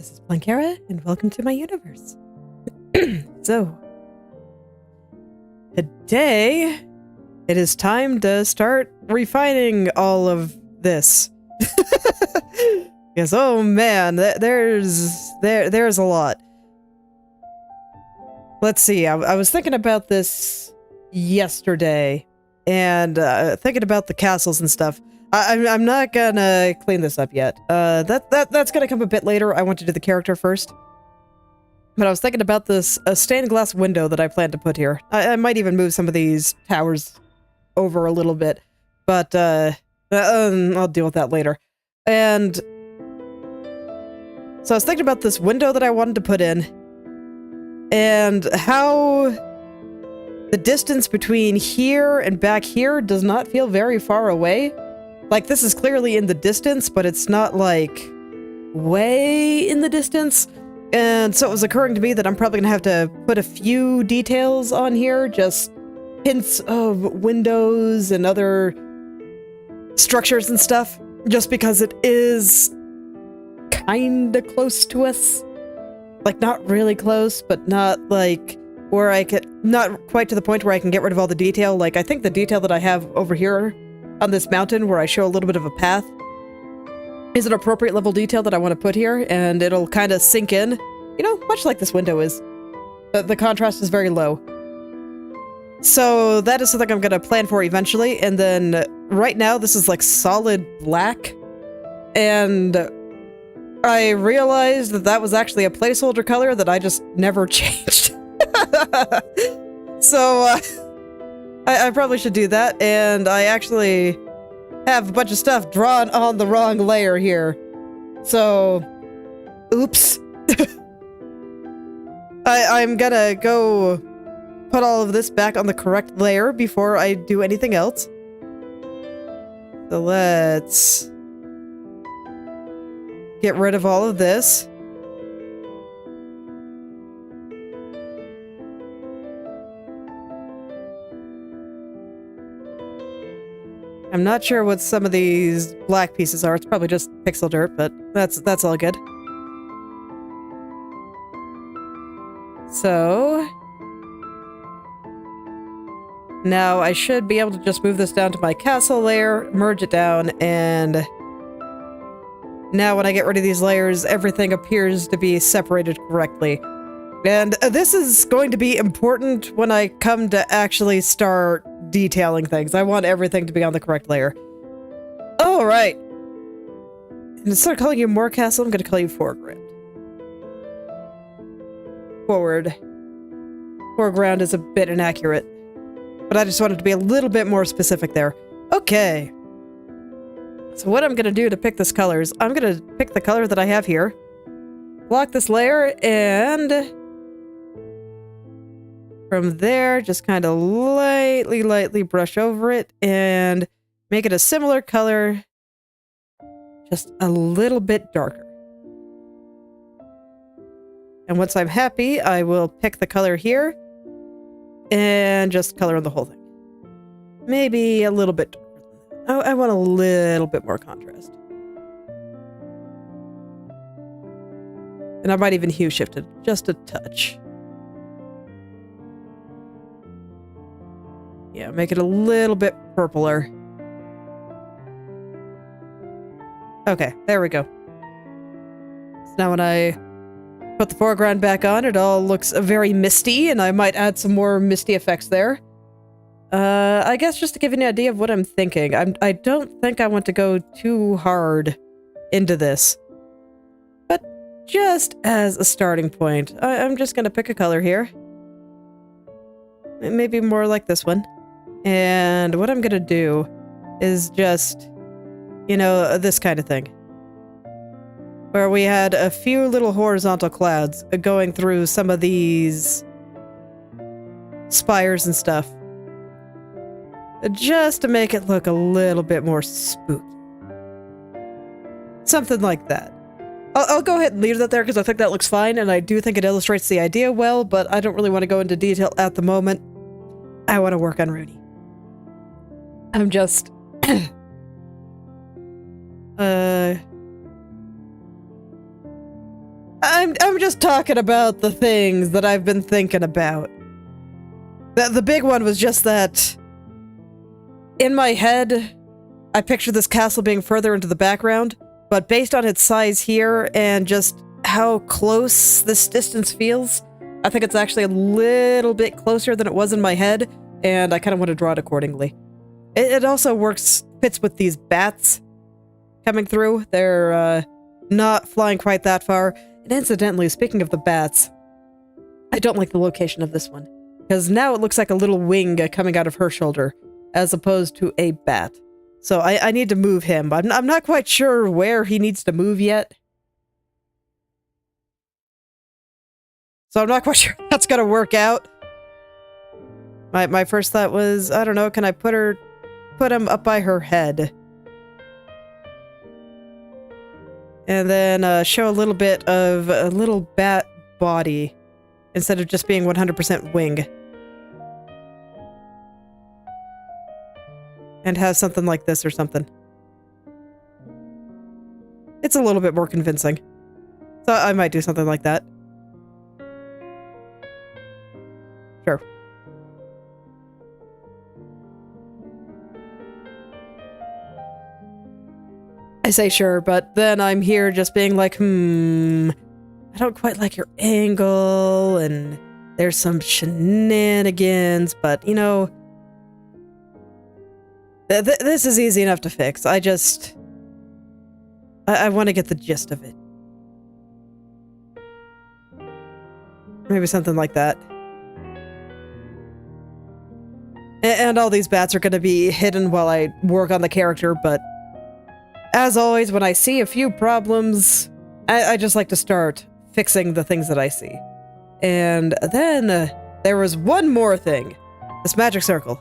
This is Planckera, and welcome to my universe. So, today, it is time to start refining all of this. Because, oh man, there's a lot. Let's see, I was thinking about this yesterday, and thinking about the castles and stuff. I'm not gonna clean this up yet. That's gonna come a bit later. I want to do the character first. But I was thinking about this stained glass window that I plan to put here. I might even move some of these towers over a little bit. But I'll deal with that later. And so I was thinking about this window that I wanted to put in. And how the distance between here and back here does not feel very far away. Like, this is clearly in the distance, but it's not, like, way in the distance. And so it was occurring to me that I'm probably gonna have to put a few details on here, just hints of windows and other structures and stuff, just because it is kinda close to us. Like, not really close, but not, like, where I could, not quite to the point where I can get rid of all the detail. Like, I think the detail that I have over here on this mountain, where I show a little bit of a path, is an appropriate level detail that I want to put here, and it'll kind of sink in, you know, much like this window is. The contrast is very low. So that is something I'm going to plan for eventually, and then right now this is like solid black, and I realized that that was actually a placeholder color that I just never changed. So, I probably should do that, and I actually have a bunch of stuff drawn on the wrong layer here. So, oops. I'm gonna go put all of this back on the correct layer before I do anything else. So let's get rid of all of this. I'm not sure what some of these black pieces are. It's probably just pixel dirt, but that's all good. So now I should be able to just move this down to my castle layer, merge it down, and now when I get rid of these layers, everything appears to be separated correctly. And this is going to be important when I come to actually start detailing things. I want everything to be on the correct layer. All right. And instead of calling you more castle, I'm going to call you foreground. Foreground is a bit inaccurate, but I just wanted to be a little bit more specific there. Okay. So what I'm going to do to pick this color is I'm going to pick the color that I have here, block this layer, and from there, just kind of lightly brush over it and make it a similar color, just a little bit darker. And once I'm happy, I will pick the color here and just color in the whole thing. Maybe a little bit darker. I want a little bit more contrast. And I might even hue shift it just a touch. Yeah, make it a little bit purpler. Okay, there we go. So now when I put the foreground back on, it all looks very misty, and I might add some more misty effects there. I guess just to give you an idea of what I'm thinking, I don't think I want to go too hard into this. But just as a starting point, I'm just going to pick a color here. Maybe more like this one. And what I'm gonna do is just, you know, this kind of thing. Where we had a few little horizontal clouds going through some of these spires and stuff. Just to make it look a little bit more spooky. Something like that. I'll go ahead and leave that there because I think that looks fine, and I do think it illustrates the idea well, but I don't really want to go into detail at the moment. I want to work on Runie. I'm just... I'm just talking about the things that I've been thinking about. The big one was just that in my head, I pictured this castle being further into the background, but based on its size here and just how close this distance feels, I think it's actually a little bit closer than it was in my head, and I kind of want to draw it accordingly. It also fits with these bats coming through. They're not flying quite that far. And incidentally, speaking of the bats, I don't like the location of this one, because now it looks like a little wing coming out of her shoulder, as opposed to a bat. So I need to move him. I'm not quite sure where he needs to move yet. So I'm not quite sure that's gonna work out. My first thought was, I don't know, can I put him up by her head? And then show a little bit of a little bat body instead of just being 100% wing. And have something like this or something. It's a little bit more convincing. So I might do something like that. Sure. I say sure, but then I'm here just being like, I don't quite like your angle, and there's some shenanigans, but, you know, this is easy enough to fix. I want to get the gist of it. Maybe something like that. And all these bats are going to be hidden while I work on the character, but as always, when I see a few problems, I just like to start fixing the things that I see. And then there was one more thing. This magic circle.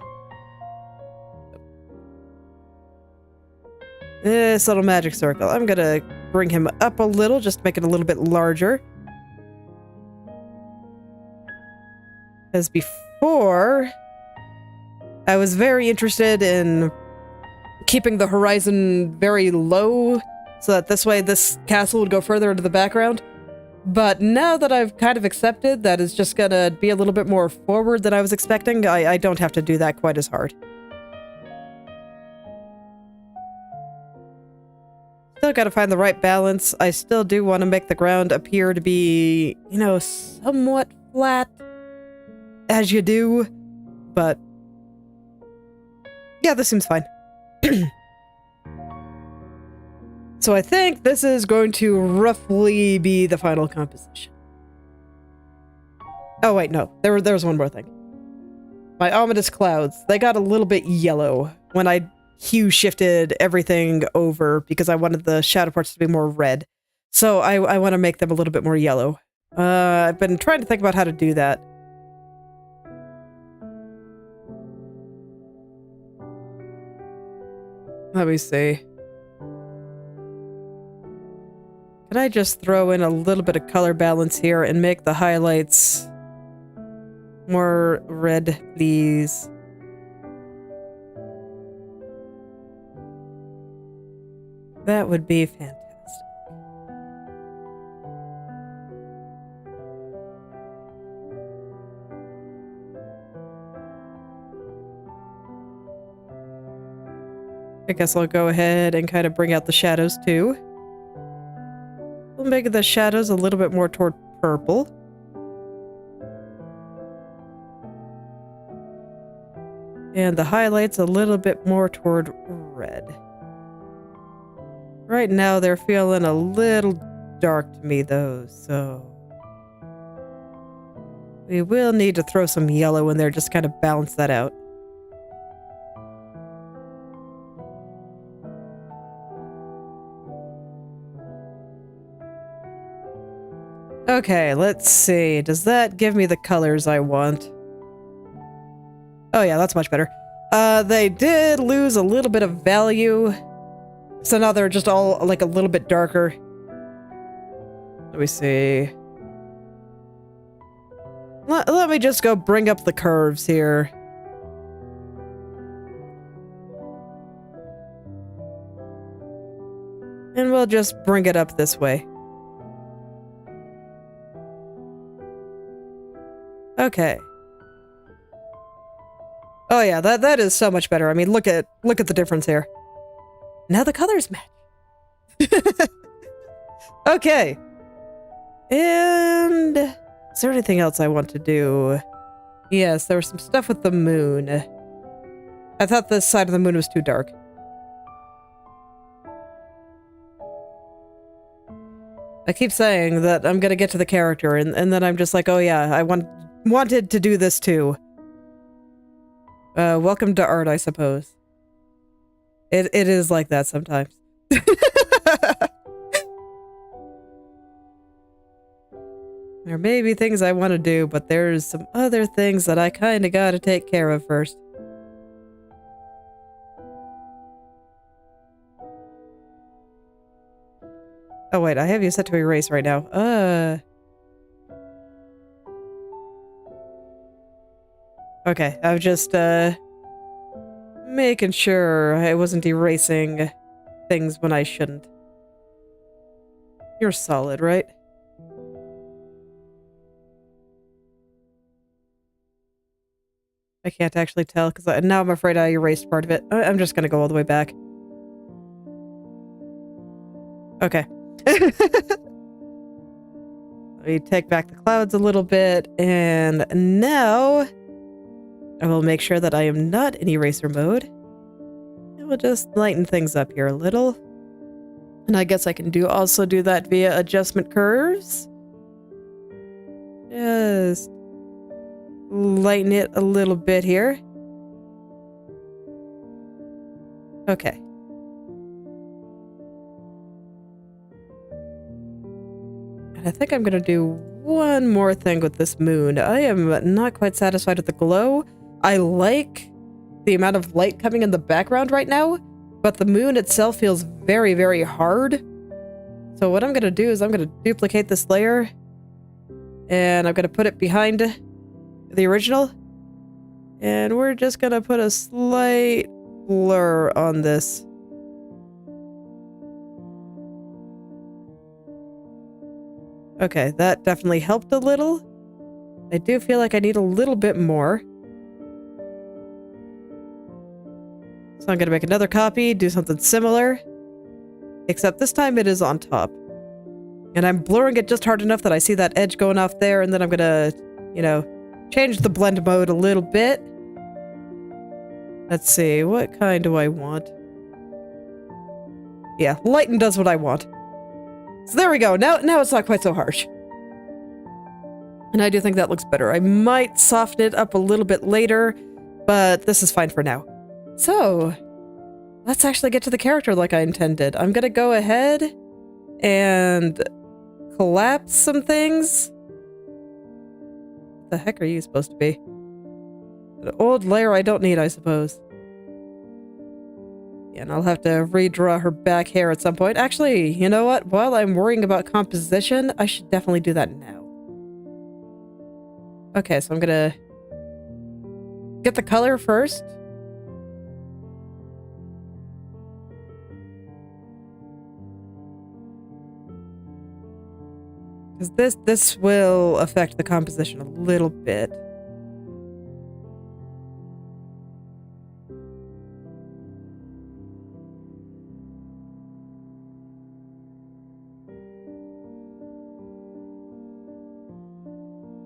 This little magic circle. I'm gonna bring him up a little, just to make it a little bit larger. As before, I was very interested in keeping the horizon very low, so that this way this castle would go further into the background. But now that I've kind of accepted that it's just gonna be a little bit more forward than I was expecting, I don't have to do that quite as hard. Still gotta find the right balance. I still do want to make the ground appear to be, you know, somewhat flat, as you do, but yeah, this seems fine. So I think this is going to roughly be the final composition. Oh wait, no, there was one more thing. My ominous clouds, they got a little bit yellow when I hue shifted everything over because I wanted the shadow parts to be more red. So I want to make them a little bit more yellow. I've been trying to think about how to do that. Let me see. Can I just throw in a little bit of color balance here and make the highlights more red, please? That would be fantastic. I guess I'll go ahead and kind of bring out the shadows too. We'll make the shadows a little bit more toward purple. And the highlights a little bit more toward red. Right now they're feeling a little dark to me though, so we will need to throw some yellow in there just to kind of balance that out. Okay, let's see. Does that give me the colors I want? Oh yeah, that's much better. They did lose a little bit of value. So now they're just all like a little bit darker. Let me see. Let me just go bring up the curves here. And we'll just bring it up this way. Okay. Oh yeah, that is so much better. I mean, look at the difference here. Now the colors match. Okay. And is there anything else I want to do? Yes, there was some stuff with the moon. I thought this side of the moon was too dark. I keep saying that I'm gonna get to the character, and then I'm just like, oh yeah, I wanted to do this too. Welcome to art, I suppose. It is like that sometimes. There may be things I want to do, but there's some other things that I kind of gotta take care of first. Oh wait, I have you set to erase right now. Okay, I was just, making sure I wasn't erasing things when I shouldn't. You're solid, right? I can't actually tell, because now I'm afraid I erased part of it. I'm just gonna go all the way back. Okay. Let me take back the clouds a little bit, and now I will make sure that I am not in eraser mode. And we'll just lighten things up here a little. And I guess I can also do that via adjustment curves. Just lighten it a little bit here. Okay. And I think I'm gonna do one more thing with this moon. I am not quite satisfied with the glow. I like the amount of light coming in the background right now, but the moon itself feels very, very hard. So what I'm gonna do is I'm gonna duplicate this layer, and I'm gonna put it behind the original, and we're just gonna put a slight blur on this. Okay, that definitely helped a little. I do feel like I need a little bit more. So I'm gonna make another copy, do something similar, except this time it is on top. And I'm blurring it just hard enough that I see that edge going off there, and then I'm gonna, you know, change the blend mode a little bit. Let's see, what kind do I want? Yeah, lighten does what I want. So there we go, now it's not quite so harsh. And I do think that looks better. I might soften it up a little bit later, but this is fine for now. So, let's actually get to the character like I intended. I'm gonna go ahead and collapse some things. What the heck are you supposed to be? An old layer I don't need, I suppose. Yeah, and I'll have to redraw her back hair at some point. Actually, you know what? While I'm worrying about composition, I should definitely do that now. Okay, so I'm gonna get the color first. Because this will affect the composition a little bit.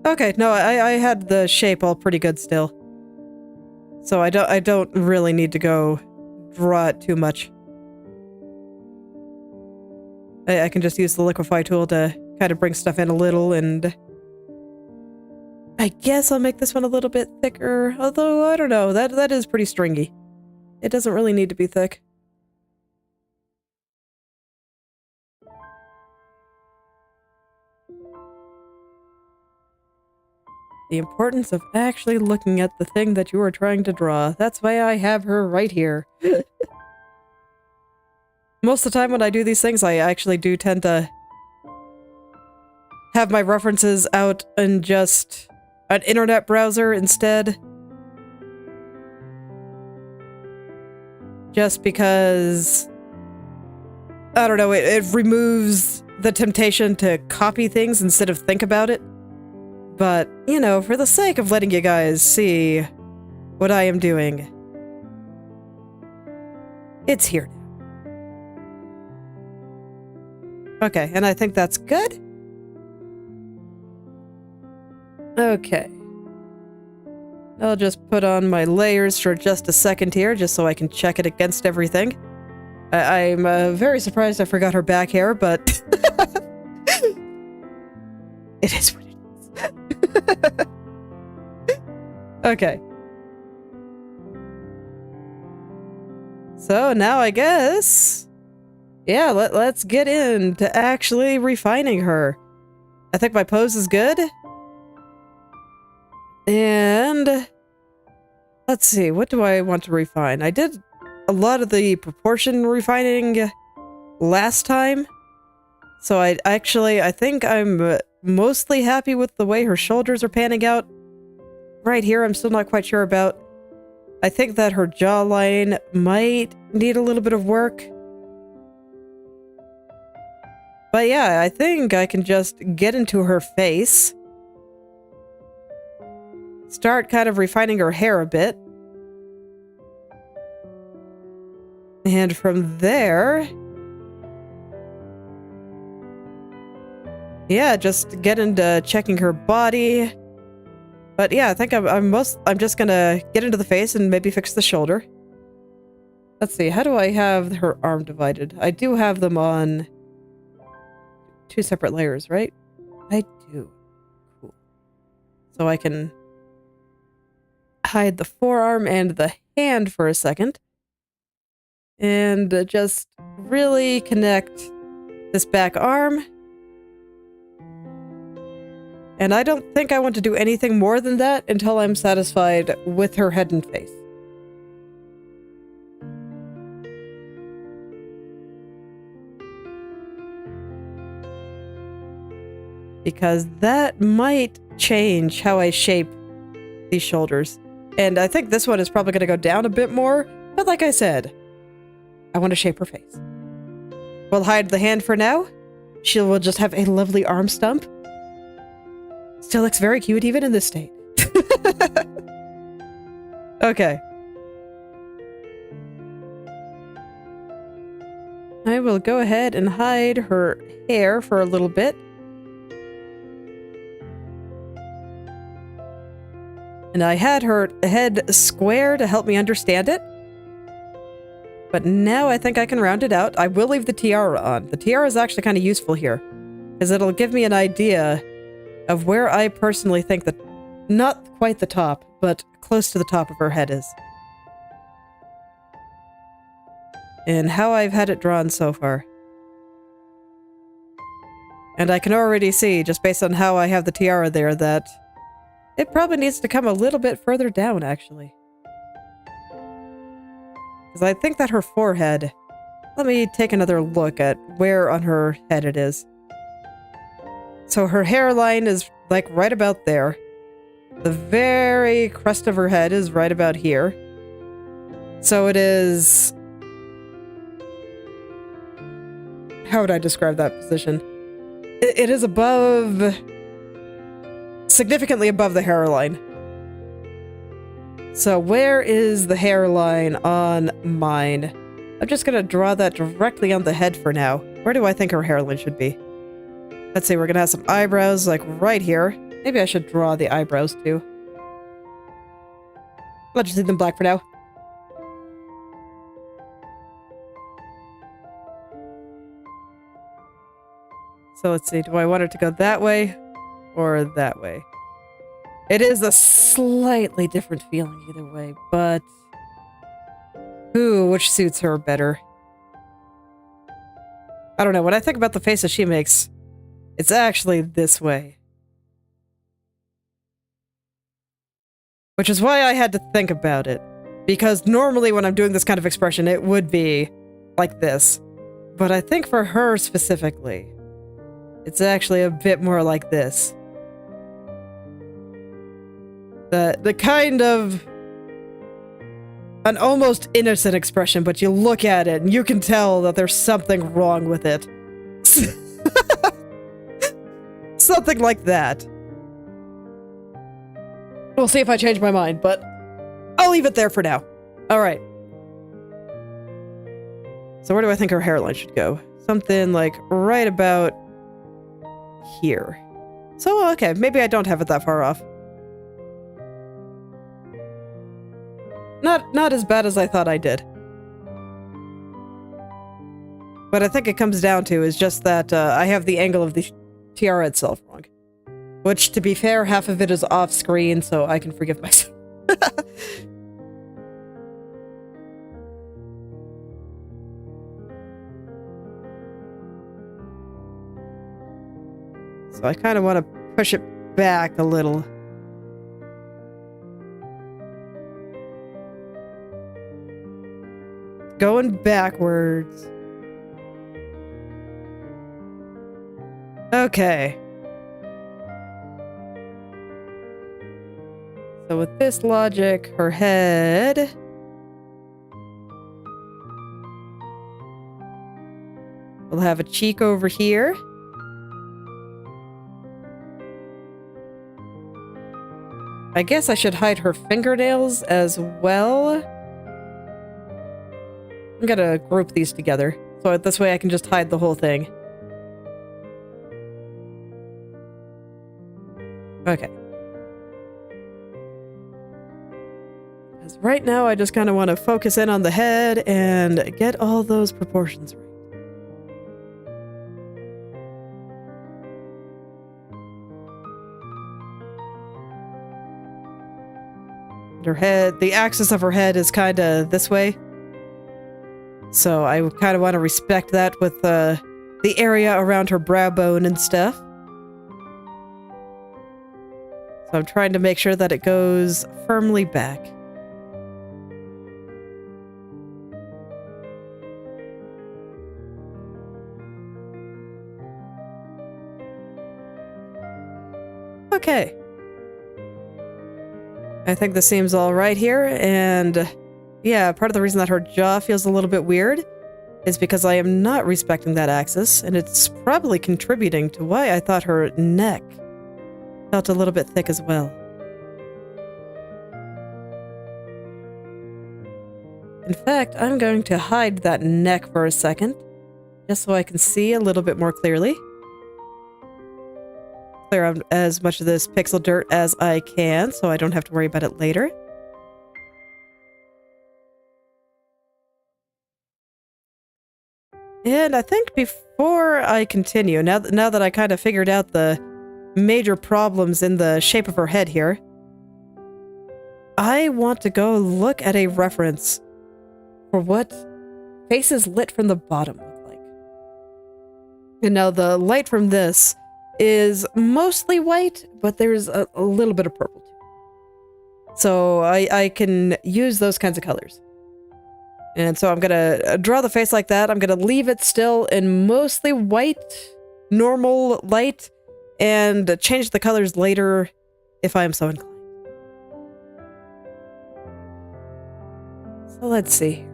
Okay, no, I had the shape all pretty good still. So I don't really need to go draw it too much. I can just use the liquify tool to kind of bring stuff in a little, and I guess I'll make this one a little bit thicker, although I don't know, that is pretty stringy. It doesn't really need to be thick. The importance of actually looking at the thing that you are trying to draw. That's why I have her right here. Most of the time when I do these things, I actually do tend to have my references out in just an internet browser instead. Just because, I don't know, it removes the temptation to copy things instead of think about it. But, you know, for the sake of letting you guys see what I am doing, it's here now. Okay, and I think that's good. Okay. I'll just put on my layers for just a second here, just so I can check it against everything. I'm very surprised I forgot her back hair, but it is what it is. Okay. So now I guess, yeah, let's get into actually refining her. I think my pose is good. And let's see, what do I want to refine? I did a lot of the proportion refining last time. So I think I'm mostly happy with the way her shoulders are panning out. Right here, I'm still not quite sure about. I think that her jawline might need a little bit of work. But yeah, I think I can just get into her face. Start kind of refining her hair a bit. And from there, yeah, just get into checking her body. But yeah, I think I'm just gonna get into the face and maybe fix the shoulder. Let's see, how do I have her arm divided? I do have them on 2 separate layers, right? I do. Cool. So I can hide the forearm and the hand for a second. And just really connect this back arm. And I don't think I want to do anything more than that until I'm satisfied with her head and face. Because that might change how I shape these shoulders. And I think this one is probably going to go down a bit more. But like I said, I want to shape her face. We'll hide the hand for now. She will just have a lovely arm stump. Still looks very cute even in this state. Okay. I will go ahead and hide her hair for a little bit. And I had her head square to help me understand it. But now I think I can round it out. I will leave the tiara on. The tiara is actually kind of useful here, because it'll give me an idea of where I personally think that, not quite the top, but close to the top of her head is. And how I've had it drawn so far. And I can already see, just based on how I have the tiara there, that it probably needs to come a little bit further down, actually. Because I think that her forehead... Let me take another look at where on her head it is. So her hairline is, like, right about there. The very crest of her head is right about here. So it is... How would I describe that position? It is above... significantly above the hairline. So where is the hairline on mine? I'm just gonna draw that directly on the head for now. Where do I think her hairline should be? Let's see, we're gonna have some eyebrows, like, right here. Maybe I should draw the eyebrows, too. I'll just leave them black for now. So let's see, do I want it to go that way or that way? It is a slightly different feeling either way, but... Ooh, which suits her better? I don't know, when I think about the faces she makes, it's actually this way. Which is why I had to think about it. Because normally when I'm doing this kind of expression, it would be like this. But I think for her specifically, it's actually a bit more like this. The kind of... an almost innocent expression, but you look at it and you can tell that there's something wrong with it. Something like that. We'll see if I change my mind, but I'll leave it there for now. All right. So where do I think her hairline should go? Something like right about here. So, okay, maybe I don't have it that far off. Not as bad as I thought I did. What I think it comes down to is just that I have the angle of the tiara itself wrong. Which, to be fair, half of it is off screen, so I can forgive myself. So I kind of want to push it back a little. Going backwards. Okay. So with this logic, her head... We'll have a cheek over here. I guess I should hide her fingernails as well. I'm gonna group these together, so this way I can just hide the whole thing. Okay. Because right now I just kind of want to focus in on the head and get all those proportions right. Her head, the axis of her head is kind of this way. So I kind of want to respect that with the area around her brow bone and stuff. So I'm trying to make sure that it goes firmly back. Okay. I think this seems all right here, and yeah, part of the reason that her jaw feels a little bit weird is because I am not respecting that axis, and it's probably contributing to why I thought her neck felt a little bit thick as well. In fact, I'm going to hide that neck for a second, just so I can see a little bit more clearly. Clear out as much of this pixel dirt as I can, so I don't have to worry about it later. And I think before I continue, now that I kind of figured out the major problems in the shape of her head here, I want to go look at a reference for what faces lit from the bottom look like. And now the light from this is mostly white, but there's a little bit of purple too. So I can use those kinds of colors. And so I'm gonna draw the face like that. I'm gonna leave it still in mostly white, normal light, and change the colors later if I am so inclined. So let's see.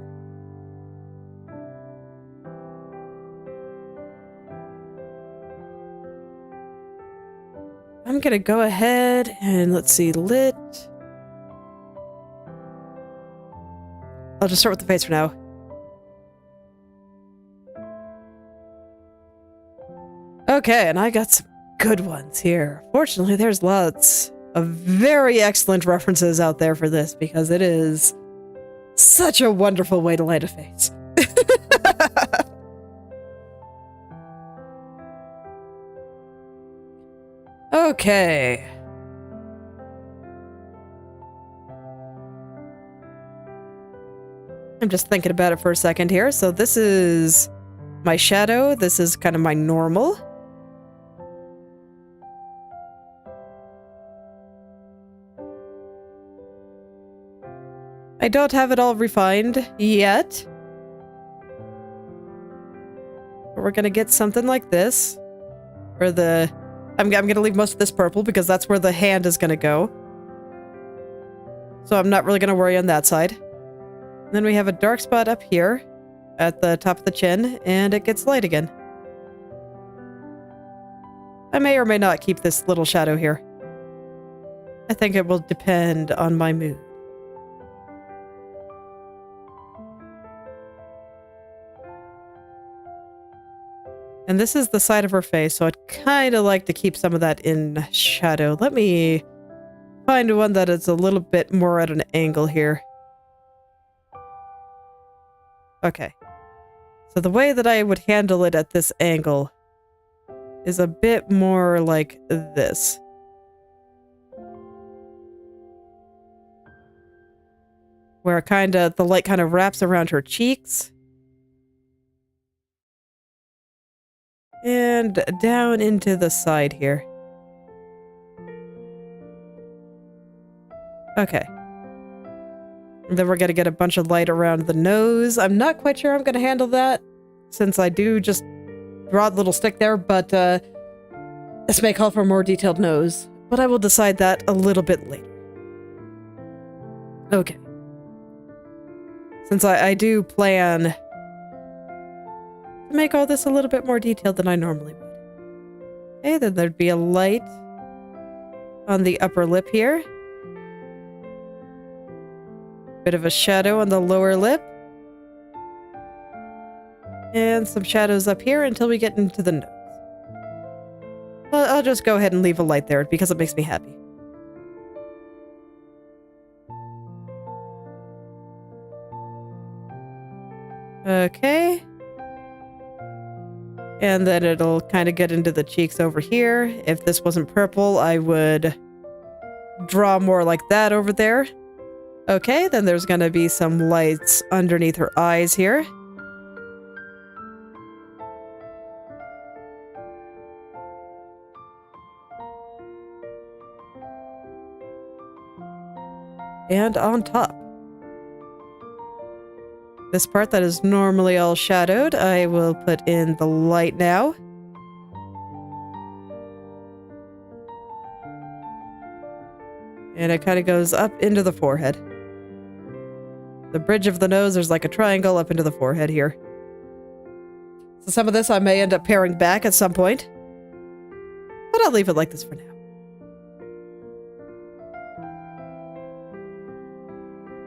I'm gonna go ahead and let's see, lit. I'll just start with the face for now. Okay, and I got some good ones here. Fortunately, there's lots of very excellent references out there for this because it is such a wonderful way to light a face. Okay. I'm just thinking about it for a second here. So this is my shadow. This is kind of my normal. I don't have it all refined yet. But we're gonna get something like this. Or the... I'm gonna leave most of this purple because that's where the hand is gonna go. So I'm not really gonna worry on that side. And then we have a dark spot up here at the top of the chin, and it gets light again. I may or may not keep this little shadow here. I think it will depend on my mood. And this is the side of her face, so I'd kind of like to keep some of that in shadow. Let me find one that is a little bit more at an angle here. Okay. So the way that I would handle it at this angle is a bit more like this. Where the light kind of wraps around her cheeks. And down into the side here. Okay. And then we're going to get a bunch of light around the nose. I'm not quite sure I'm going to handle that, since I do just draw the little stick there, but this may call for a more detailed nose. But I will decide that a little bit later. Okay. Since I do plan to make all this a little bit more detailed than I normally would. Okay, then there'd be a light on the upper lip here. Bit of a shadow on the lower lip. And some shadows up here until we get into the nose. Well, I'll just go ahead and leave a light there because it makes me happy. Okay. And then it'll kind of get into the cheeks over here. If this wasn't purple, I would draw more like that over there. Okay, then there's going to be some lights underneath her eyes here. And on top. This part that is normally all shadowed, I will put in the light now. And it kind of goes up into the forehead. The bridge of the nose, there's like a triangle up into the forehead here. So some of this I may end up paring back at some point. But I'll leave it like this for now.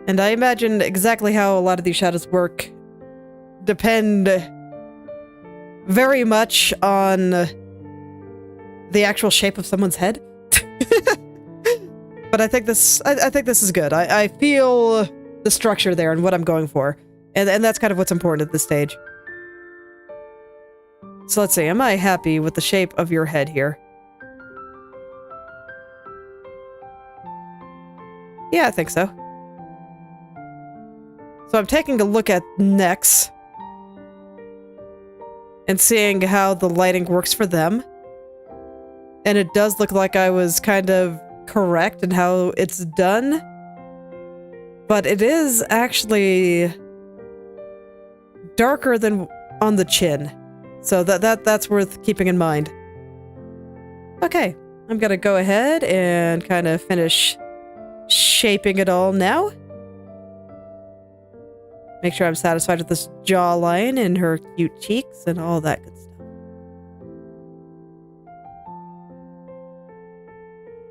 And I imagine exactly how a lot of these shadows work depend very much on the actual shape of someone's head. But I think this is good. I feel the structure there and what I'm going for. And that's kind of what's important at this stage. So let's see, am I happy with the shape of your head here? Yeah, I think so. So I'm taking a look at necks and seeing how the lighting works for them. And it does look like I was kind of correct in how it's done. But it is actually darker than on the chin. So that's worth keeping in mind. Okay, I'm gonna go ahead and kind of finish shaping it all now. Make sure I'm satisfied with this jawline and her cute cheeks and all that good stuff.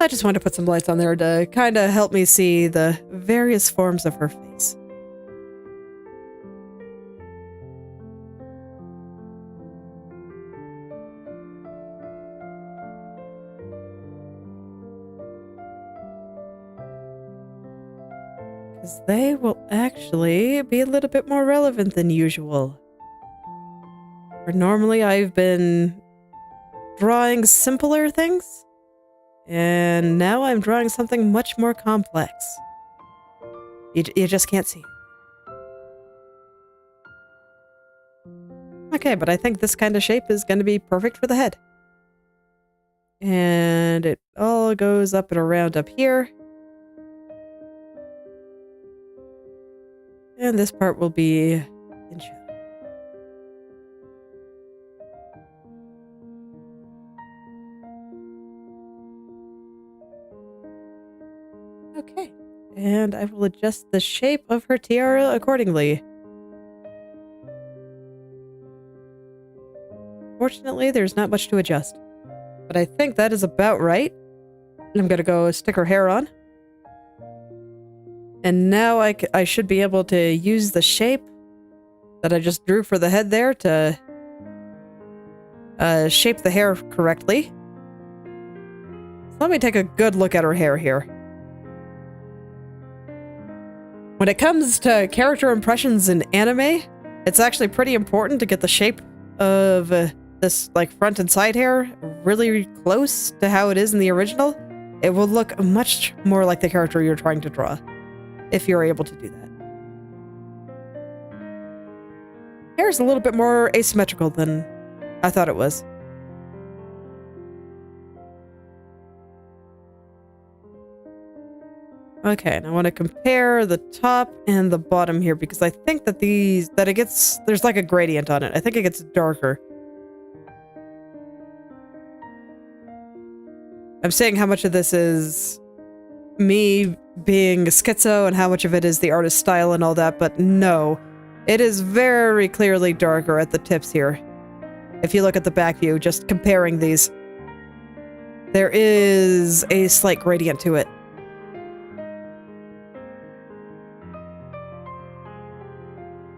I just wanted to put some lights on there to kind of help me see the various forms of her face. Because they will actually be a little bit more relevant than usual. Where normally I've been drawing simpler things, and now I'm drawing something much more complex. You just can't see. Okay, but I think this kind of shape is going to be perfect for the head. And it all goes up and around up here. And this part will be in shadow. Okay, and I will adjust the shape of her tiara accordingly. Fortunately, there's not much to adjust, but I think that is about right. I'm gonna go stick her hair on. And now I should be able to use the shape that I just drew for the head there to shape the hair correctly. So let me take a good look at her hair here. When it comes to character impressions in anime, it's actually pretty important to get the shape of this like front and side hair really close to how it is in the original. It will look much more like the character you're trying to draw, if you're able to do that. Hair is a little bit more asymmetrical than I thought it was. Okay, and I want to compare the top and the bottom here because I think that there's like a gradient on it. I think it gets darker. I'm saying how much of this is me being schizo and how much of it is the artist's style and all that, but no. It is very clearly darker at the tips here. If you look at the back view, just comparing these, there is a slight gradient to it.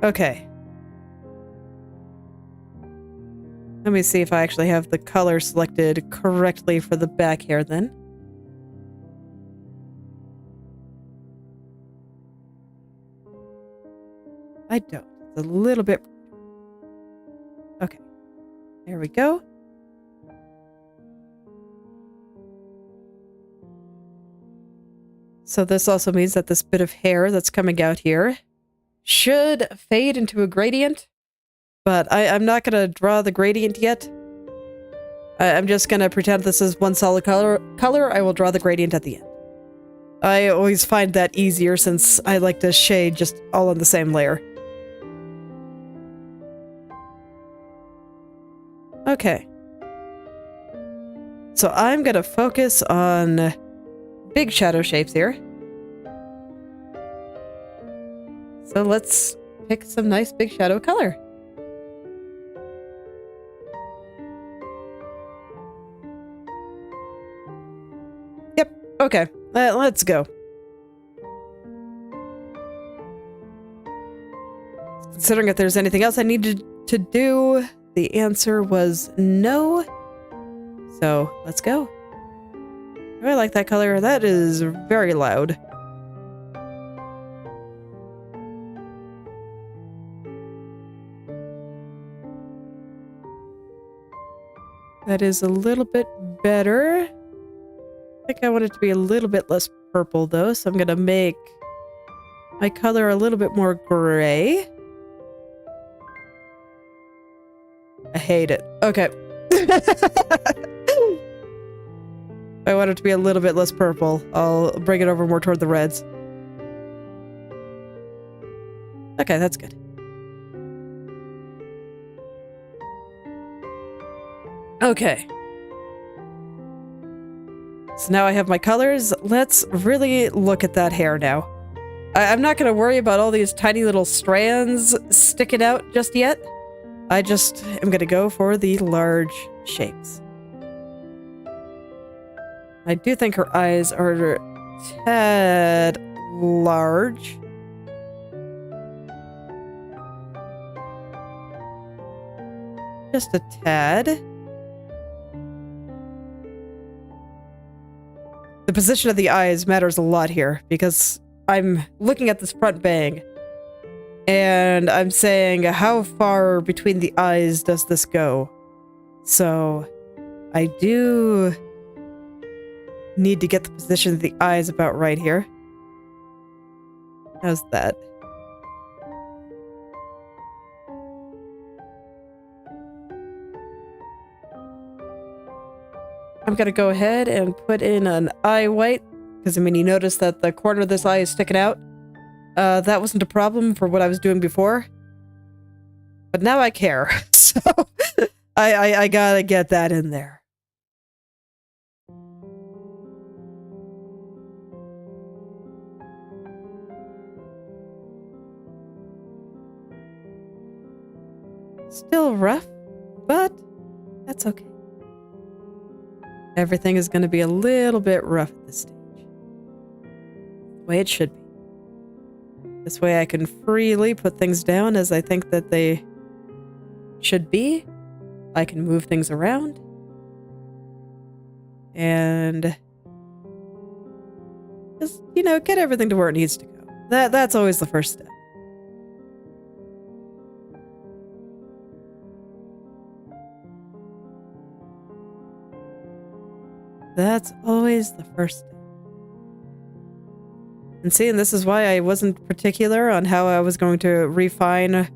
Okay. Let me see if I actually have the color selected correctly for the back hair then. I don't. It's a little bit... Okay. There we go. So this also means that this bit of hair that's coming out here should fade into a gradient, but I'm not going to draw the gradient yet. I'm just going to pretend this is one solid color. I will draw the gradient at the end. I always find that easier since I like to shade just all on the same layer. Okay. So I'm going to focus on big shadow shapes here. So let's pick some nice big shadow color. Yep, okay, let's go. Considering if there's anything else I needed to do, the answer was no. So let's go. I like that color. That is very loud. That is a little bit better. I think I want it to be a little bit less purple though, so I'm going to make my color a little bit more gray. I hate it. Okay. I want it to be a little bit less purple. I'll bring it over more toward the reds. Okay, that's good. Okay. So now I have my colors. Let's really look at that hair now. I'm not going to worry about all these tiny little strands sticking out just yet. I just am going to go for the large shapes. I do think her eyes are a tad large. Just a tad. The position of the eyes matters a lot here because I'm looking at this front bang and I'm saying how far between the eyes does this go? So I do need to get the position of the eyes about right here. How's that? I'm gonna go ahead and put in an eye white, because I mean, you notice that the corner of this eye is sticking out. That wasn't a problem for what I was doing before. But now I care, so I gotta get that in there. Still rough, but that's okay. Everything is going to be a little bit rough at this stage. The way it should be. This way I can freely put things down as I think that they should be. I can move things around. And just, you know, get everything to where it needs to go. That's always the first step. That's always the first step. And see, and this is why I wasn't particular on how I was going to refine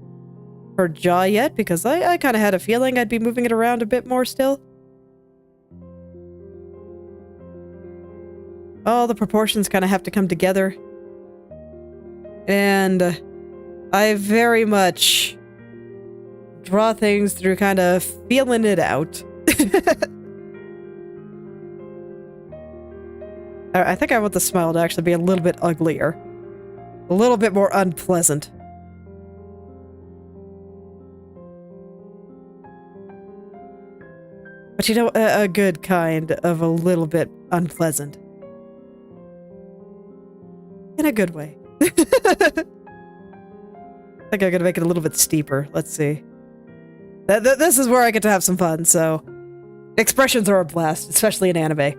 her jaw yet, because I kind of had a feeling I'd be moving it around a bit more still. All the proportions kind of have to come together. And I very much draw things through kind of feeling it out. I think I want the smile to actually be a little bit uglier. A little bit more unpleasant. But you know, a good kind of a little bit unpleasant. In a good way. I think I'm gonna make it a little bit steeper. Let's see. This is where I get to have some fun, so... Expressions are a blast, especially in anime.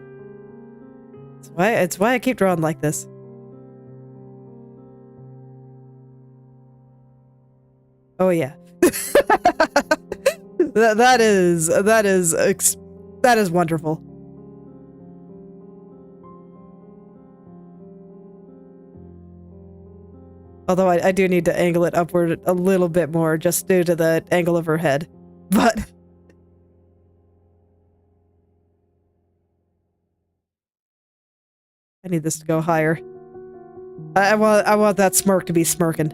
It's why I keep drawing like this. Oh yeah. that is wonderful. Although I do need to angle it upward a little bit more just due to the angle of her head. But I need this to go higher. I want that smirk to be smirking.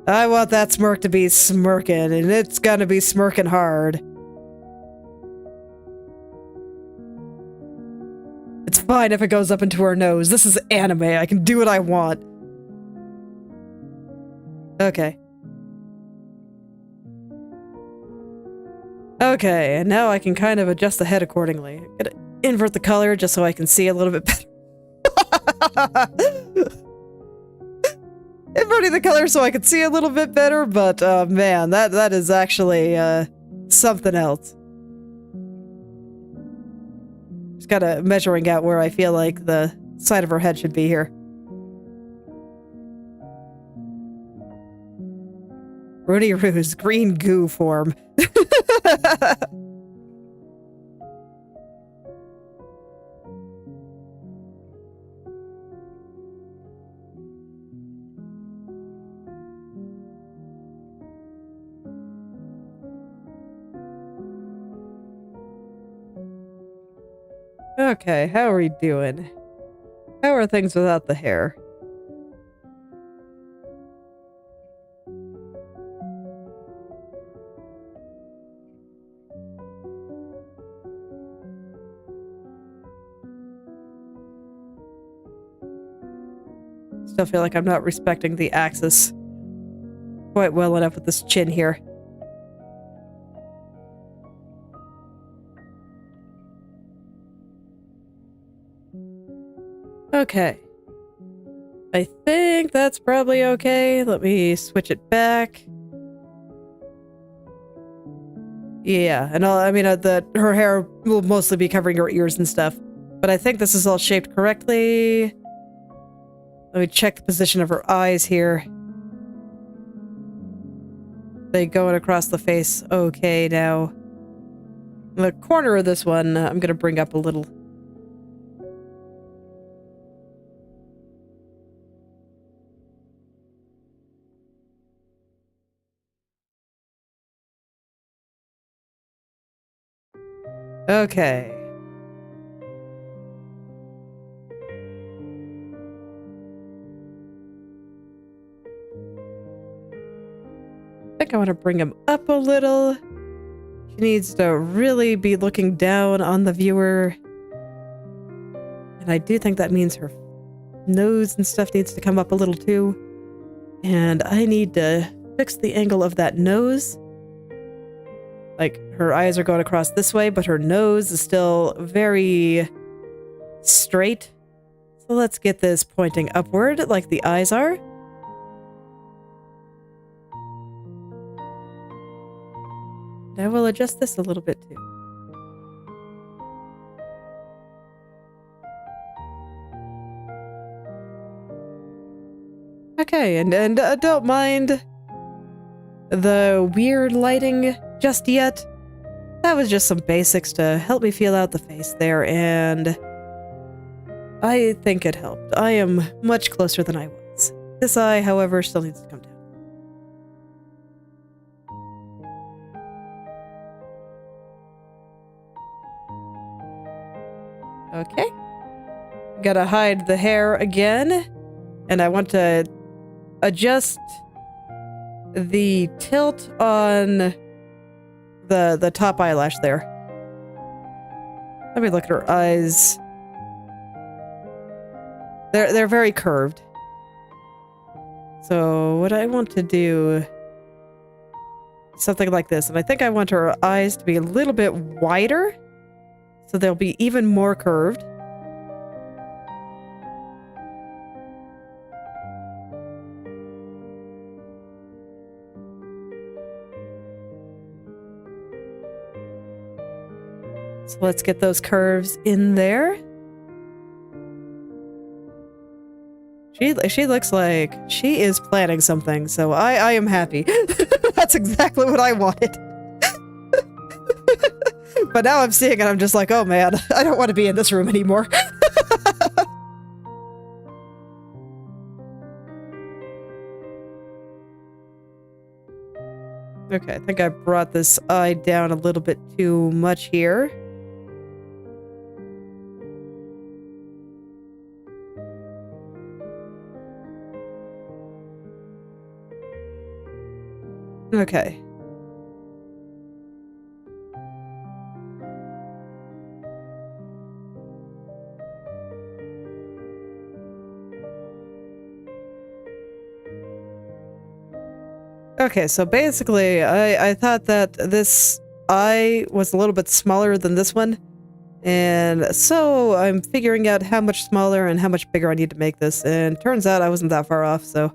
I want that smirk to be smirking, and it's gonna be smirking hard. It's fine if it goes up into her nose. This is anime. I can do what I want. Okay. Okay, and now I can kind of adjust the head accordingly. I'm gonna invert the color just so I can see a little bit better. Inverting the color so I can see a little bit better, but man, that is actually something else. Just gotta measuring out where I feel like the side of her head should be here. Runie Ruse, green goo form. Okay, how are we doing? How are things without the hair? Still feel like I'm not respecting the axis quite well enough with this chin here. Okay. I think that's probably okay. Let me switch it back. Yeah, and I mean, her hair will mostly be covering her ears and stuff. But I think this is all shaped correctly. Let me check the position of her eyes here. They going across the face. Okay, now. The corner of this one, I'm going to bring up a little. Okay. I think I want to bring him up a little. She needs to really be looking down on the viewer. And I do think that means her nose and stuff needs to come up a little too. And I need to fix the angle of that nose. Like, her eyes are going across this way, but her nose is still very straight. So let's get this pointing upward like the eyes are. And I will adjust this a little bit too. Okay, and don't mind the weird lighting just yet. That was just some basics to help me feel out the face there, and I think it helped. I am much closer than I was. This eye, however, still needs to come down. Okay. Gotta hide the hair again, and I want to adjust the tilt on the top eyelash there. Let me look at her eyes. They're very curved. So what I want to do is something like this, and I think I want her eyes to be a little bit wider, so they'll be even more curved. So let's get those curves in there. She looks like she is planning something, so I am happy. That's exactly what I wanted. But now I'm seeing it, I'm just like, oh man, I don't want to be in this room anymore. Okay, I think I brought this eye down a little bit too much here. Okay. Okay, so basically, I thought that this eye was a little bit smaller than this one, and so I'm figuring out how much smaller and how much bigger I need to make this, and turns out I wasn't that far off, so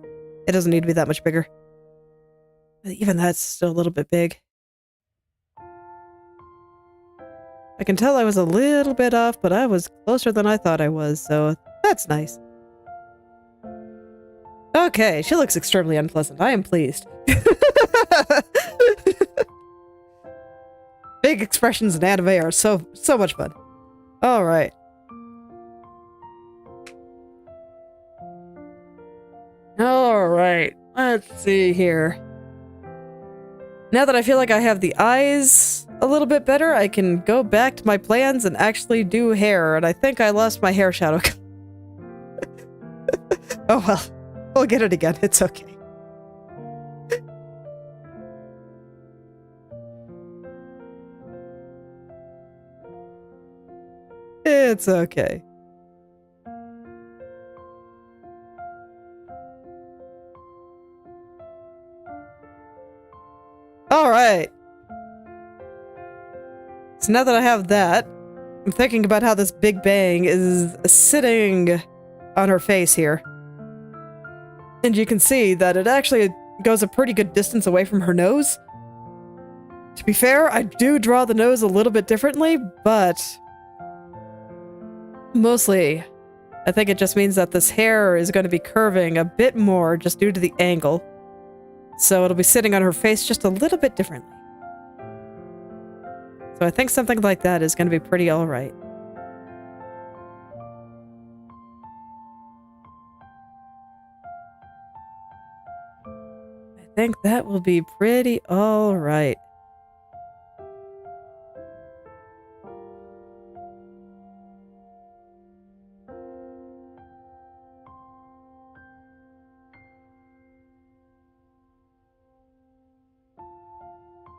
it doesn't need to be that much bigger. Even that's still a little bit big. I can tell I was a little bit off, but I was closer than I thought I was, so that's nice. Okay, she looks extremely unpleasant. I am pleased. Big expressions in anime are so much fun. All right. All right. Let's see here. Now that I feel like I have the eyes a little bit better, I can go back to my plans and actually do hair, and I think I lost my hair shadow. Oh well, we'll get it again, it's okay. It's okay. Alright. So now that I have that, I'm thinking about how this Big Bang is sitting on her face here. And you can see that it actually goes a pretty good distance away from her nose. To be fair, I do draw the nose a little bit differently, but mostly I think it just means that this hair is going to be curving a bit more just due to the angle. So it'll be sitting on her face just a little bit differently. So I think something like that is going to be pretty alright. I think that will be pretty alright.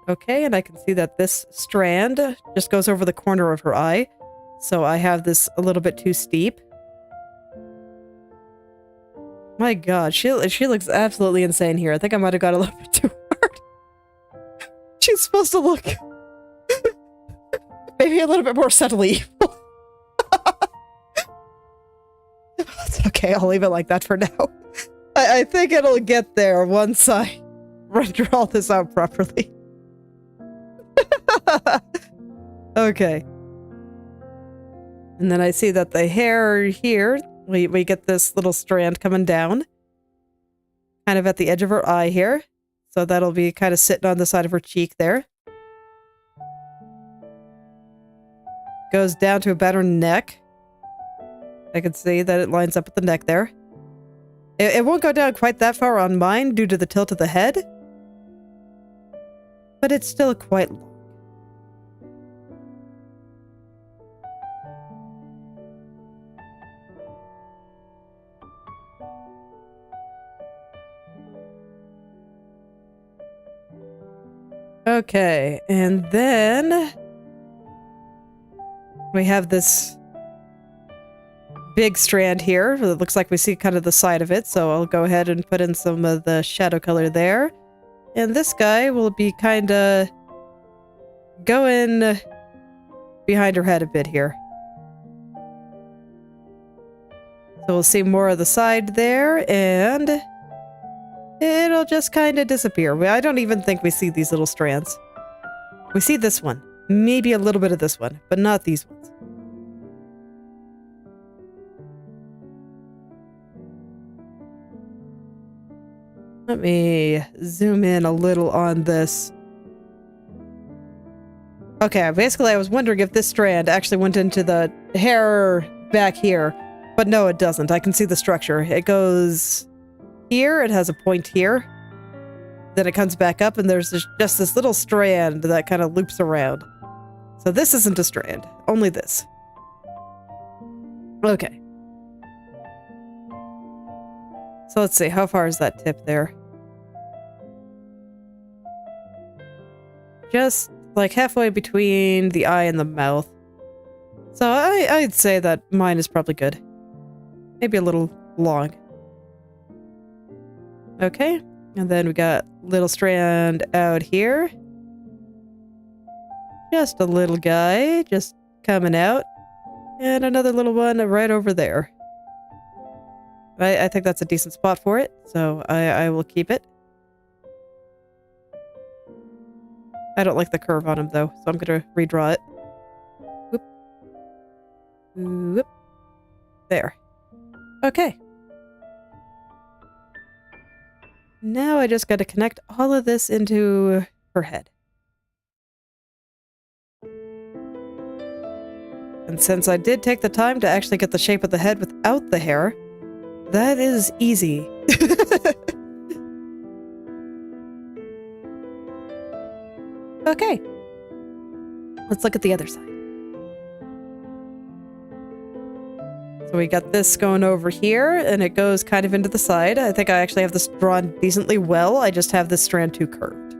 Okay, and I can see that this strand just goes over the corner of her eye. So I have this a little bit too steep. My god, she looks absolutely insane here. I think I might have got a little bit too hard. She's supposed to look maybe a little bit more subtly evil. It's okay, I'll leave it like that for now. I think it'll get there once I render all this out properly. Okay. And then I see that the hair here, we get this little strand coming down. Kind of at the edge of her eye here. So that'll be kind of sitting on the side of her cheek there. Goes down to about her neck. I can see that it lines up with the neck there. It won't go down quite that far on mine due to the tilt of the head. But it's still quite long. Okay, and then we have this big strand here. It looks like we see kind of the side of it, so I'll go ahead and put in some of the shadow color there. And this guy will be kind of going behind her head a bit here. So we'll see more of the side there, and it'll just kind of disappear. I don't even think we see these little strands. We see this one. Maybe a little bit of this one, but not these ones. Let me zoom in a little on this. Okay, basically I was wondering if this strand actually went into the hair back here, but no, it doesn't. I can see the structure. It goes here, it has a point here, then it comes back up, and there's just this little strand that kind of loops around. So this isn't a strand, only this. Okay. So let's see, how far is that tip there? Just like halfway between the eye and the mouth. So I'd say that mine is probably good. Maybe a little long. Okay, and then we got little strand out here. Just a little guy, just coming out. And another little one right over there. I think that's a decent spot for it, so I will keep it. I don't like the curve on him, though, so I'm going to redraw it. Whoop. Whoop. There. Okay. Now I just got to connect all of this into her head. And since I did take the time to actually get the shape of the head without the hair, that is easy. Okay. Let's look at the other side. So we got this going over here, and it goes kind of into the side. I think I actually have this drawn decently well. I just have this strand too curved.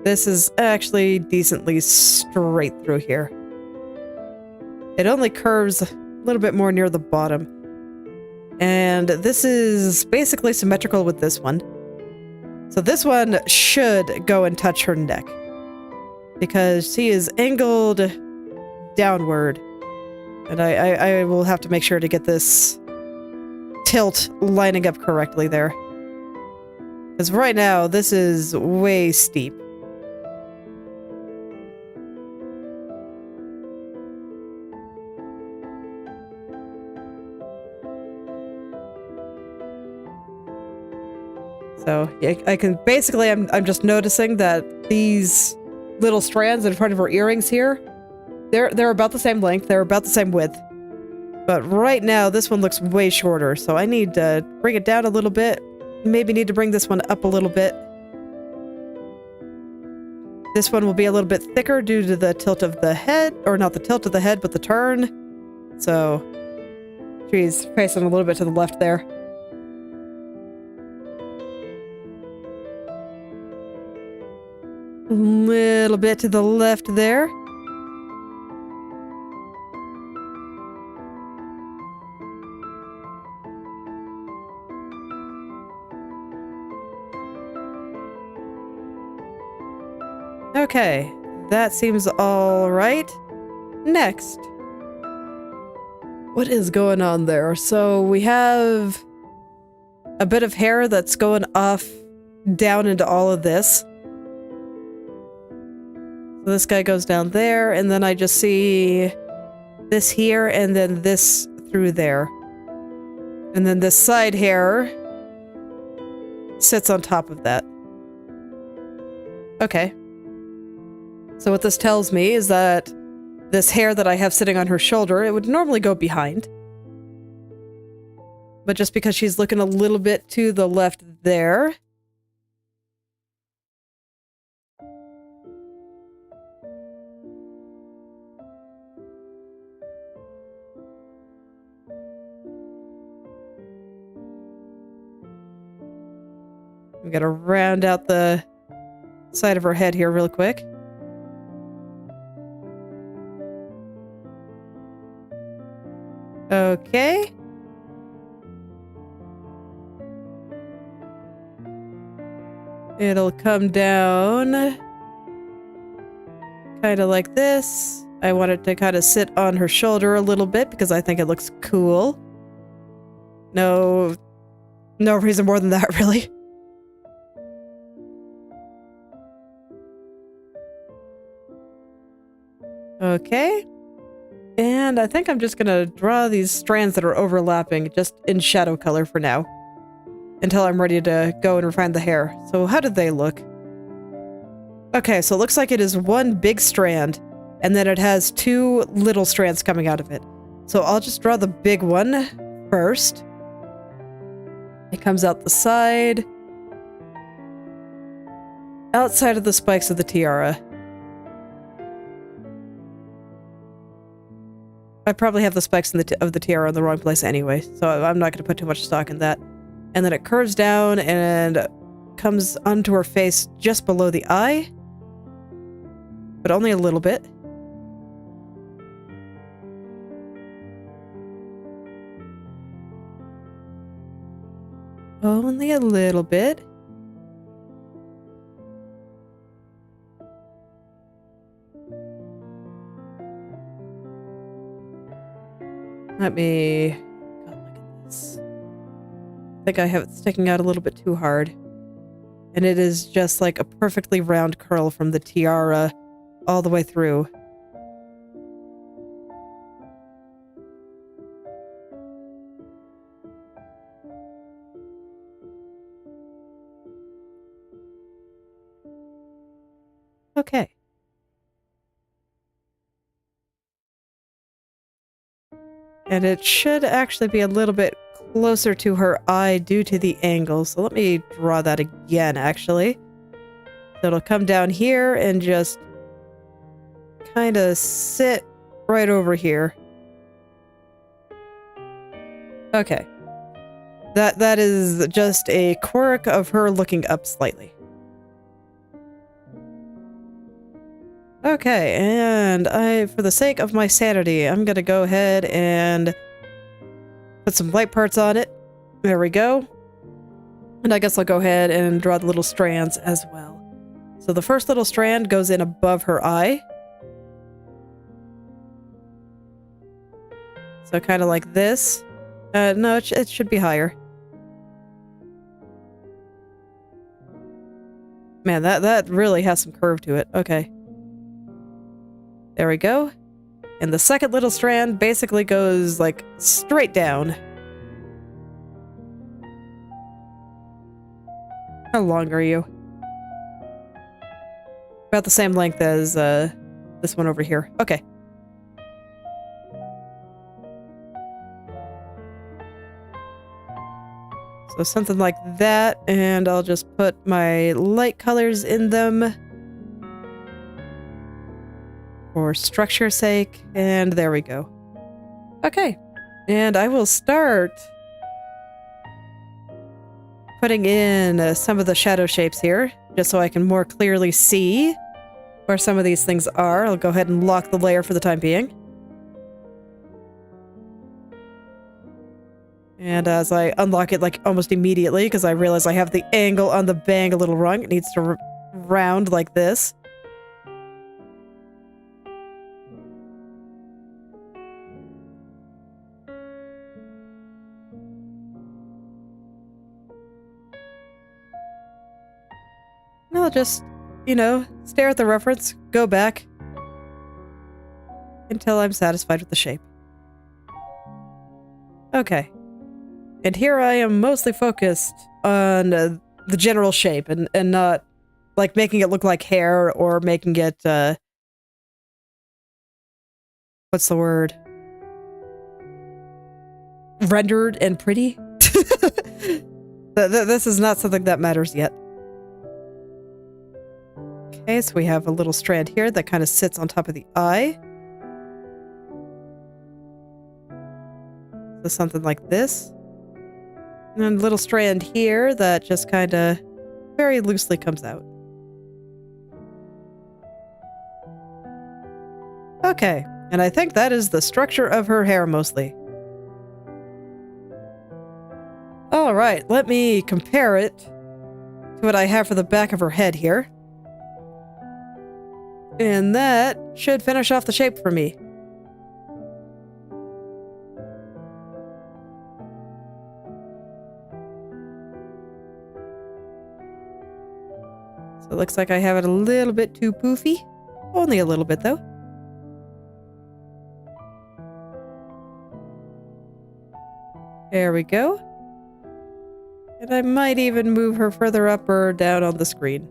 This is actually decently straight through here. It only curves a little bit more near the bottom. And this is basically symmetrical with this one. So this one should go and touch her neck. Because she is angled downward. And I will have to make sure to get this tilt lining up correctly there. Because right now, this is way steep. So I can basically, I'm just noticing that these little strands in front of her earrings here, they're about the same length, they're about the same width. But right now, this one looks way shorter, so I need to bring it down a little bit. Maybe need to bring this one up a little bit. This one will be a little bit thicker due to the tilt of the head, or not the tilt of the head, but the turn. So she's facing a little bit to the left there. A little bit to the left there. Okay, that seems all right. Next. What is going on there? So we have a bit of hair that's going off down into all of this. So this guy goes down there, and then I just see this here, and then this through there. And then this side hair sits on top of that. Okay. So what this tells me is that this hair that I have sitting on her shoulder, it would normally go behind. But just because she's looking a little bit to the left there. I'm gonna round out the side of her head here real quick. Okay. It'll come down kind of like this. I want it to kind of sit on her shoulder a little bit because I think it looks cool. No reason more than that, really. Okay. And I think I'm just gonna draw these strands that are overlapping just in shadow color for now. Until I'm ready to go and refine the hair. So how did they look? Okay, so it looks like it is one big strand, and then it has two little strands coming out of it. So I'll just draw the big one first. It comes out the side. Outside of the spikes of the tiara. I probably have the spikes of the tiara in the wrong place anyway, so I'm not going to put too much stock in that. And then it curves down and comes onto her face just below the eye. But only a little bit. Only a little bit. Let me... God, look at this. I think I have it sticking out a little bit too hard. And it is just like a perfectly round curl from the tiara all the way through. Okay. And it should actually be a little bit closer to her eye due to the angle. So let me draw that again, actually. So it'll come down here and just kind of sit right over here. Okay. That is just a quirk of her looking up slightly. Okay, and for the sake of my sanity, I'm gonna go ahead and put some light parts on it. There we go. And I guess I'll go ahead and draw the little strands as well. So the first little strand goes in above her eye. So kind of like this. No, it should be higher. Man, that really has some curve to it. Okay. There we go. And the second little strand basically goes, like, straight down. How long are you? About the same length as, this one over here. Okay. So something like that, and I'll just put my light colors in them. For structure's sake, and there we go. Okay, and I will start putting in some of the shadow shapes here, just so I can more clearly see where some of these things are. I'll go ahead and lock the layer for the time being. And as I unlock it, like, almost immediately, because I realize I have the angle on the bang a little wrong, it needs to round like this. I'll just, you know, stare at the reference, go back until I'm satisfied with the shape. Okay. And here I am mostly focused on the general shape and not like making it look like hair or making it, what's the word? Rendered and pretty. This is not something that matters yet. Okay, so we have a little strand here that kind of sits on top of the eye. So something like this. And then a little strand here that just kind of very loosely comes out. Okay, and I think that is the structure of her hair mostly. Alright, let me compare it to what I have for the back of her head here. And that should finish off the shape for me. So it looks like I have it a little bit too poofy. Only a little bit, though. There we go. And I might even move her further up or down on the screen.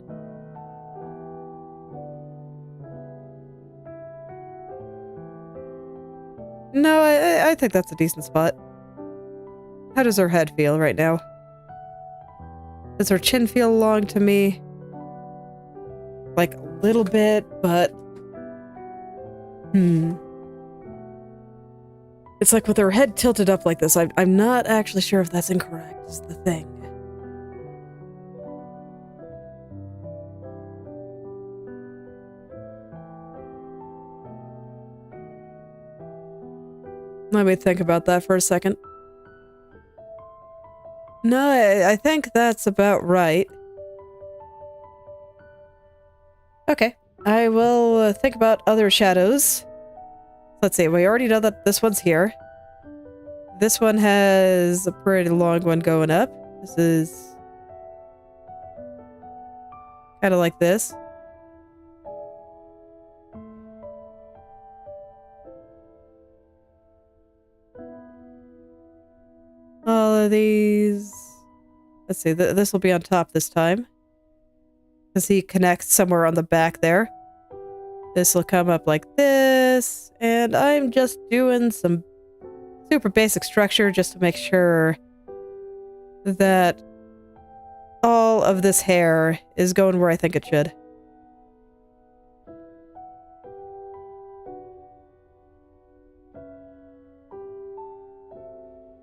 No, I think that's a decent spot. How does her head feel right now? Does her chin feel long to me? Like a little bit, but... It's like with her head tilted up like this, I'm not actually sure if that's incorrect, is the thing. Let me think about that for a second. No, I think that's about right. Okay, I will think about other shadows. Let's see, we already know that this one's here. This one has a pretty long one going up. This is kind of like this. All of these... Let's see, this will be on top this time. Because he connects somewhere on the back there. This will come up like this. And I'm just doing some super basic structure just to make sure that all of this hair is going where I think it should.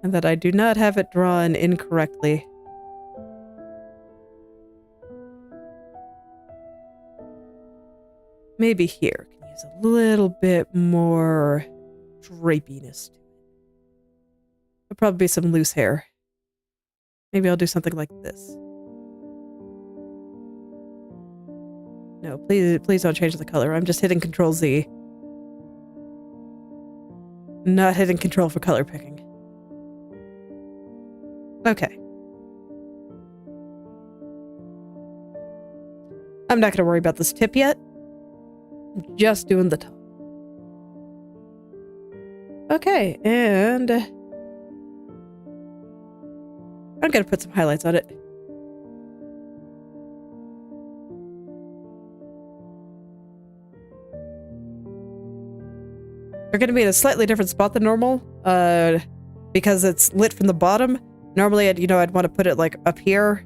And that I do not have it drawn incorrectly. Maybe here. Can use a little bit more drapiness to it. There'll probably be some loose hair. Maybe I'll do something like this. No, please don't change the color. I'm just hitting Control Z. Not hitting Control for color picking. Okay. I'm not going to worry about this tip yet. I'm just doing the top. Okay, and I'm going to put some highlights on it. They're going to be in a slightly different spot than normal, because it's lit from the bottom. Normally, I'd want to put it like up here,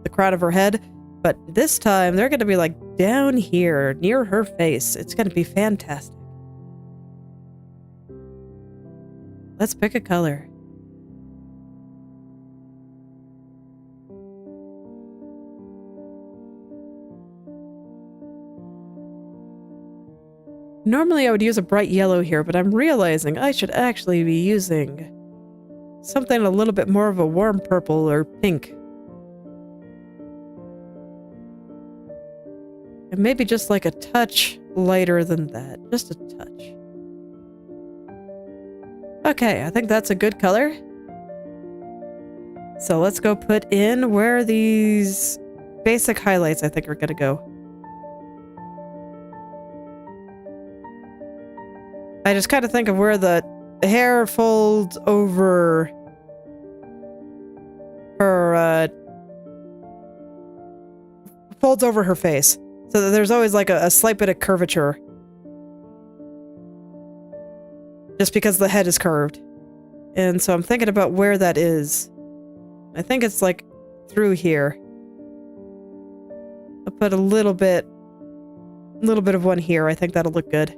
the crown of her head, but this time they're going to be like down here, near her face. It's going to be fantastic. Let's pick a color. Normally I would use a bright yellow here, but I'm realizing I should actually be using something a little bit more of a warm purple or pink. And maybe just like a touch lighter than that. Just a touch. Okay, I think that's a good color. So let's go put in where these basic highlights I think are gonna go. I just kind of think of where the hair folds over her, face. So that there's always like a slight bit of curvature. Just because the head is curved. And so I'm thinking about where that is. I think it's like through here. I'll put a little bit of one here. I think that'll look good.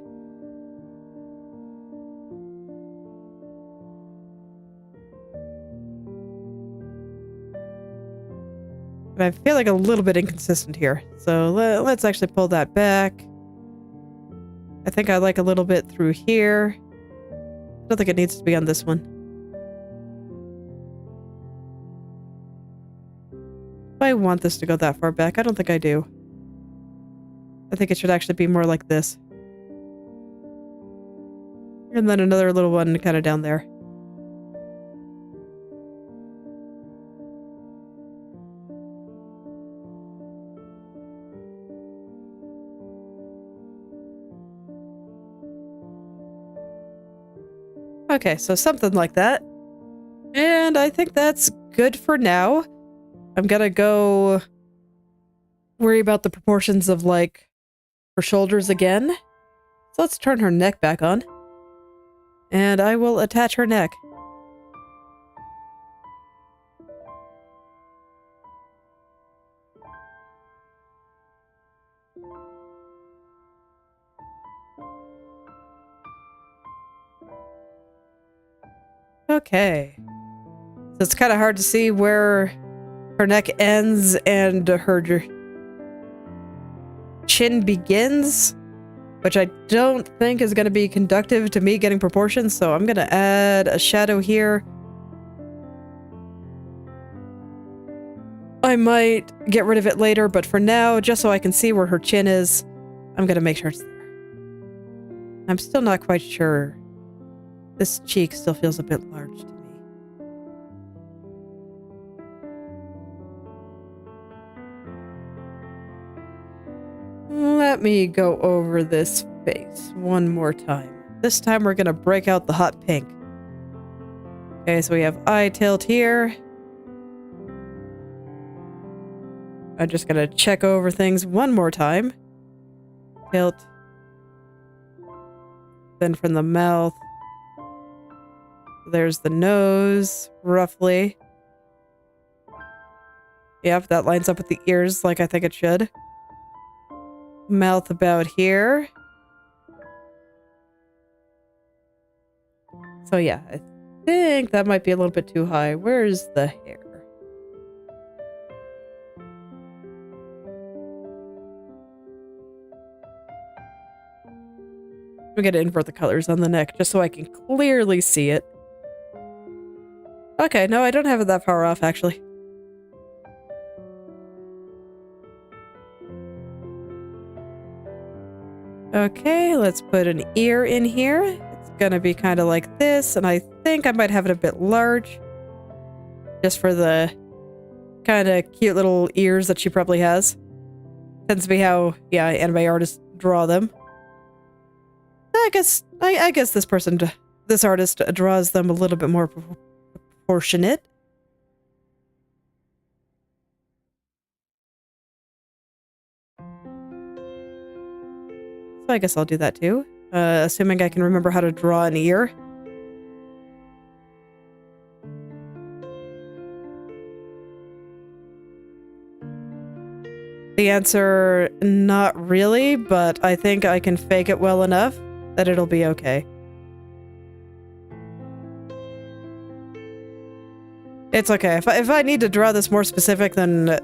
But I feel like a little bit inconsistent here. So let's actually pull that back. I think I like a little bit through here. I don't think it needs to be on this one. If I want this to go that far back, I don't think I do. I think it should actually be more like this. And then another little one kind of down there. Okay, so something like that. And I think that's good for now. I'm gonna go worry about the proportions of, like, her shoulders again. So let's turn her neck back on. And I will attach her neck. Okay. So it's kind of hard to see where her neck ends and her chin begins, which I don't think is going to be conductive to me getting proportions, so I'm going to add a shadow here. I might get rid of it later, but for now, just so I can see where her chin is, I'm going to make sure it's there. I'm still not quite sure. This cheek still feels a bit large to me. Let me go over this face one more time. This time we're gonna break out the hot pink. Okay, so we have eye tilt here. I'm just gonna check over things one more time. Tilt. Then from the mouth. There's the nose, roughly. Yep, that lines up with the ears like I think it should. Mouth about here. So yeah, I think that might be a little bit too high. Where's the hair? I'm gonna invert the colors on the neck just so I can clearly see it. Okay, no, I don't have it that far off, actually. Okay, let's put an ear in here. It's gonna be kind of like this, and I think I might have it a bit large. Just for the kind of cute little ears that she probably has. Tends to be how, yeah, anime artists draw them. I guess this artist draws them a little bit more proportionate. So I guess I'll do that too. Assuming I can remember how to draw an ear. The answer, not really, but I think I can fake it well enough that it'll be okay. It's okay. If I need to draw this more specific than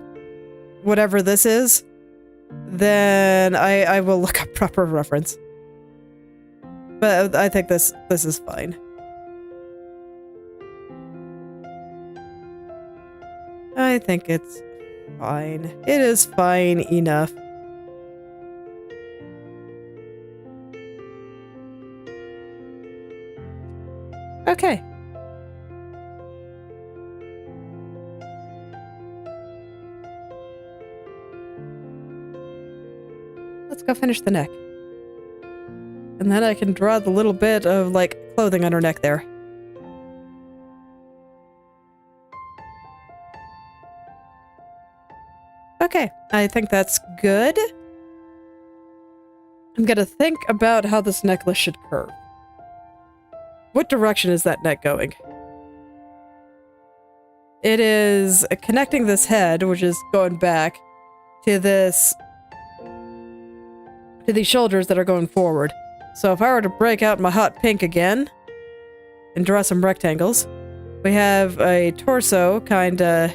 whatever this is, then I will look up proper reference. But I think this is fine. I think it's fine. It is fine enough. Okay. go finish the neck. And then I can draw the little bit of, like, clothing on her neck there. Okay, I think that's good. I'm gonna think about how this necklace should curve. What direction is that neck going? It is connecting this head, which is going back, to this... to these shoulders that are going forward. So if I were to break out my hot pink again, and draw some rectangles, we have a torso, kinda,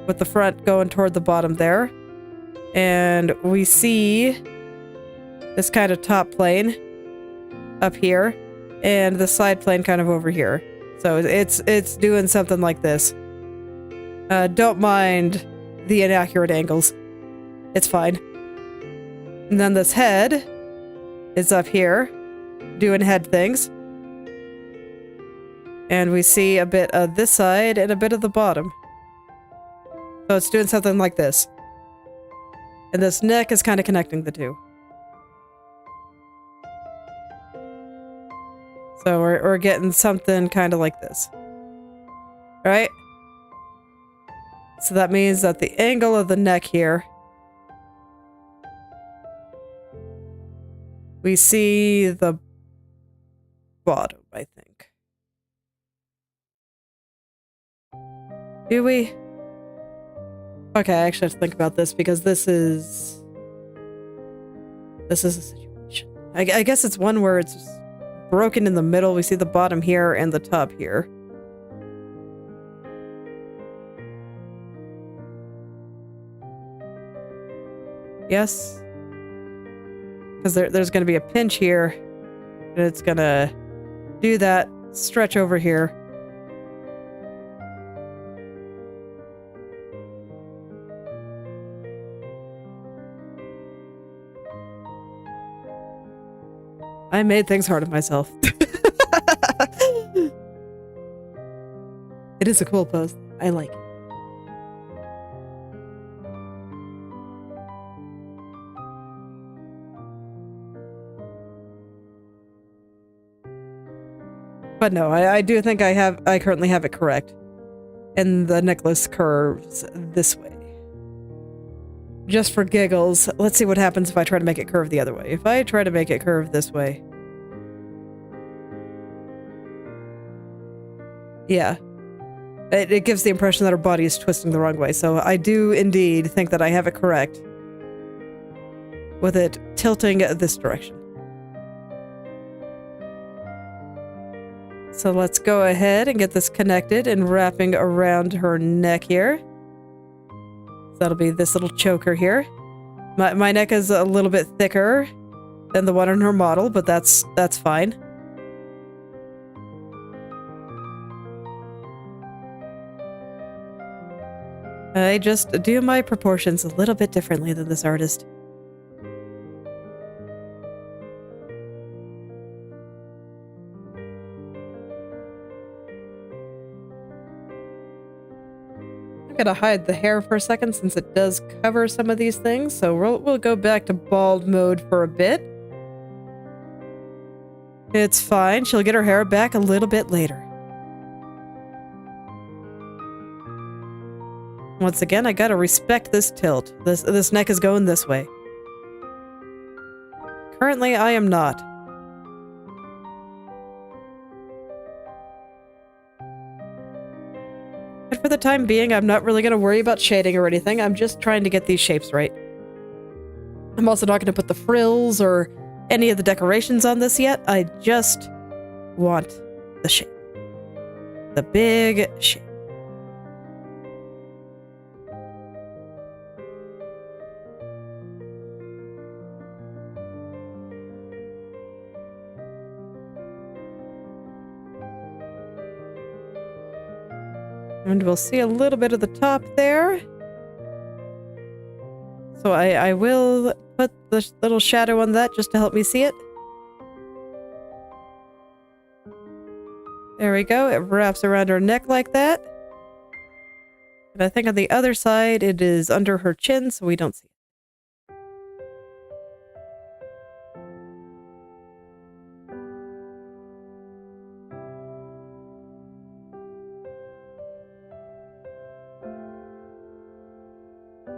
with the front going toward the bottom there. And we see this kind of top plane up here, and the side plane kind of over here. So it's doing something like this. Don't mind the inaccurate angles. It's fine. And then this head is up here, doing head things. And we see a bit of this side and a bit of the bottom. So it's doing something like this. And this neck is kind of connecting the two. So we're getting something kind of like this. Right? So that means that the angle of the neck here, we see the bottom, I think. Do we? Okay, I actually have to think about this because this is a situation. I guess it's one where it's broken in the middle. We see the bottom here and the top here. Yes? Because there's going to be a pinch here, and it's going to do that stretch over here. I made things hard on myself. It is a cool pose. I like it. But no, I do think I currently have it correct. And the necklace curves this way. Just for giggles, let's see what happens if I try to make it curve the other way. If I try to make it curve this way. Yeah. It gives the impression that her body is twisting the wrong way. So I do indeed think that I have it correct. With it tilting this direction. So let's go ahead and get this connected and wrapping around her neck here. So that'll be this little choker here. My neck is a little bit thicker than the one on her model, but that's fine. I just do my proportions a little bit differently than this artist. I'm gonna hide the hair for a second since it does cover some of these things, so we'll go back to bald mode for a bit. It's fine, she'll get her hair back a little bit later. Once again, I gotta respect this tilt. This neck is going this way. Currently, I am not. But for the time being, I'm not really gonna worry about shading or anything. I'm just trying to get these shapes right. I'm also not gonna put the frills or any of the decorations on this yet. I just want the shape. The big shape. And we'll see a little bit of the top there. So I will put the little shadow on that just to help me see it. There we go. It wraps around her neck like that. And I think on the other side, it is under her chin, so we don't see it.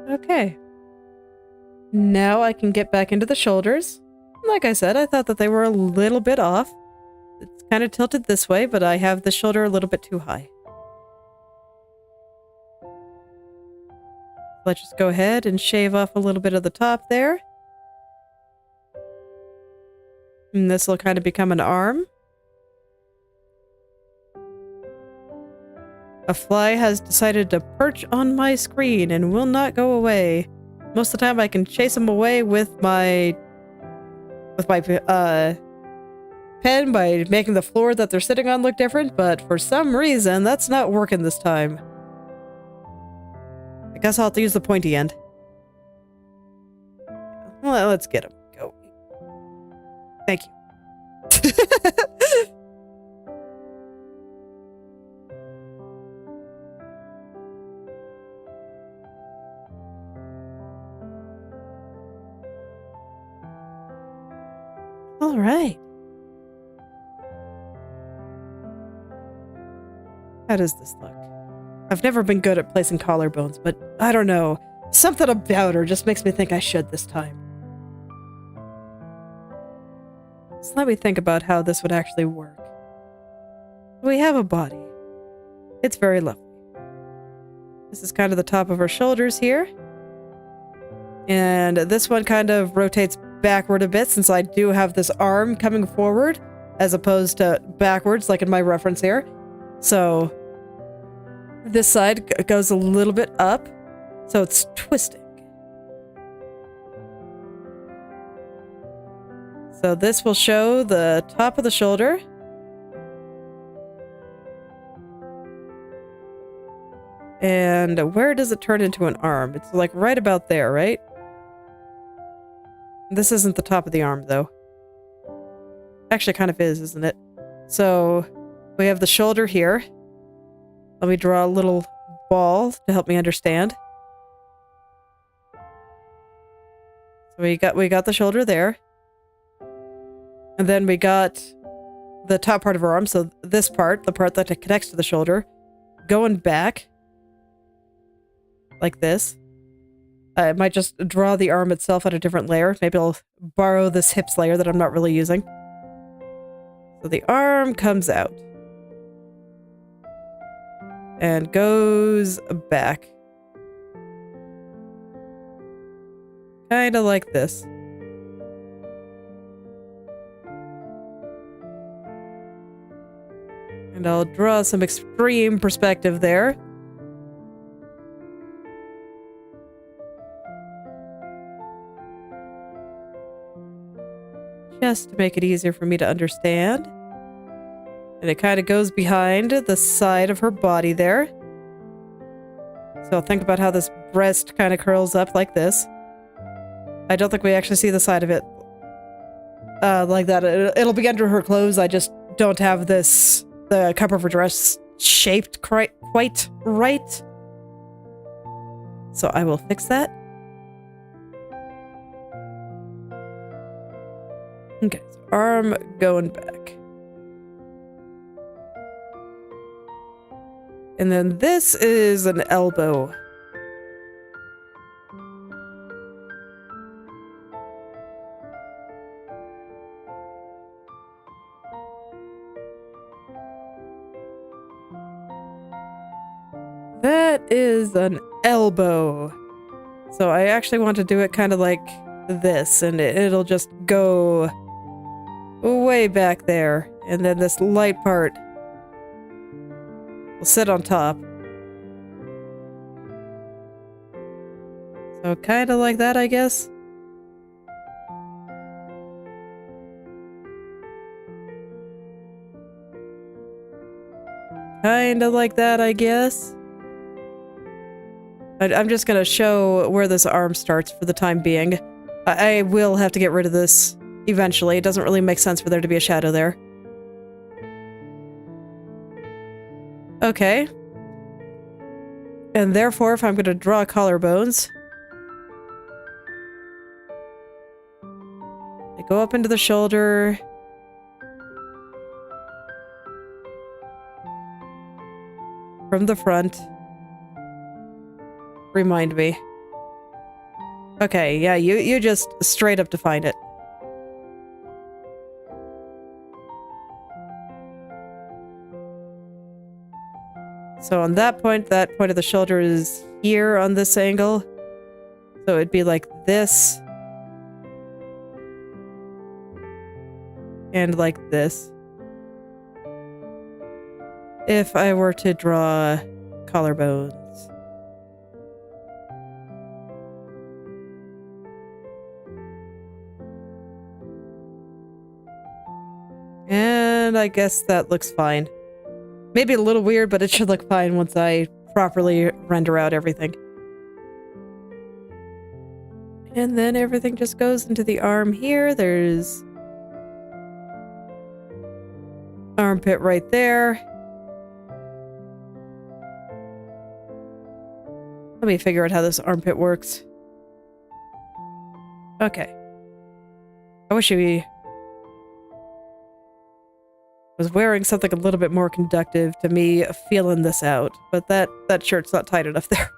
Okay. Now I can get back into the shoulders. Like I said, I thought that they were a little bit off. It's kind of tilted this way, but I have the shoulder a little bit too high. Let's just go ahead and shave off a little bit of the top there. And this will kind of become an arm. A fly has decided to perch on my screen and will not go away. Most of the time I can chase him away with my pen by making the floor that they're sitting on look different, but for some reason that's not working this time. I guess I'll have to use the pointy end. Well, let's get him. Go. Thank you. All right. How does this look? I've never been good at placing collarbones, but I don't know. Something about her just makes me think I should this time. So let me think about how this would actually work. We have a body. It's very lovely. This is kind of the top of her shoulders here. And this one kind of rotates backward a bit since I do have this arm coming forward as opposed to backwards like in my reference here. So this side goes a little bit up, so it's twisting. So this will show the top of the shoulder. And where does it turn into an arm? It's like right about there, right? This isn't the top of the arm, though. Actually, it kind of is, isn't it? So we have the shoulder here. Let me draw a little ball to help me understand. So we got the shoulder there. And then we got the top part of her arm, so this part, the part that connects to the shoulder, going back like this. I might just draw the arm itself at a different layer. Maybe I'll borrow this hips layer that I'm not really using. So the arm comes out. And goes back. Kinda like this. And I'll draw some extreme perspective there. Just to make it easier for me to understand. And it kind of goes behind the side of her body there. So think about how this breast kind of curls up like this. I don't think we actually see the side of it like that. It'll be under her clothes. I just don't have the cup of her dress shaped quite right. So I will fix that. Okay, so arm going back. And then this is an elbow. That is an elbow. So I actually want to do it kind of like this, and it'll just go way back there. And then this light part will sit on top. So kind of like that, I guess. Kind of like that, I guess. I'm just going to show where this arm starts for the time being. I will have to get rid of this eventually. It doesn't really make sense for there to be a shadow there. Okay. And therefore, if I'm going to draw collarbones, I go up into the shoulder. From the front. Remind me. Okay, yeah, you just straight up define it. So on that point of the shoulder is here on this angle. So it'd be like this. And like this. If I were to draw collarbones. And I guess that looks fine. Maybe a little weird, but it should look fine once I properly render out everything. And then everything just goes into the arm here. There's armpit right there. Let me figure out how this armpit works. Okay. I wish he was wearing something a little bit more conductive to me feeling this out, but that shirt's not tight enough there.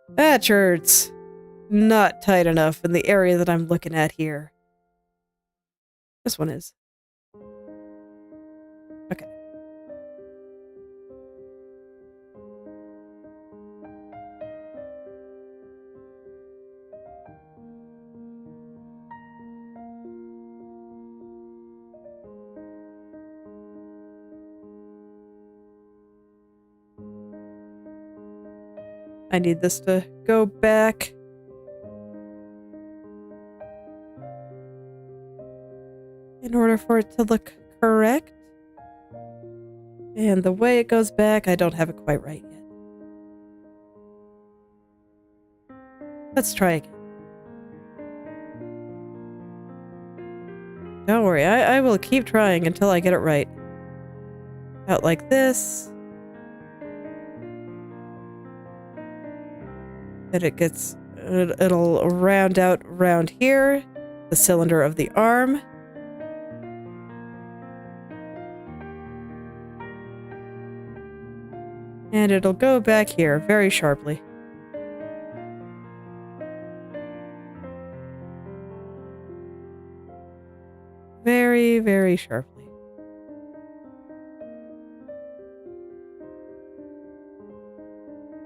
That shirt's not tight enough in the area that I'm looking at here. This one is. Okay. I need this to go back. In order for it to look correct. And the way it goes back, I don't have it quite right yet. Let's try again. Don't worry, I will keep trying until I get it right. Out like this. And it'll round out around here, the cylinder of the arm. And it'll go back here very sharply. Very, very sharply.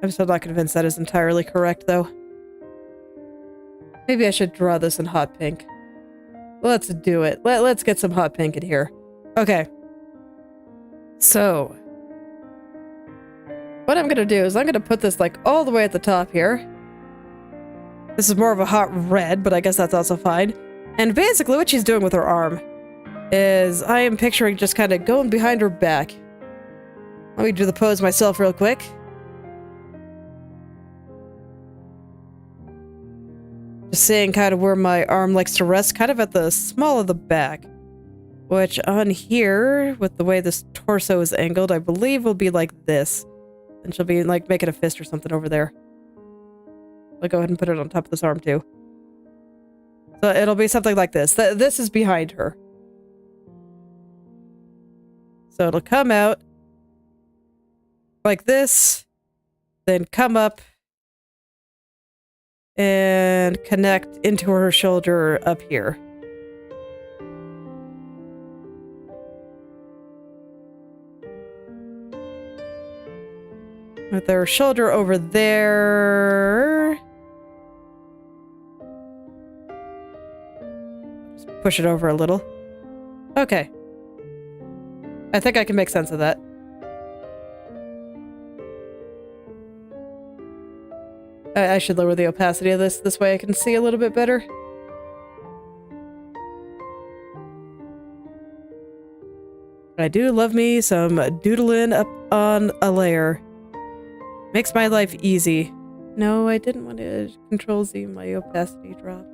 I'm still not convinced that is entirely correct, though. Maybe I should draw this in hot pink. Let's do it. Let's get some hot pink in here. Okay. So, what I'm gonna do is I'm gonna put this like all the way at the top here. This is more of a hot red, but I guess that's also fine. And basically what she's doing with her arm is I am picturing just kind of going behind her back. Let me do the pose myself real quick. Just seeing kind of where my arm likes to rest, kind of at the small of the back. Which on here, with the way this torso is angled, I believe will be like this. And she'll be like making a fist or something over there. I'll go ahead and put it on top of this arm too. So it'll be something like this. This is behind her. So it'll come out like this, then come up and connect into her shoulder up here. With her shoulder over there. Just push it over a little. Okay. I think I can make sense of that. I should lower the opacity of this. This way I can see a little bit better. I do love me some doodling up on a layer. Makes my life easy. No, I didn't want to Control-Z my opacity drop.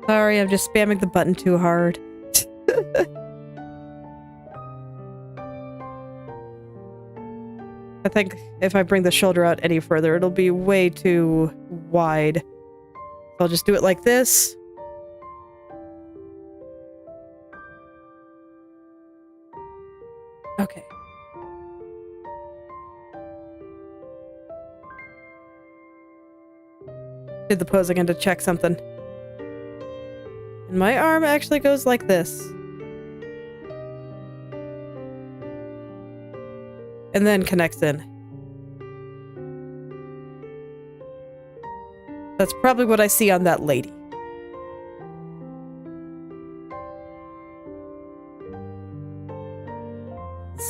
Sorry, I'm just spamming the button too hard. I think if I bring the shoulder out any further, it'll be way too wide. So I'll just do it like this. Okay. do the pose again to check something. And my arm actually goes like this. And then connects in. That's probably what I see on that lady.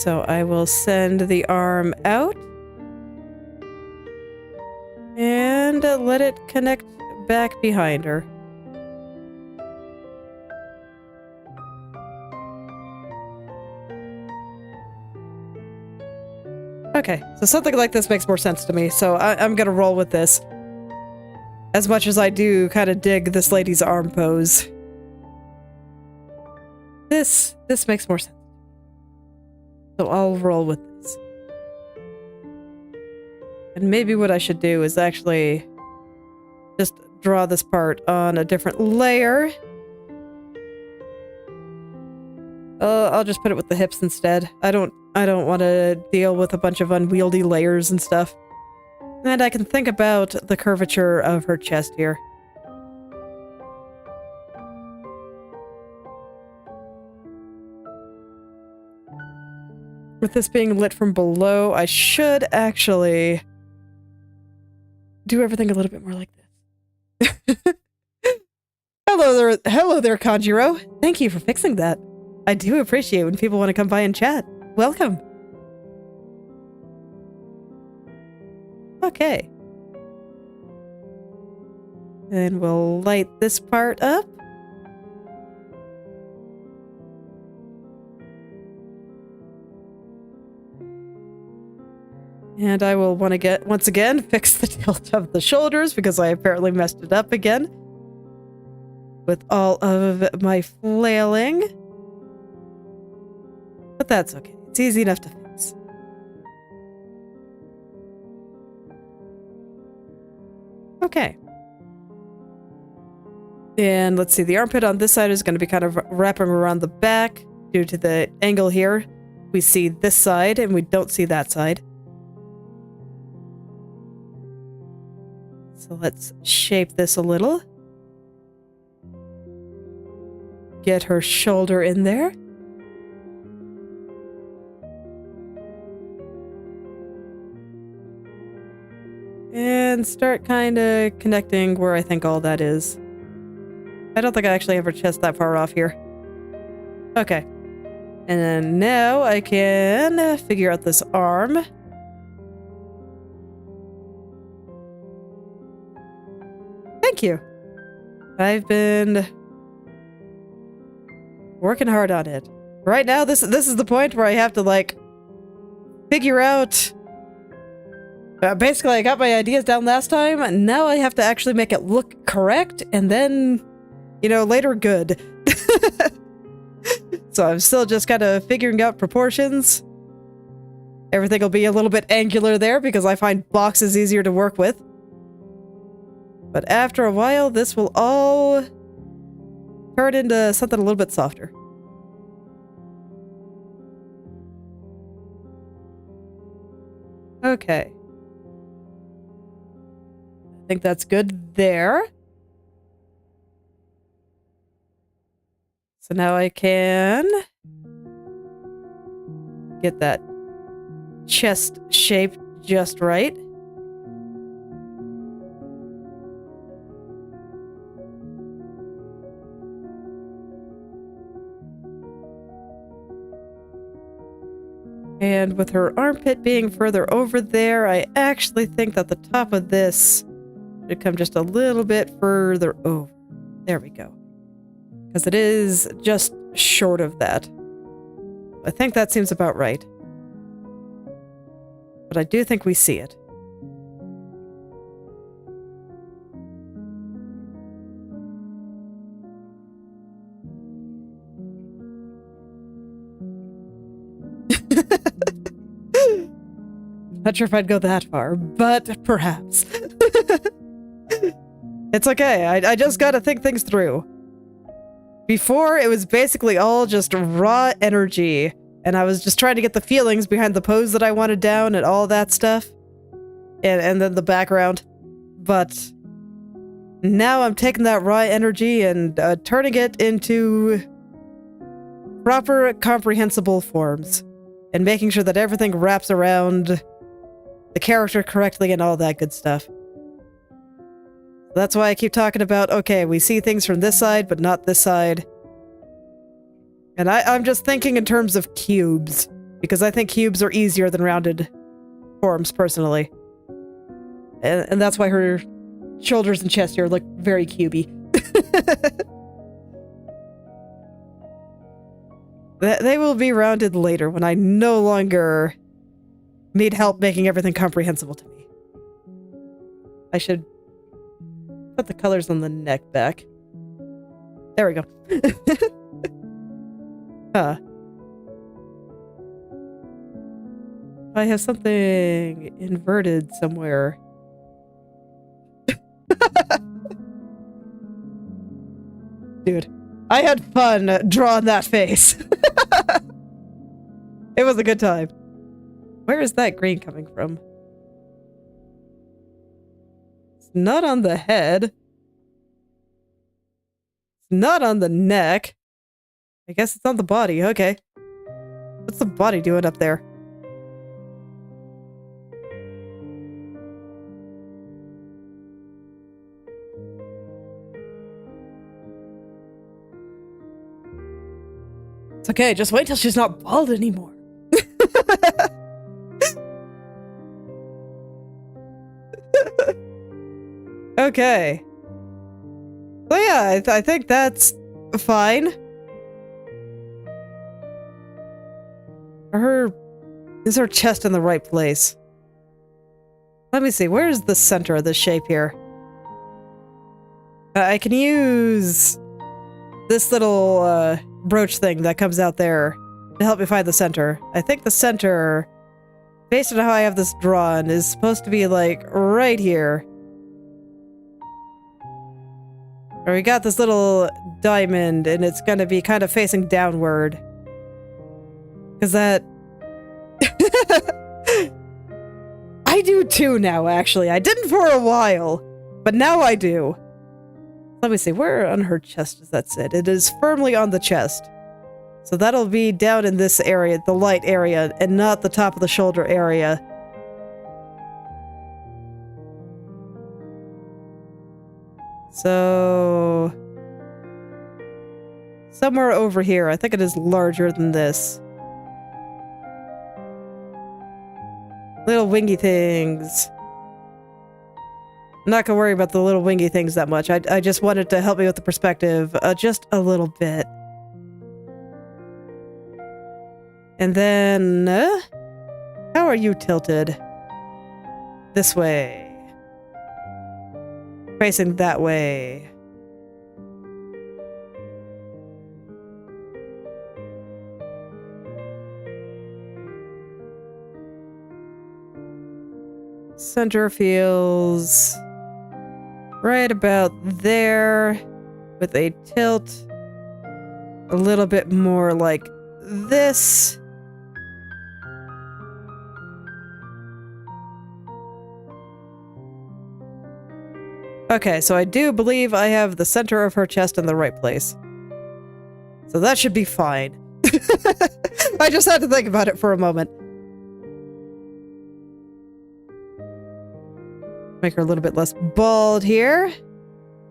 So I will send the arm out. And let it connect back behind her. Okay, so something like this makes more sense to me, so I'm gonna roll with this. As much as I do kind of dig this lady's arm pose. This makes more sense. So I'll roll with this. And maybe what I should do is actually just draw this part on a different layer. I'll just put it with the hips instead. I don't want to deal with a bunch of unwieldy layers and stuff. And I can think about the curvature of her chest here. With this being lit from below, I should actually do everything a little bit more like this. Hello there, Conjuro. Thank you for fixing that. I do appreciate when people want to come by and chat. Welcome. Okay. And we'll light this part up. And I will want to get, once again, fix the tilt of the shoulders because I apparently messed it up again. With all of my flailing. But that's okay. It's easy enough to fix. Okay. And let's see, the armpit on this side is going to be kind of wrapping around the back due to the angle here. We see this side and we don't see that side. So let's shape this a little. Get her shoulder in there. And start kind of connecting where I think all that is. I don't think I actually have her chest that far off here. Okay. And then now I can figure out this arm. Thank you. I've been working hard on it. Right now, this is the point where I have to, like, figure out... basically, I got my ideas down last time, and now I have to actually make it look correct, and then, you know, later good. So I'm still just kind of figuring out proportions. Everything will be a little bit angular there, because I find boxes easier to work with. But after a while, this will all turn into something a little bit softer. Okay. I think that's good there. So now I can get that chest shape just right. And with her armpit being further over there, I actually think that the top of this should come just a little bit further over. There we go. Because it is just short of that. I think that seems about right. But I do think we see it. Not sure if I'd go that far, but perhaps. It's okay. I just gotta think things through. Before, it was basically all just raw energy, and I was just trying to get the feelings behind the pose that I wanted down and all that stuff. And then the background. But Now I'm taking that raw energy and turning it into proper, comprehensible forms. And making sure that everything wraps around the character correctly and all that good stuff. That's why I keep talking about, okay, we see things from this side, but not this side. And I'm just thinking in terms of cubes, because I think cubes are easier than rounded forms, personally. And that's why her shoulders and chest here look very cubey. They will be rounded later when I no longer need help making everything comprehensible to me. I should put the colors on the neck back. There we go. Huh. I have something inverted somewhere. Dude, I had fun drawing that face. It was a good time. Where is that green coming from? It's not on the head. It's not on the neck. I guess it's on the body. Okay. What's the body doing up there? It's okay, just wait till she's not bald anymore. Okay. So yeah, I think that's fine. Is her chest in the right place? Let me see, where's the center of this shape here? I can use this little brooch thing that comes out there to help me find the center. I think the center, based on how I have this drawn, is supposed to be like right here. Or we got this little diamond and it's gonna be kind of facing downward. Cause that... I do too now, actually. I didn't for a while, but now I do. Let me see, where on her chest does that sit? It is firmly on the chest. So that'll be down in this area, the light area, and not the top of the shoulder area. So... somewhere over here. I think it is larger than this. Little wingy things. I'm not gonna worry about the little wingy things that much. I just wanted to help me with the perspective just a little bit. And then... how are you tilted? This way. Facing that way. Center feels right about there with a tilt a little bit more like this. Okay, so I do believe I have the center of her chest in the right place. So that should be fine. I just had to think about it for a moment. Make her a little bit less bald here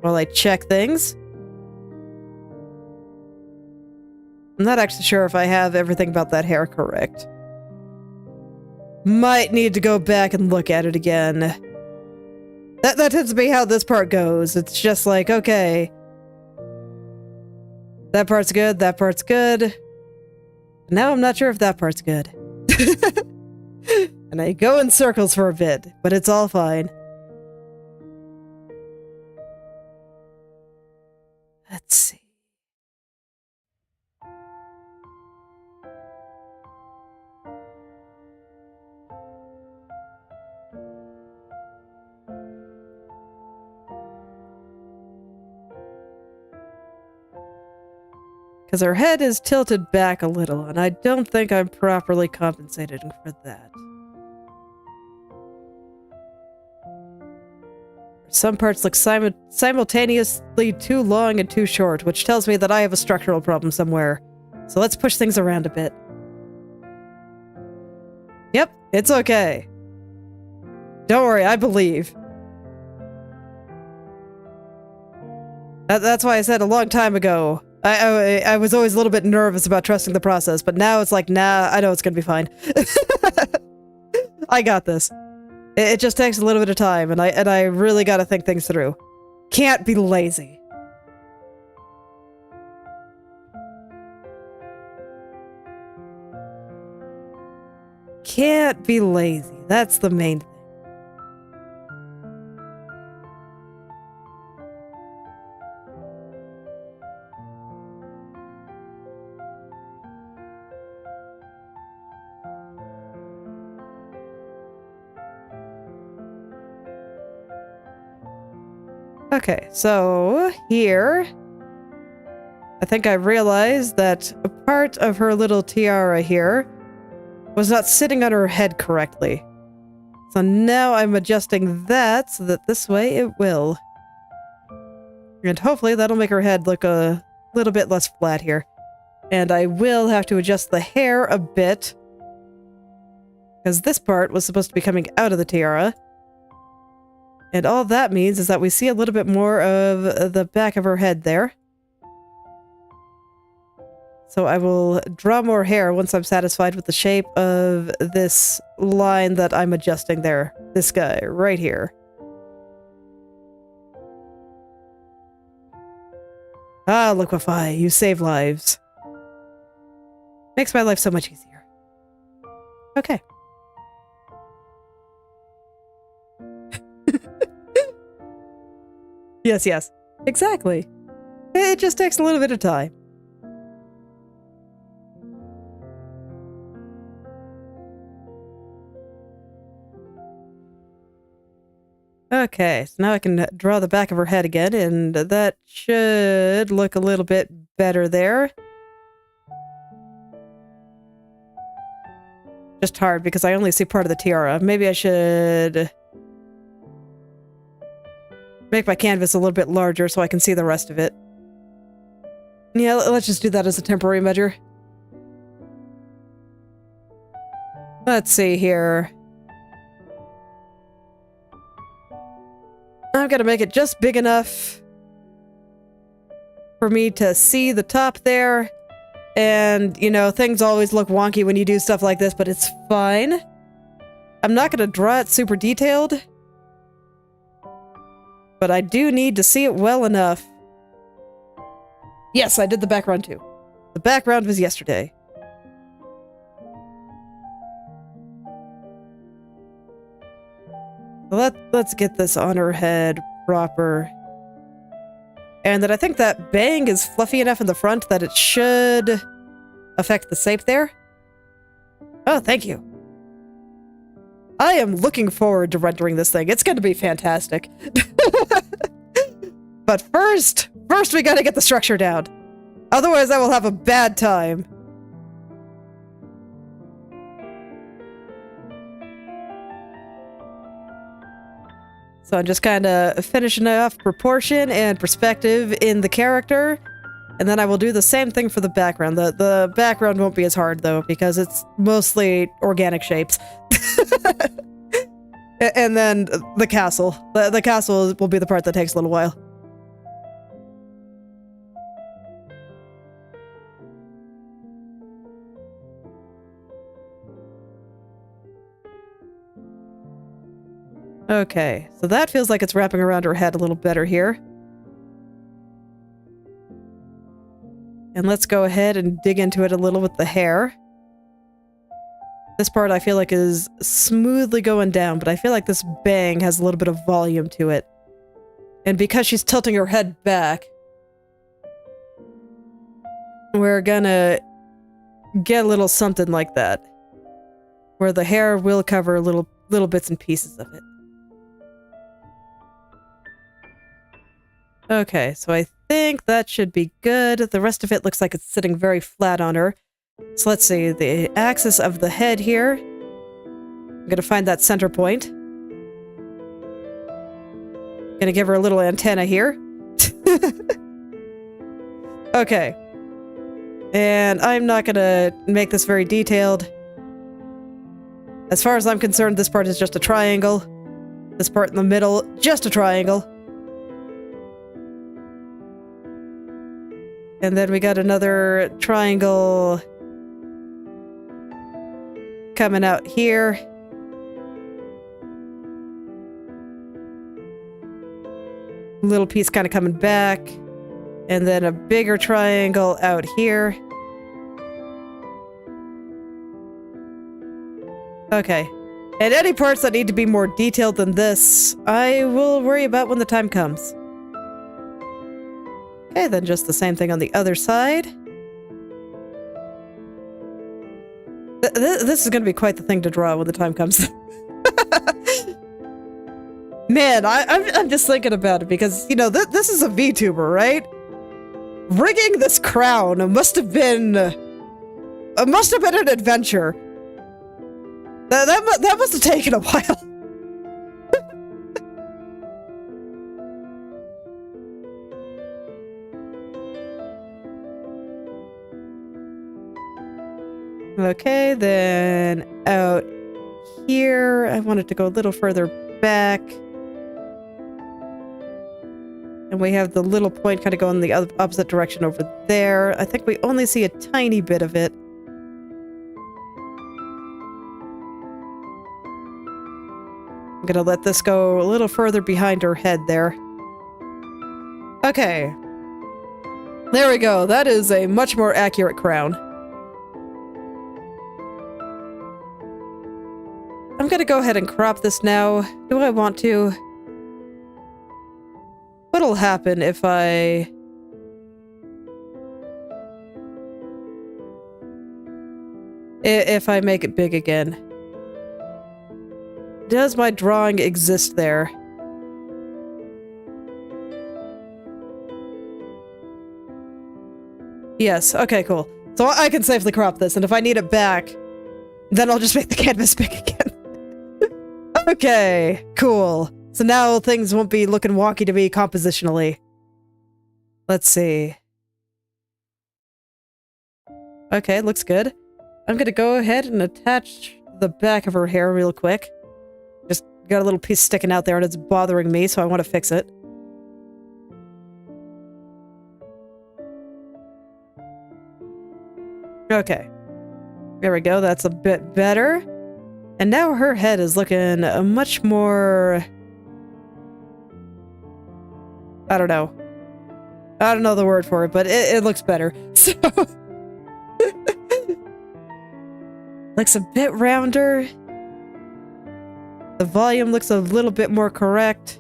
while I check things. I'm not actually sure if I have everything about that hair correct. Might need to go back and look at it again. That tends to be how this part goes. It's just like, okay. That part's good, that part's good. Now I'm not sure if that part's good. And I go in circles for a bit, but it's all fine. Let's see. Because her head is tilted back a little, and I don't think I'm properly compensated for that. Some parts look simultaneously too long and too short, which tells me that I have a structural problem somewhere. So let's push things around a bit. Yep, it's okay. Don't worry, I believe. That's why I said a long time ago. I was always a little bit nervous about trusting the process, but now it's like, nah, I know it's gonna be fine. I got this. It just takes a little bit of time, and I really gotta think things through. Can't be lazy. Can't be lazy. That's the main thing. Okay, so here, I think I realized that a part of her little tiara here was not sitting on her head correctly. So now I'm adjusting that so that this way it will. And hopefully that'll make her head look a little bit less flat here. And I will have to adjust the hair a bit, because this part was supposed to be coming out of the tiara. And all that means is that we see a little bit more of the back of her head there. So I will draw more hair once I'm satisfied with the shape of this line that I'm adjusting there. This guy, right here. Ah, liquefy, you save lives. Makes my life so much easier. Okay. Yes, yes. Exactly. It just takes a little bit of time. Okay, so now I can draw the back of her head again, and that should look a little bit better there. Just hard because I only see part of the tiara. Maybe I should make my canvas a little bit larger so I can see the rest of it. Yeah, let's just do that as a temporary measure. Let's see here. I'm gonna make it just big enough for me to see the top there. And, you know, things always look wonky when you do stuff like this, but it's fine. I'm not gonna draw it super detailed, but I do need to see it well enough. Yes, I did the background too. The background was yesterday. Let's get this on her head proper. And then I think that bang is fluffy enough in the front that it should affect the shape there. Oh, thank you. I am looking forward to rendering this thing. It's going to be fantastic. But first we got to get the structure down. Otherwise, I will have a bad time. So I'm just kind of finishing off proportion and perspective in the character. And then I will do the same thing for the background. The background won't be as hard, though, because it's mostly organic shapes. And then the castle. The castle will be the part that takes a little while. Okay, so that feels like it's wrapping around her head a little better here. And let's go ahead and dig into it a little with the hair. This part I feel like is smoothly going down, but I feel like this bang has a little bit of volume to it. And because she's tilting her head back, we're gonna get a little something like that, where the hair will cover little bits and pieces of it. Okay, so I think that should be good. The rest of it looks like it's sitting very flat on her. So let's see, the axis of the head here. I'm gonna find that center point. Gonna give her a little antenna here. Okay. And I'm not gonna make this very detailed. As far as I'm concerned, this part is just a triangle. This part in the middle, just a triangle. And then we got another triangle coming out here. Little piece kind of coming back. And then a bigger triangle out here. Okay. And any parts that need to be more detailed than this, I will worry about when the time comes. Okay, then just the same thing on the other side. This is going to be quite the thing to draw when the time comes. Man, I'm just thinking about it because, you know, this is a VTuber, right? Rigging this crown must have been an adventure. That must have taken a while. Okay, then out here, I wanted to go a little further back. And we have the little point kind of going the opposite direction over there. I think we only see a tiny bit of it. I'm gonna let this go a little further behind her head there. Okay. There we go. That is a much more accurate crown. I'm gonna go ahead and crop this now. Do I want to? What'll happen if I... if I make it big again? Does my drawing exist there? Yes, okay, cool. So I can safely crop this, and if I need it back, then I'll just make the canvas big again. Okay, cool. So now things won't be looking wonky to me compositionally. Let's see. Okay, looks good. I'm gonna go ahead and attach the back of her hair real quick. Just got a little piece sticking out there and it's bothering me, so I want to fix it. Okay. There we go, that's a bit better. And now her head is looking much more... I don't know. I don't know the word for it, but it looks better. So... looks a bit rounder. The volume looks a little bit more correct.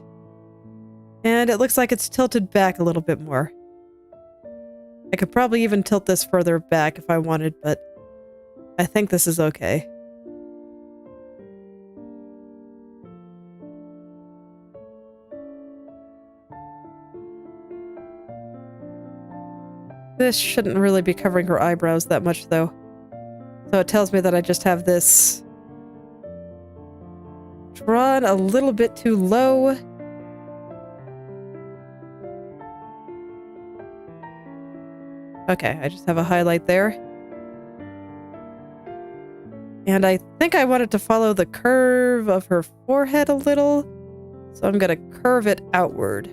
And it looks like it's tilted back a little bit more. I could probably even tilt this further back if I wanted, but I think this is okay. This shouldn't really be covering her eyebrows that much, though. So it tells me that I just have this drawn a little bit too low. Okay, I just have a highlight there. And I think I wanted to follow the curve of her forehead a little, so I'm gonna curve it outward.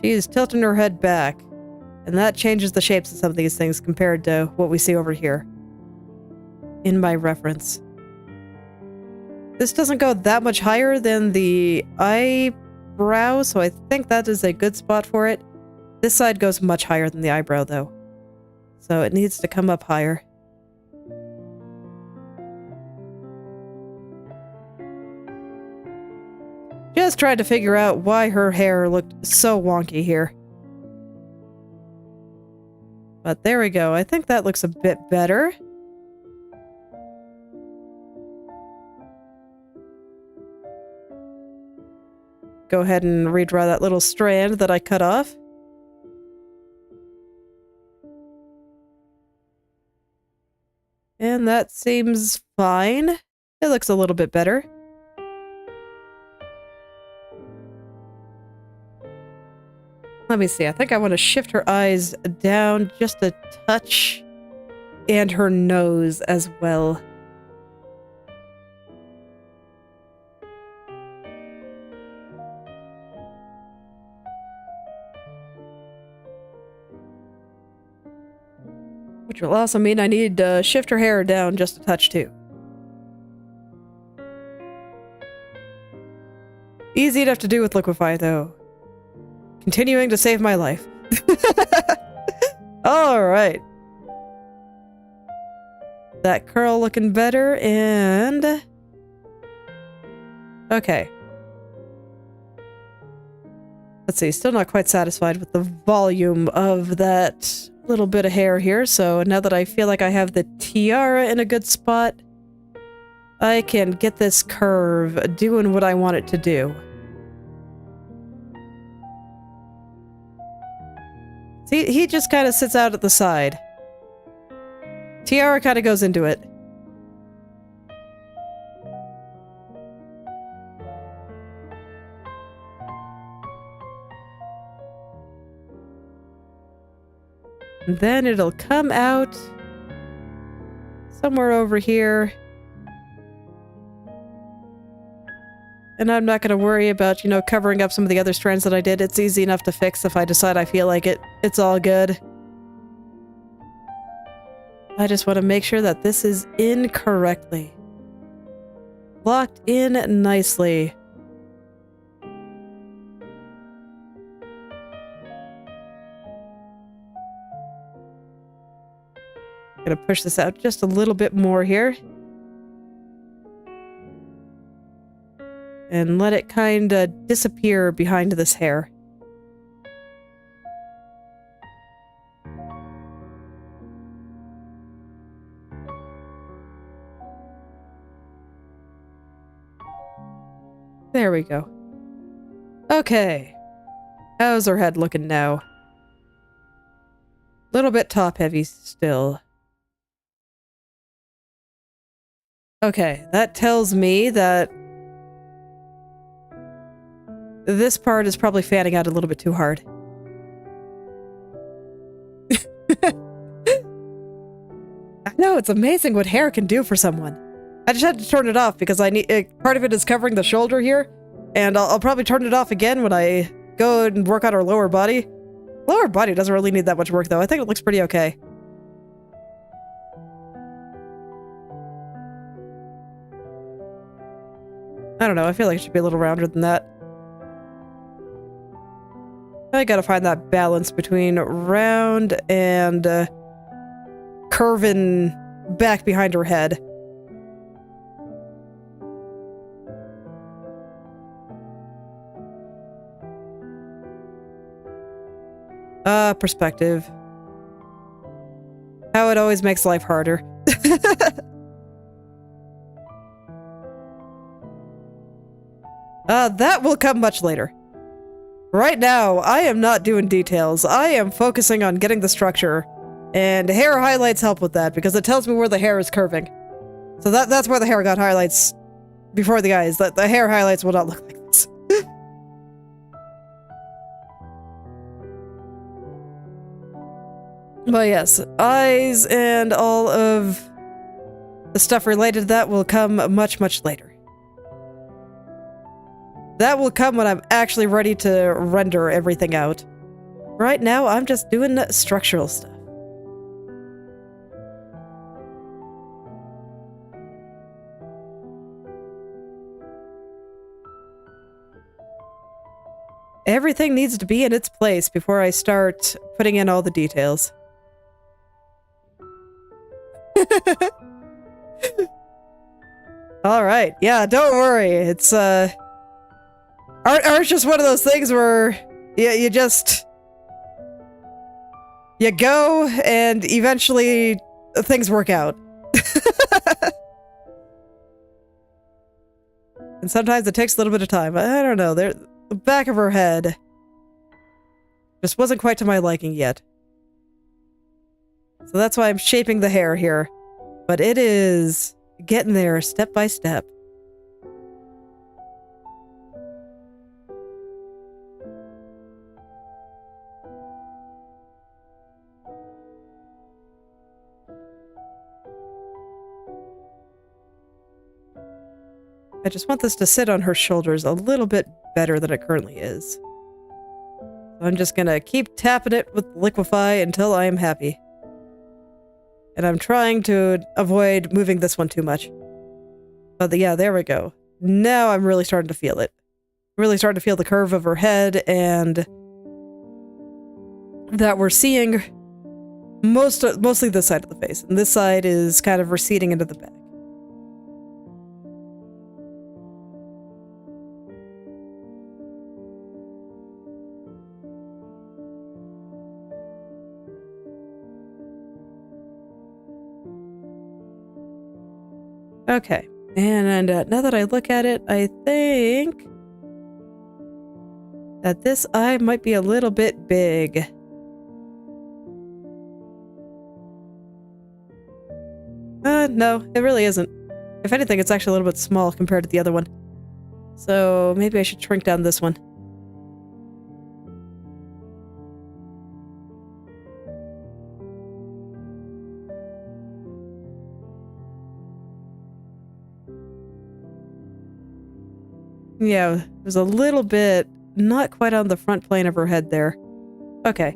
She's tilting her head back, and that changes the shapes of some of these things compared to what we see over here in my reference. This doesn't go that much higher than the eyebrow, so I think that is a good spot for it. This side goes much higher than the eyebrow, though. So it needs to come up higher. Just tried to figure out why her hair looked so wonky here. But there we go. I think that looks a bit better. Go ahead and redraw that little strand that I cut off. And that seems fine. It looks a little bit better. Let me see. I think I want to shift her eyes down just a touch. And her nose as well. Which will also mean I need to shift her hair down just a touch too. Easy enough to do with Liquify though. Continuing to save my life. Alright. That curl looking better, and... Okay. Let's see, still not quite satisfied with the volume of that little bit of hair here, so now that I feel like I have the tiara in a good spot, I can get this curve doing what I want it to do. See, he just kind of sits out at the side. Tiara kind of goes into it. And then it'll come out somewhere over here. And I'm not going to worry about, you know, covering up some of the other strands that I did. It's easy enough to fix if I decide I feel like it. It's all good. I just want to make sure that this is in correctly. Locked in nicely. Gonna push this out just a little bit more here. And let it kind of disappear behind this hair. There we go. Okay. How's her head looking now? Little bit top heavy still. Okay, that tells me that this part is probably fanning out a little bit too hard. I know, it's amazing what hair can do for someone. I just had to turn it off because I need part of it is covering the shoulder here, and I'll probably turn it off again when I go and work on her lower body. Lower body doesn't really need that much work though. I think it looks pretty okay. I don't know, I feel like it should be a little rounder than that. I gotta find that balance between round and curving back behind her head. Perspective. How it always makes life harder. That will come much later. Right now, I am not doing details. I am focusing on getting the structure. And hair highlights help with that, because it tells me where the hair is curving. So that's where the hair got highlights before the eyes. The hair highlights will not look like this. But yes, eyes and all of the stuff related to that will come much, much later. That will come when I'm actually ready to render everything out. Right now, I'm just doing structural stuff. Everything needs to be in its place before I start putting in all the details. Alright, yeah, don't worry. It's, Art's just one of those things where you just... You go, and eventually things work out. And sometimes it takes a little bit of time. I don't know, the back of her head just wasn't quite to my liking yet. So that's why I'm shaping the hair here. But it is getting there step by step. I just want this to sit on her shoulders a little bit better than it currently is. I'm just gonna keep tapping it with liquefy until I am happy. And I'm trying to avoid moving this one too much. But yeah, there we go. Now I'm really starting to feel it. Really starting to feel the curve of her head, and that we're seeing mostly this side of the face. And this side is kind of receding into the back. Okay, and now that I look at it, I think that this eye might be a little bit big. No, it really isn't. If anything, it's actually a little bit small compared to the other one. So maybe I should shrink down this one. Yeah, there's a little bit not quite on the front plane of her head there. Okay.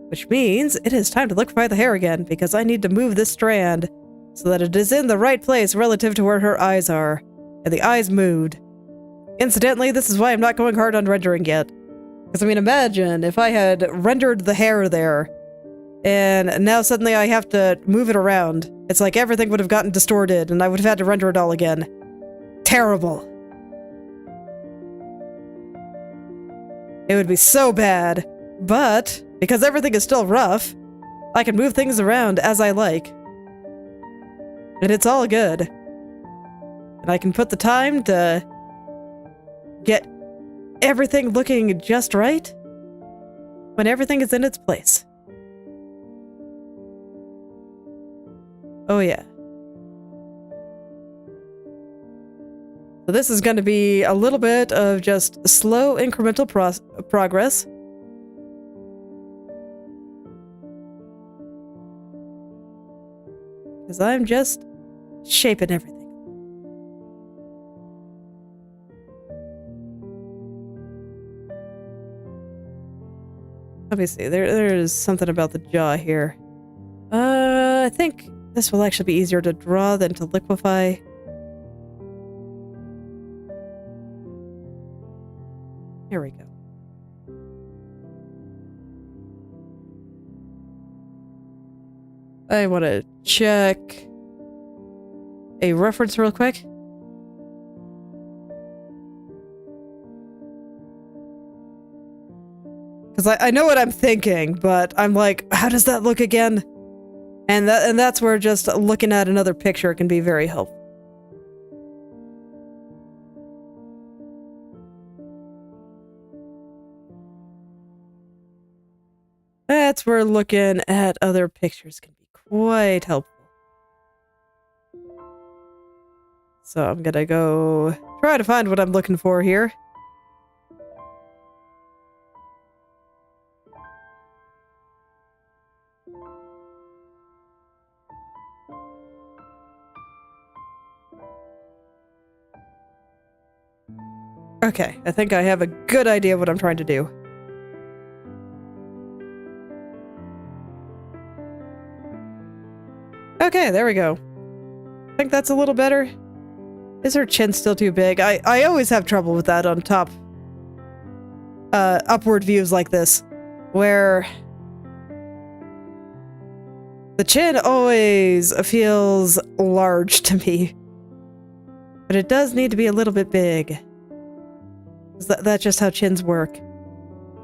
Which means it is time to liquefy the hair again, because I need to move this strand so that it is in the right place relative to where her eyes are. And the eyes moved. Incidentally, this is why I'm not going hard on rendering yet. Because, I mean, imagine if I had rendered the hair there, and now suddenly I have to move it around. It's like everything would have gotten distorted, and I would have had to render it all again. Terrible. It would be so bad, but because everything is still rough, I can move things around as I like. And it's all good. And I can put the time to get everything looking just right when everything is in its place. Oh yeah. So this is going to be a little bit of just slow incremental progress. Because I'm just shaping everything. Let me see, there's something about the jaw here. I think this will actually be easier to draw than to liquefy. Here we go. I want to check a reference real quick. Because I know what I'm thinking, but I'm like, how does that look again? And that's where just looking at another picture can be very helpful. That's where looking at other pictures can be quite helpful. So I'm gonna go try to find what I'm looking for here. Okay, I think I have a good idea what I'm trying to do. Okay, there we go. I think that's a little better. Is her chin still too big? I always have trouble with that on top upward views like this, where the chin always feels large to me. But it does need to be a little bit big. That's just how chins work.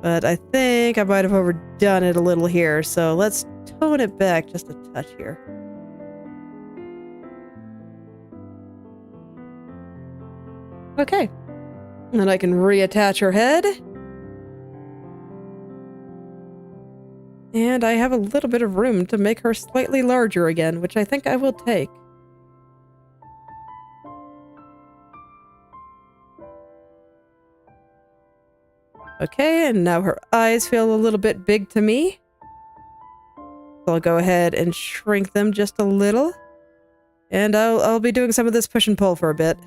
But I think I might have overdone it a little here, so let's tone it back just a touch here. Okay. And then I can reattach her head. And I have a little bit of room to make her slightly larger again, which I think I will take. Okay, and now her eyes feel a little bit big to me. So I'll go ahead and shrink them just a little. And I'll be doing some of this push and pull for a bit.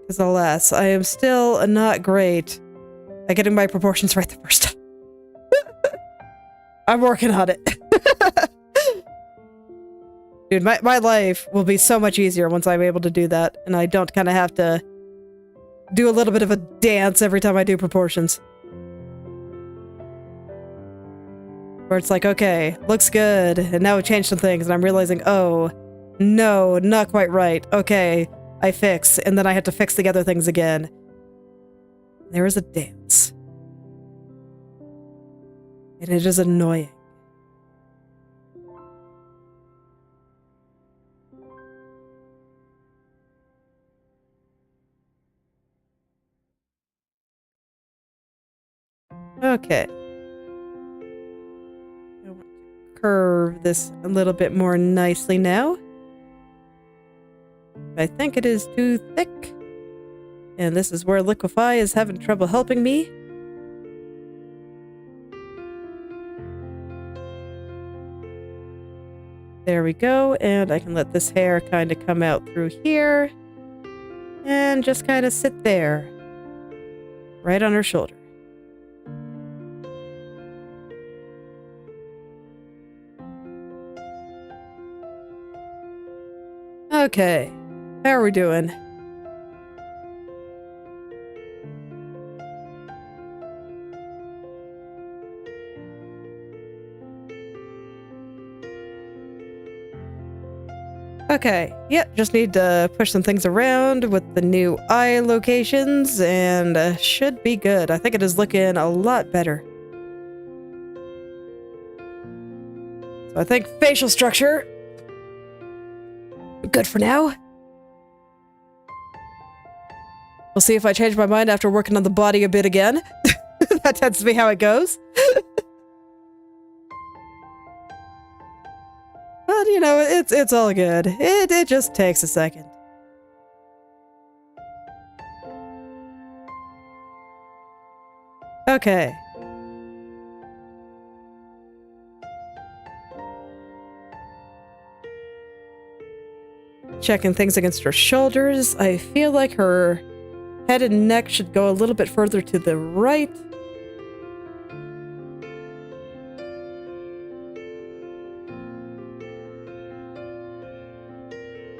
Because alas, I am still not great at getting my proportions right the first time. I'm working on it. Dude, my life will be so much easier once I'm able to do that, and I don't kind of have to do a little bit of a dance every time I do proportions. Where it's like, okay, looks good, and now we changed some things, and I'm realizing, oh, no, not quite right. Okay, I fix, and then I have to fix the other things again. There is a dance. And it is annoying. Okay. I want to curve this a little bit more nicely now. I think it is too thick. And this is where Liquify is having trouble helping me. There we go, and I can let this hair kind of come out through here. And just kind of sit there. Right on her shoulder. Okay, how are we doing? Okay, yep, just need to push some things around with the new eye locations, and should be good. I think it is looking a lot better. So I think facial structure, good for now. We'll see if I change my mind after working on the body a bit again. That tends to be how it goes. But, you know, it's all good. It just takes a second. Okay. Checking things against her shoulders. I feel like her head and neck should go a little bit further to the right.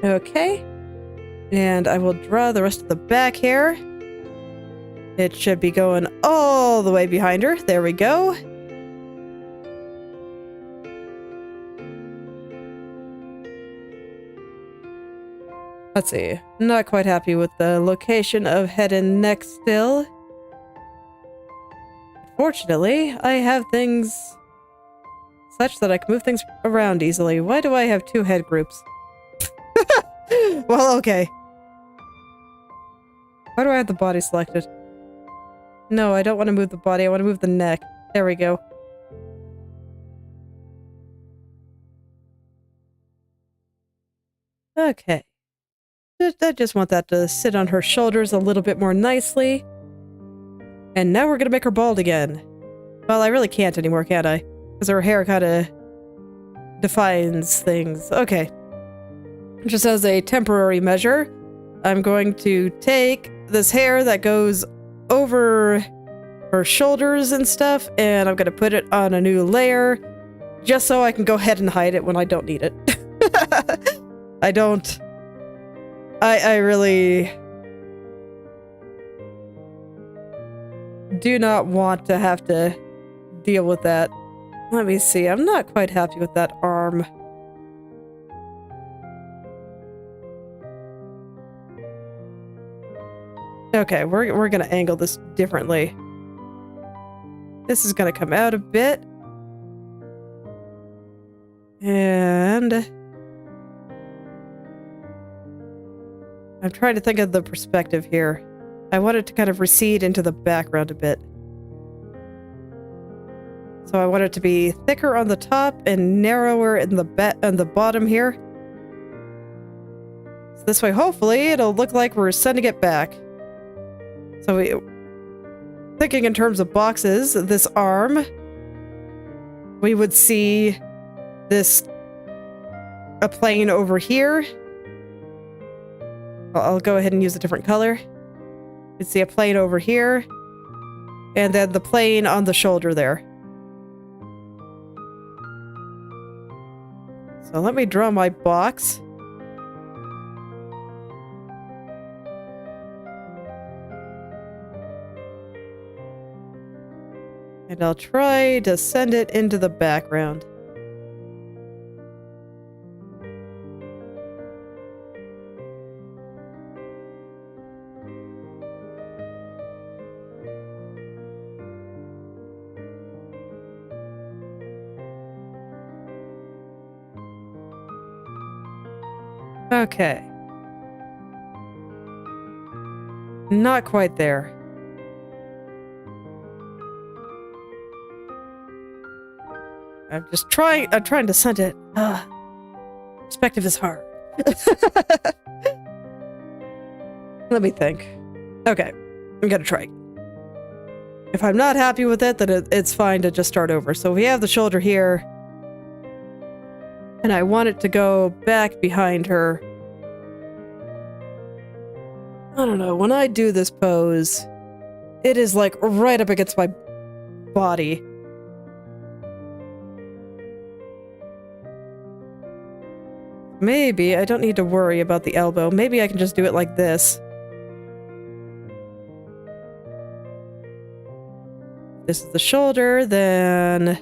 Okay. And I will draw the rest of the back hair. It should be going all the way behind her. There we go. Let's see. Not quite happy with the location of head and neck still. Fortunately, I have things such that I can move things around easily. Why do I have two head groups? Well, okay. Why do I have the body selected? No, I don't want to move the body. I want to move the neck. There we go. Okay. I just want that to sit on her shoulders a little bit more nicely. And now we're gonna make her bald again. Well, I really can't anymore, can't I? Because her hair kind of defines things. Okay. Just as a temporary measure, I'm going to take this hair that goes over her shoulders and stuff, and I'm going to put it on a new layer, just so I can go ahead and hide it when I don't need it. I really do not want to have to deal with that. Let me see, I'm not quite happy with that arm. Okay, we're gonna angle this differently. This is gonna come out a bit. And I'm trying to think of the perspective here. I want it to kind of recede into the background a bit. So I want it to be thicker on the top and narrower in the bottom here. So this way, hopefully, it'll look like we're sending it back. So thinking in terms of boxes, this arm, we would see a plane over here. I'll go ahead and use a different color. can see a plane over here. And then the plane on the shoulder there. So let me draw my box. And I'll try to send it into the background. Okay. Not quite there. I'm trying to send it. Perspective is hard. Let me think. Okay, I'm gonna try. If I'm not happy with it, then it's fine to just start over. So we have the shoulder here. And I want it to go back behind her. I don't know, when I do this pose, it is like right up against my body. Maybe I don't need to worry about the elbow. Maybe I can just do it like this. This is the shoulder, then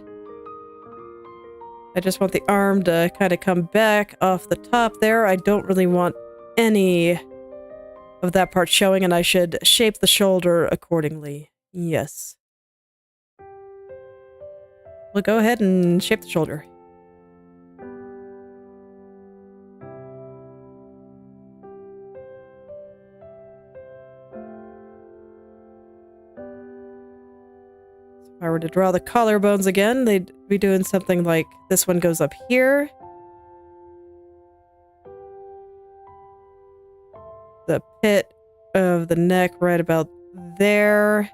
I just want the arm to kind of come back off the top there. I don't really want any of that part showing, and I should shape the shoulder accordingly. Yes. We'll go ahead and shape the shoulder. If I were to draw the collarbones again, they'd be doing something like this one goes up here. The pit of the neck right about there.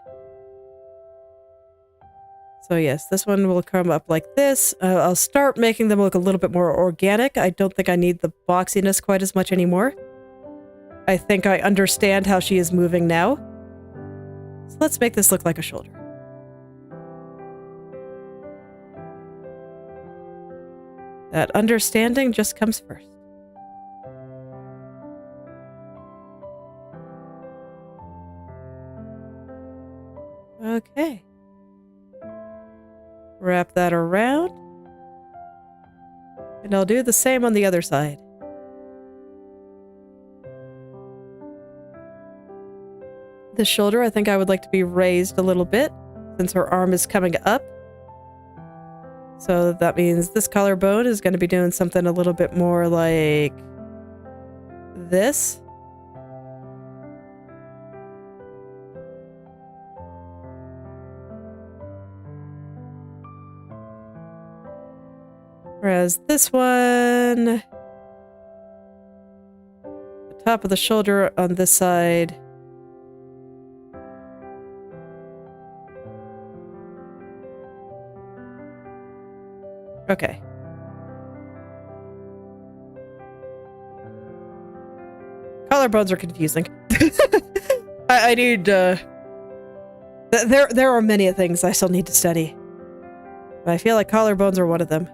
So yes, this one will come up like this. I'll start making them look a little bit more organic. I don't think I need the boxiness quite as much anymore. I think I understand how she is moving now. So let's make this look like a shoulder. That understanding just comes first. Okay. Wrap that around. And I'll do the same on the other side. The shoulder, I think I would like to be raised a little bit since her arm is coming up. So that means this collarbone is going to be doing something a little bit more like this. Whereas this one, the top of the shoulder on this side, okay. Collarbones are confusing. I need, there are many things I still need to study. But I feel like collarbones are one of them.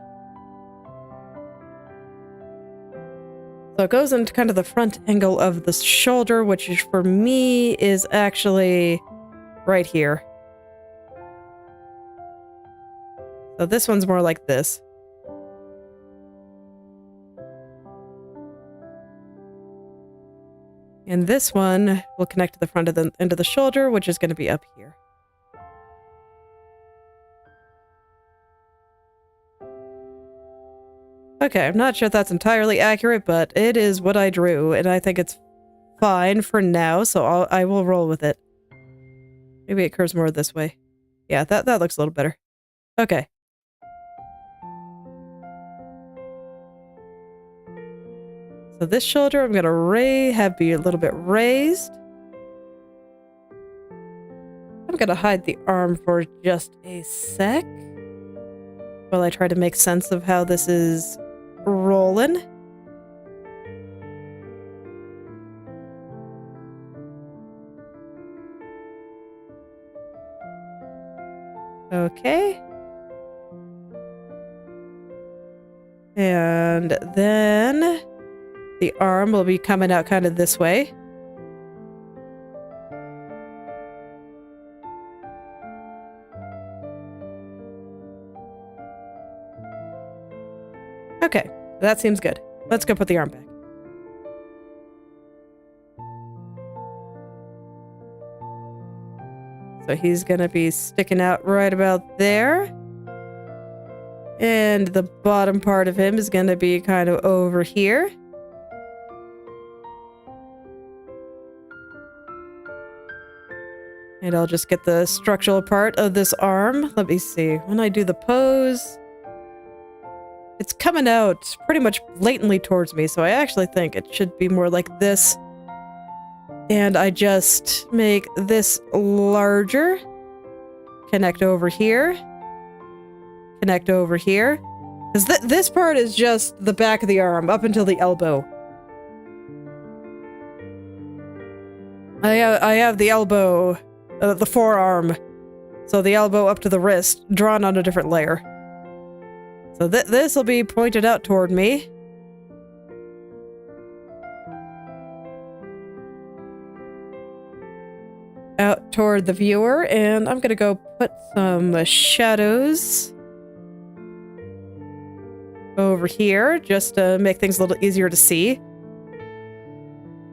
So it goes into kind of the front angle of the shoulder, which is, for me is actually right here. So this one's more like this. And this one will connect to the front of the end of the shoulder, which is going to be up here. Okay, I'm not sure if that's entirely accurate, but it is what I drew, and I think it's fine for now, so I will roll with it. Maybe it curves more this way. Yeah, that looks a little better. Okay. So this shoulder, I'm going to have be a little bit raised. I'm going to hide the arm for just a sec while I try to make sense of how this is rolling. Okay. And then the arm will be coming out kind of this way. Okay, that seems good. Let's go put the arm back. So he's gonna be sticking out right about there. And the bottom part of him is gonna be kind of over here. And I'll just get the structural part of this arm. Let me see. When I do the pose, it's coming out pretty much blatantly towards me, so I actually think it should be more like this. And I just make this larger. Connect over here. Connect over here. Because this part is just the back of the arm up until the elbow. I have the elbow, the forearm. So the elbow up to the wrist, drawn on a different layer. So this will be pointed out toward me. Out toward the viewer, and I'm gonna go put some shadows over here just to make things a little easier to see.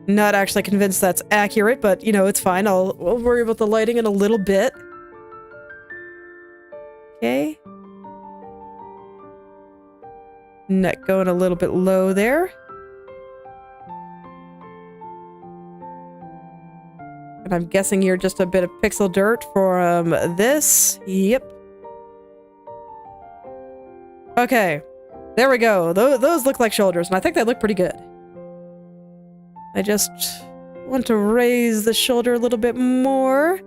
Not actually convinced that's accurate, but you know, it's fine. We'll worry about the lighting in a little bit. Okay. Neck going a little bit low there. And I'm guessing you're just a bit of pixel dirt for this. Yep. Okay. There we go. Those look like shoulders, and I think they look pretty good. I just want to raise the shoulder a little bit more.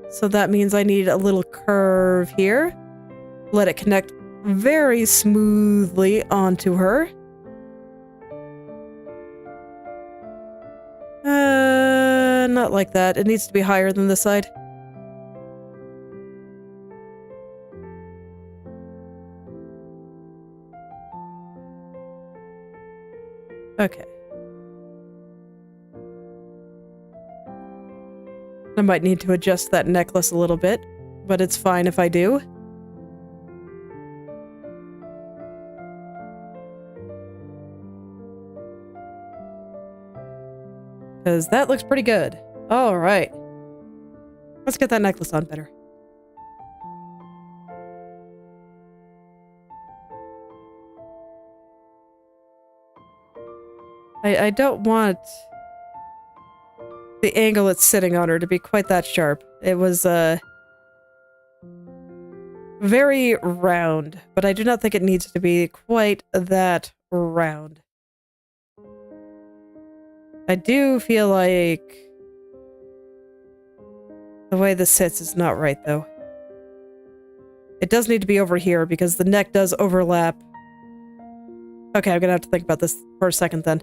So that means I need a little curve here. Let it connect very smoothly onto her. Not like that. It needs to be higher than this side. Okay. I might need to adjust that necklace a little bit, but it's fine if I do. Because that looks pretty good. All right. Let's get that necklace on better. I don't want the angle it's sitting on her to be quite that sharp. It was very round, but I do not think it needs to be quite that round. I do feel like the way this sits is not right, though. It does need to be over here because the neck does overlap. Okay, I'm gonna have to think about this for a second then.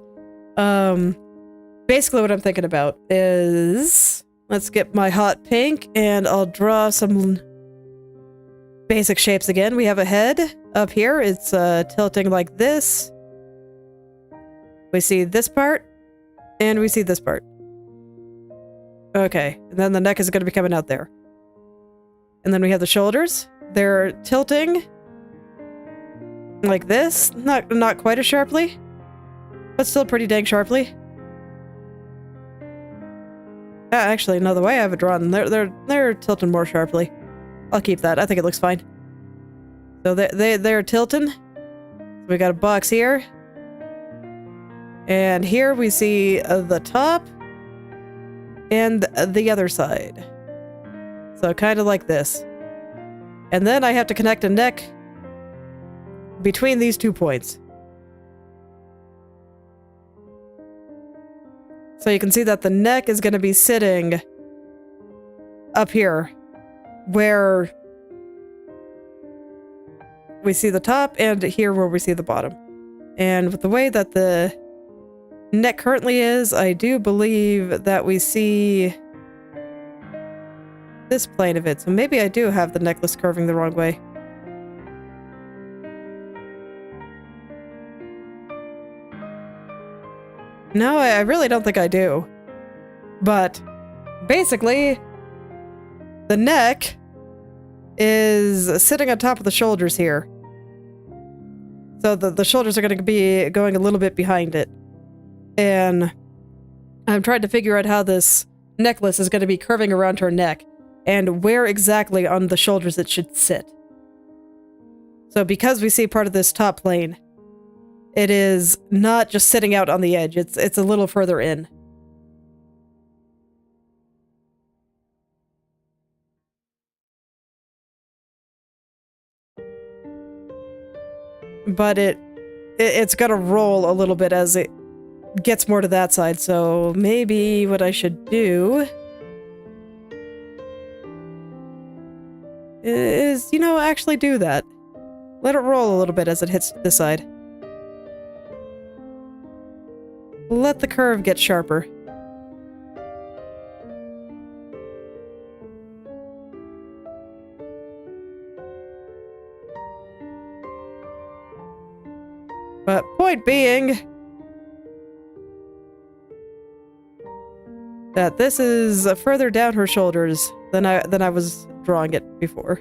Basically what I'm thinking about is... Let's get my hot pink and I'll draw some basic shapes again. We have a head up here. It's tilting like this. We see this part. And we see this part. Okay, and then the neck is going to be coming out there. And then we have the shoulders. They're tilting like this. Not quite as sharply, but still pretty dang sharply. Actually, no, the way I have it drawn, they're tilting more sharply. I'll keep that. I think it looks fine. So they're tilting. So we got a box here. And here we see the top and the other side. So kind of like this. And then I have to connect a neck between these 2 points. So you can see that the neck is going to be sitting up here where we see the top and here where we see the bottom. And with the way that the neck currently is, I do believe that we see this plane of it, so maybe I do have the necklace curving the wrong way. No, I really don't think I do. But basically, the neck is sitting on top of the shoulders here. So the shoulders are going to be going a little bit behind it. And I'm trying to figure out how this necklace is going to be curving around her neck and where exactly on the shoulders it should sit. So because we see part of this top plane, it is not just sitting out on the edge, it's a little further in. But it's gonna roll a little bit as it gets more to that side, so maybe what I should do is, you know, actually do that. Let it roll a little bit as it hits this side. Let the curve get sharper. But point being that this is further down her shoulders than I was drawing it before.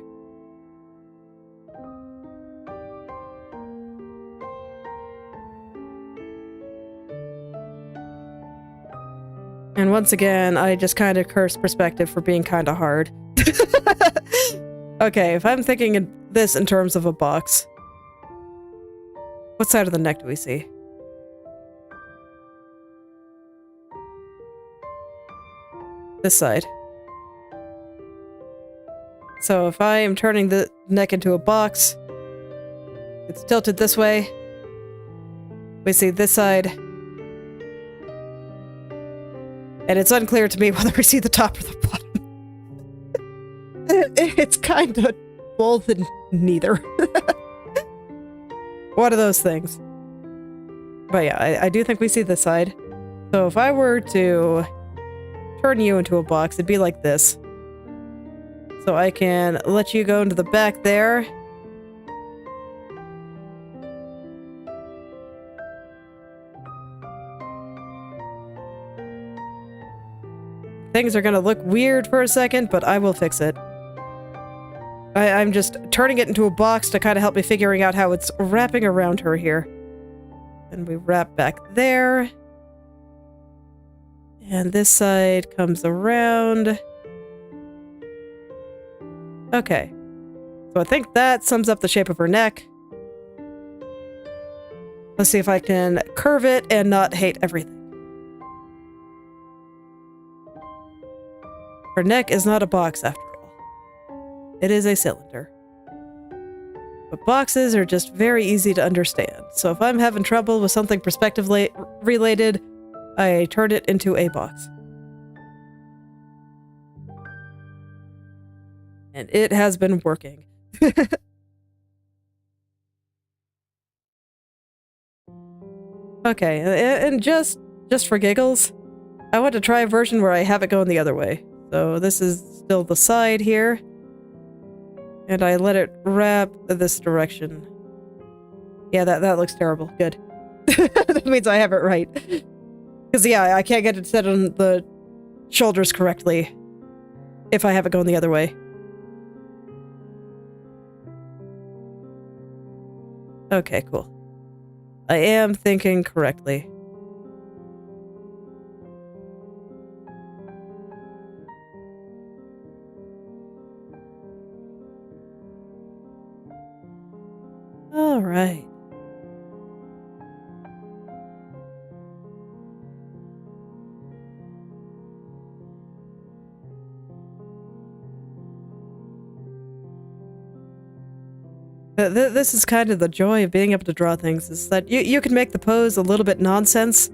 And once again, I just kind of curse perspective for being kind of hard. Okay, if I'm thinking this in terms of a box, what side of the neck do we see? This side. So if I am turning the neck into a box, it's tilted this way. We see this side. And it's unclear to me whether we see the top or the bottom. It's kind of both and neither. One of those things. But yeah, I do think we see this side. So if I were to turn you into a box, it'd be like this. So I can let you go into the back there. Things are gonna look weird for a second, but I will fix it. I'm just turning it into a box to kind of help me figuring out how it's wrapping around her here. And we wrap back there. And this side comes around. Okay. So I think that sums up the shape of her neck. Let's see if I can curve it and not hate everything. Her neck is not a box after all. It is a cylinder. But boxes are just very easy to understand. So if I'm having trouble with something perspective related, I turn it into a box. And it has been working. Okay, and just for giggles, I want to try a version where I have it going the other way. So this is still the side here. And I let it wrap this direction. Yeah, that looks terrible. Good. That means I have it right. Because yeah, I can't get it set on the shoulders correctly if I have it going the other way. Okay, cool. I am thinking correctly. All right. This is kind of the joy of being able to draw things, is that you can make the pose a little bit nonsense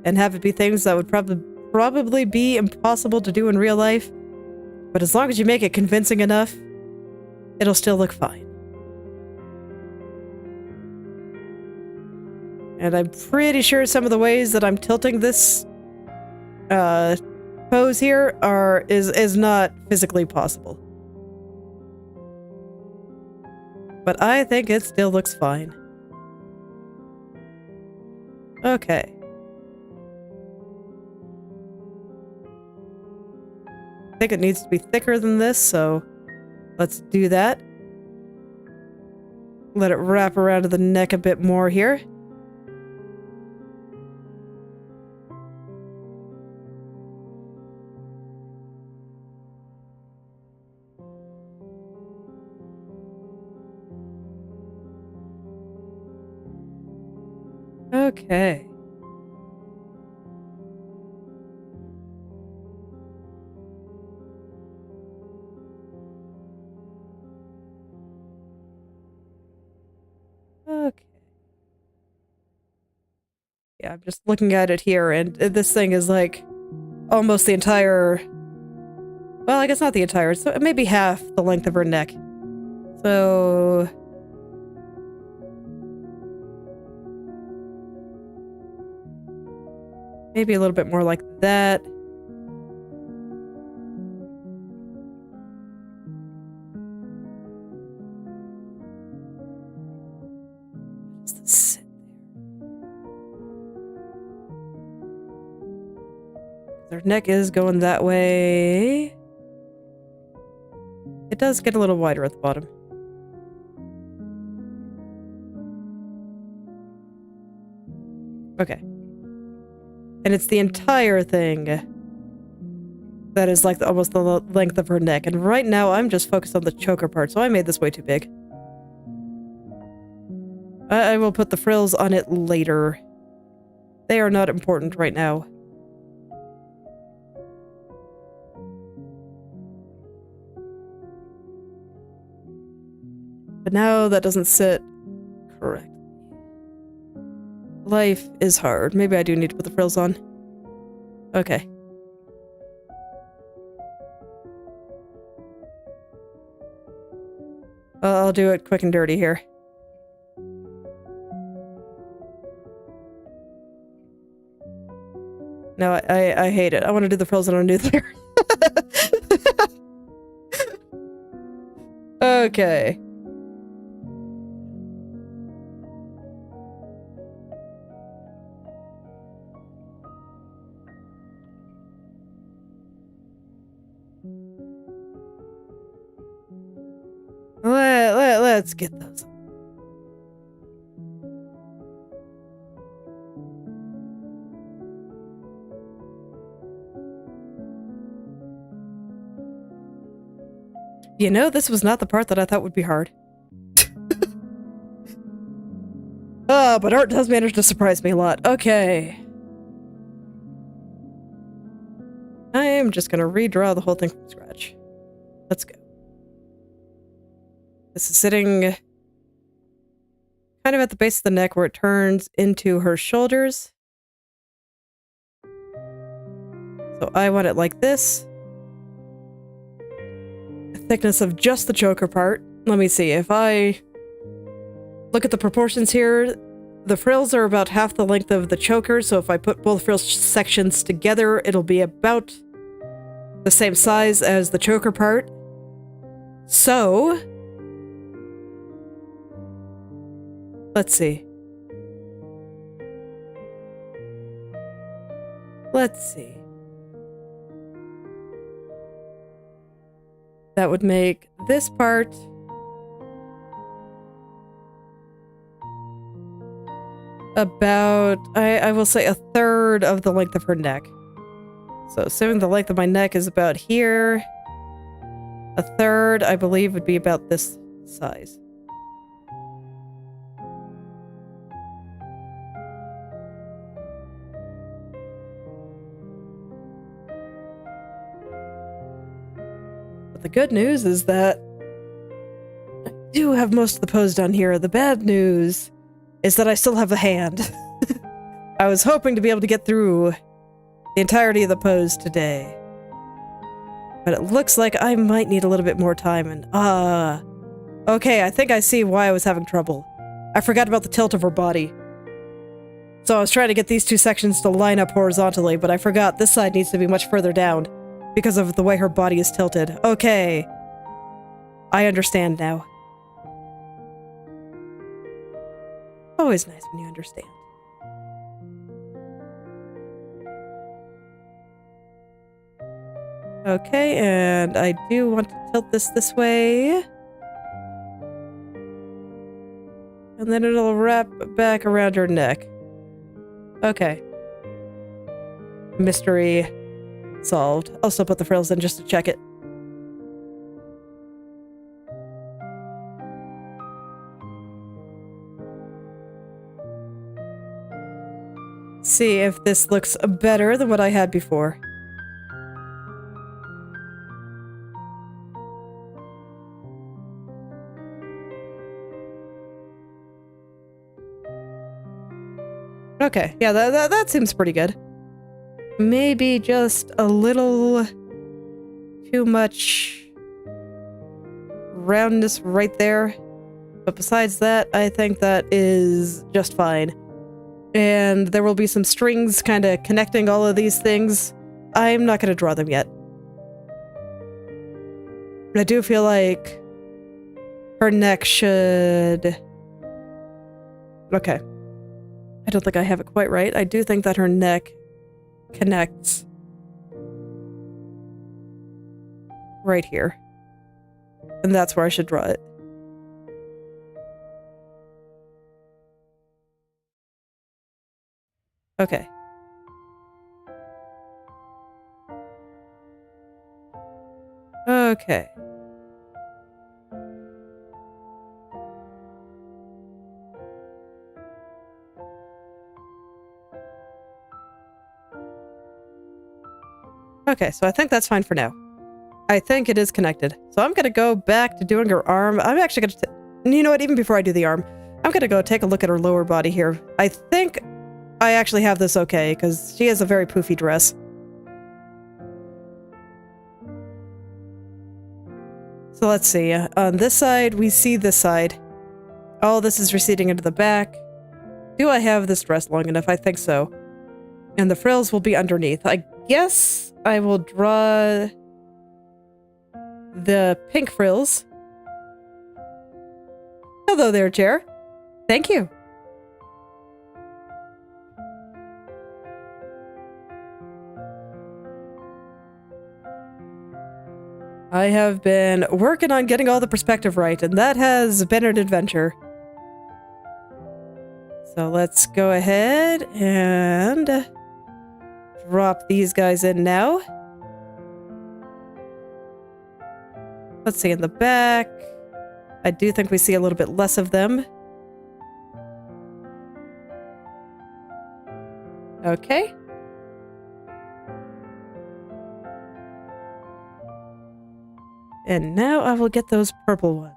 and have it be things that would probably be impossible to do in real life. But as long as you make it convincing enough, it'll still look fine. And I'm pretty sure some of the ways that I'm tilting this pose pose here is not physically possible. But I think it still looks fine. Okay. I think it needs to be thicker than this, so let's do that. Let it wrap around to the neck a bit more here. Okay. Okay. Yeah, I'm just looking at it here, and this thing is like almost the entire... Well, I guess not the entire, so maybe half the length of her neck. So... maybe a little bit more like that. Just sit there. Their neck is going that way. It does get a little wider at the bottom. Okay. And it's the entire thing that is like almost the length of her neck. And right now I'm just focused on the choker part, so I made this way too big. I will put the frills on it later. They are not important right now. But now that doesn't sit correct. Life is hard. Maybe I do need to put the frills on. Okay. I'll do it quick and dirty here. No, I hate it. I want to do the frills on a new layer. Okay. Let's get those. You know, this was not the part that I thought would be hard. But art does manage to surprise me a lot. Okay. I'm just gonna redraw the whole thing from scratch. Let's go. This is sitting kind of at the base of the neck where it turns into her shoulders. So I want it like this. The thickness of just the choker part. Let me see. If I look at the proportions here, the frills are about half the length of the choker. So if I put both frill sections together, it'll be about the same size as the choker part. So... let's see. Let's see. That would make this part about, I will say, a third of the length of her neck. So assuming the length of my neck is about here, a third, I believe, would be about this size. The good news is that I do have most of the pose done here. The bad news is that I still have a hand. I was hoping to be able to get through the entirety of the pose today. But it looks like I might need a little bit more time and okay, I think I see why I was having trouble. I forgot about the tilt of her body. So I was trying to get these two sections to line up horizontally, but I forgot this side needs to be much further down because of the way her body is tilted. Okay. I understand now. Always nice when you understand. Okay, and I do want to tilt this way. And then it'll wrap back around her neck. Okay. Mystery solved. I'll still put the frills in just to check it. See if this looks better than what I had before. Okay, yeah, that seems pretty good. Maybe just a little too much roundness right there. But besides that, I think that is just fine. And there will be some strings kind of connecting all of these things. I'm not going to draw them yet. I do feel like her neck should... Okay. I don't think I have it quite right. I do think that her neck connects right here. And that's where I should draw it. Okay. Okay. Okay, so I think that's fine for now. I think it is connected. So I'm going to go back to doing her arm. I'm actually going to... You know what? Even before I do the arm, I'm going to go take a look at her lower body here. I think I actually have this okay, because she has a very poofy dress. So let's see. On this side, we see this side. All this is receding into the back. Do I have this dress long enough? I think so. And the frills will be underneath. I guess I will draw the pink frills. Hello there, chair. Thank you. I have been working on getting all the perspective right, and that has been an adventure. So let's go ahead and drop these guys in now. Let's see in the back. I do think we see a little bit less of them. Okay. And now I will get those purple ones.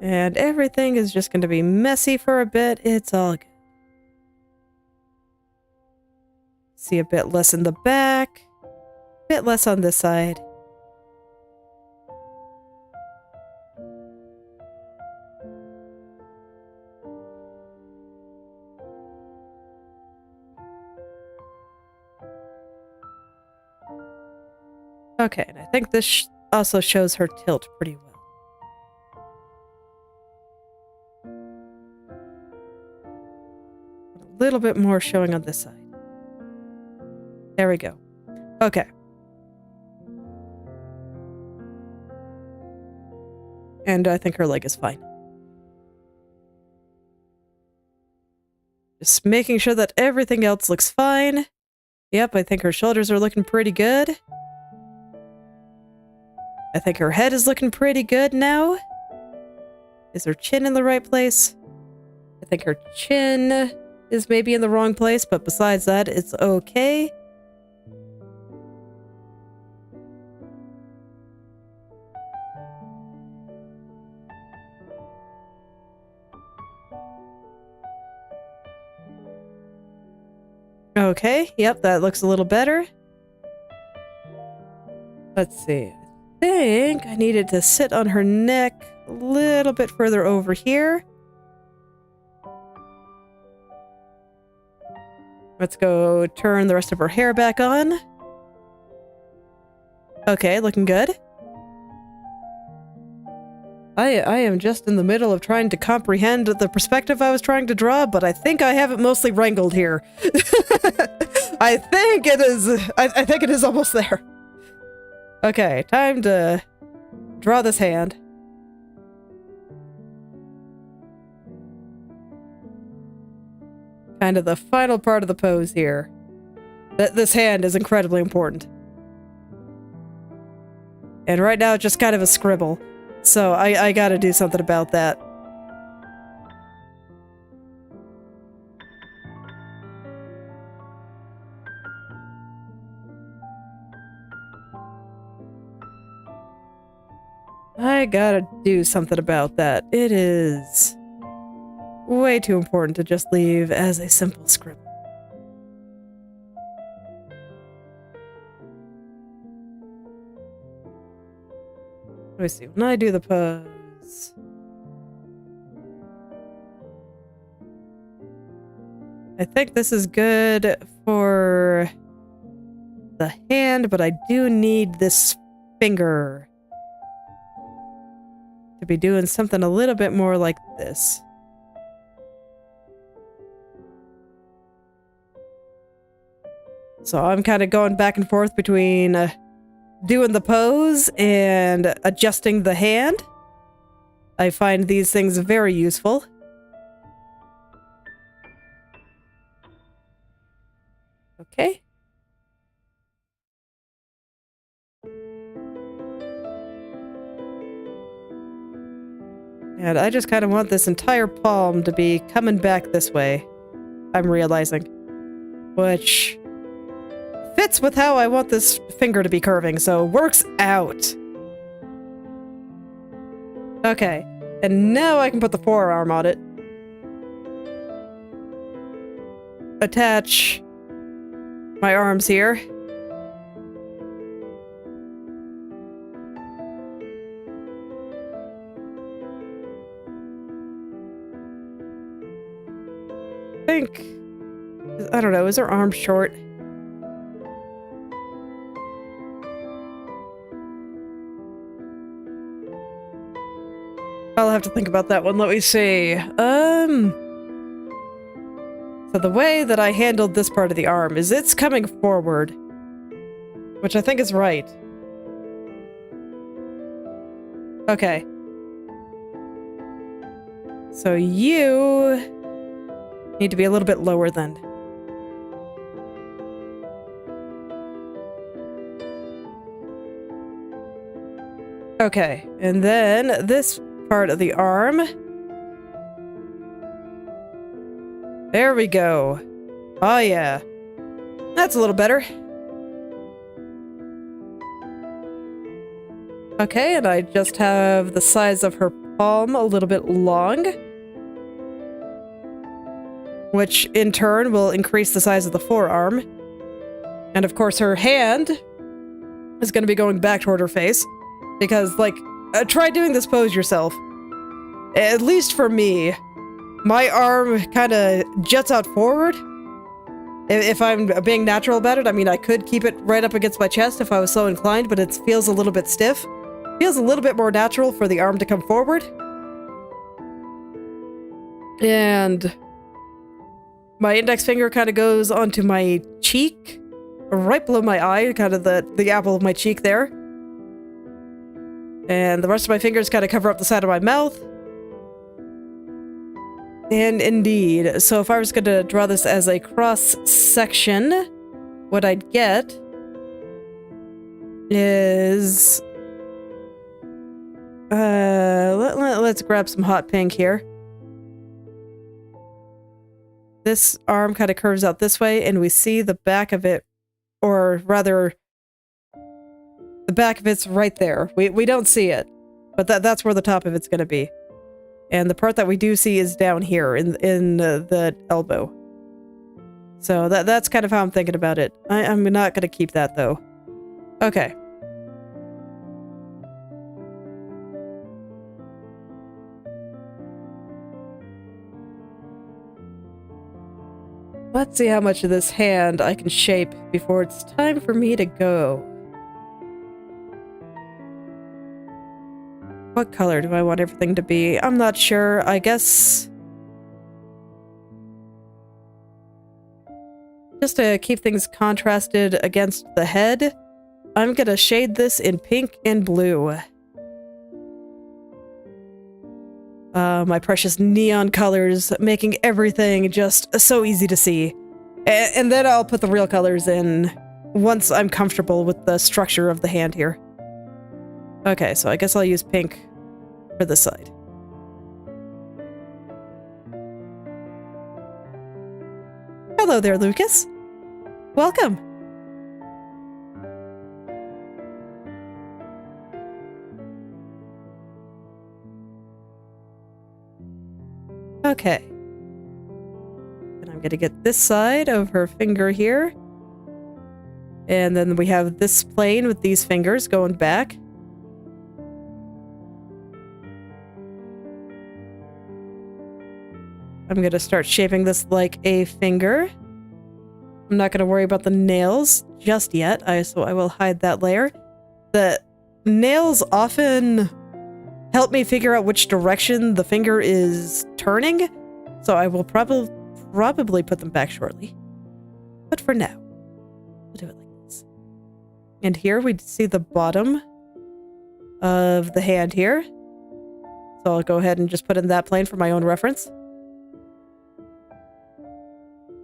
And everything is just going to be messy for a bit. It's all good. See a bit less in the back. A bit less on this side. Okay, and I think this also shows her tilt pretty well. A little bit more showing on this side. There we go. Okay. And I think her leg is fine. Just making sure that everything else looks fine. Yep, I think her shoulders are looking pretty good. I think her head is looking pretty good now. Is her chin in the right place? I think her chin is maybe in the wrong place, but besides that, it's okay. Okay, yep, that looks a little better. Let's see. I think I needed to sit on her neck a little bit further over here. Let's go turn the rest of her hair back on. Okay, looking good. I am just in the middle of trying to comprehend the perspective I was trying to draw, but I think I have it mostly wrangled here. I think it is almost there. Okay, time to draw this hand. Kind of the final part of the pose here. This hand is incredibly important. And right now it's just kind of a scribble. So I gotta do something about that. I gotta do something about that. It is way too important to just leave as a simple scribble. Let me see. When I do the pose, I think this is good for the hand, but I do need this finger to be doing something a little bit more like this. So I'm kind of going back and forth between doing the pose and adjusting the hand. I find these things very useful. Okay. And I just kind of want this entire palm to be coming back this way, I'm realizing. Which fits with how I want this finger to be curving, so works out. Okay, and now I can put the forearm on it. Attach my arms here. I don't know, is her arm short? I'll have to think about that one. Let me see. So the way that I handled this part of the arm is it's coming forward, which I think is right. Okay. So you need to be a little bit lower then. Okay, and then this part of the arm. There we go. Oh yeah. That's a little better. Okay, and I just have the size of her palm a little bit long, which in turn will increase the size of the forearm. And of course her hand is going to be going back toward her face, because, like, try doing this pose yourself. At least for me, my arm kind of juts out forward. If I'm being natural about it, I mean, I could keep it right up against my chest if I was so inclined, but it feels a little bit stiff. Feels a little bit more natural for the arm to come forward. And my index finger kind of goes onto my cheek, right below my eye, kind of the apple of my cheek there. And the rest of my fingers kind of cover up the side of my mouth. And indeed, so if I was going to draw this as a cross section, what I'd get is... let's grab some hot pink here. This arm kind of curves out this way, and we see the back of it, or rather, the back of it's right there. We don't see it, but that's where the top of it's going to be. And the part that we do see is down here in the elbow. So that's kind of how I'm thinking about it. I'm not going to keep that, though. Okay. Let's see how much of this hand I can shape before it's time for me to go. What color do I want everything to be? I'm not sure. I guess... just to keep things contrasted against the head, I'm gonna shade this in pink and blue. My precious neon colors, making everything just so easy to see. And then I'll put the real colors in once I'm comfortable with the structure of the hand here. Okay, so I guess I'll use pink for this side. Hello there, Lucas. Welcome. Okay. And I'm gonna get this side of her finger here. And then we have this plane with these fingers going back. I'm gonna start shaping this like a finger. I'm not gonna worry about the nails just yet, so I will hide that layer. The nails often help me figure out which direction the finger is turning, so I will probably put them back shortly. But for now, we'll do it like this. And here we see the bottom of the hand here. So I'll go ahead and just put in that plane for my own reference.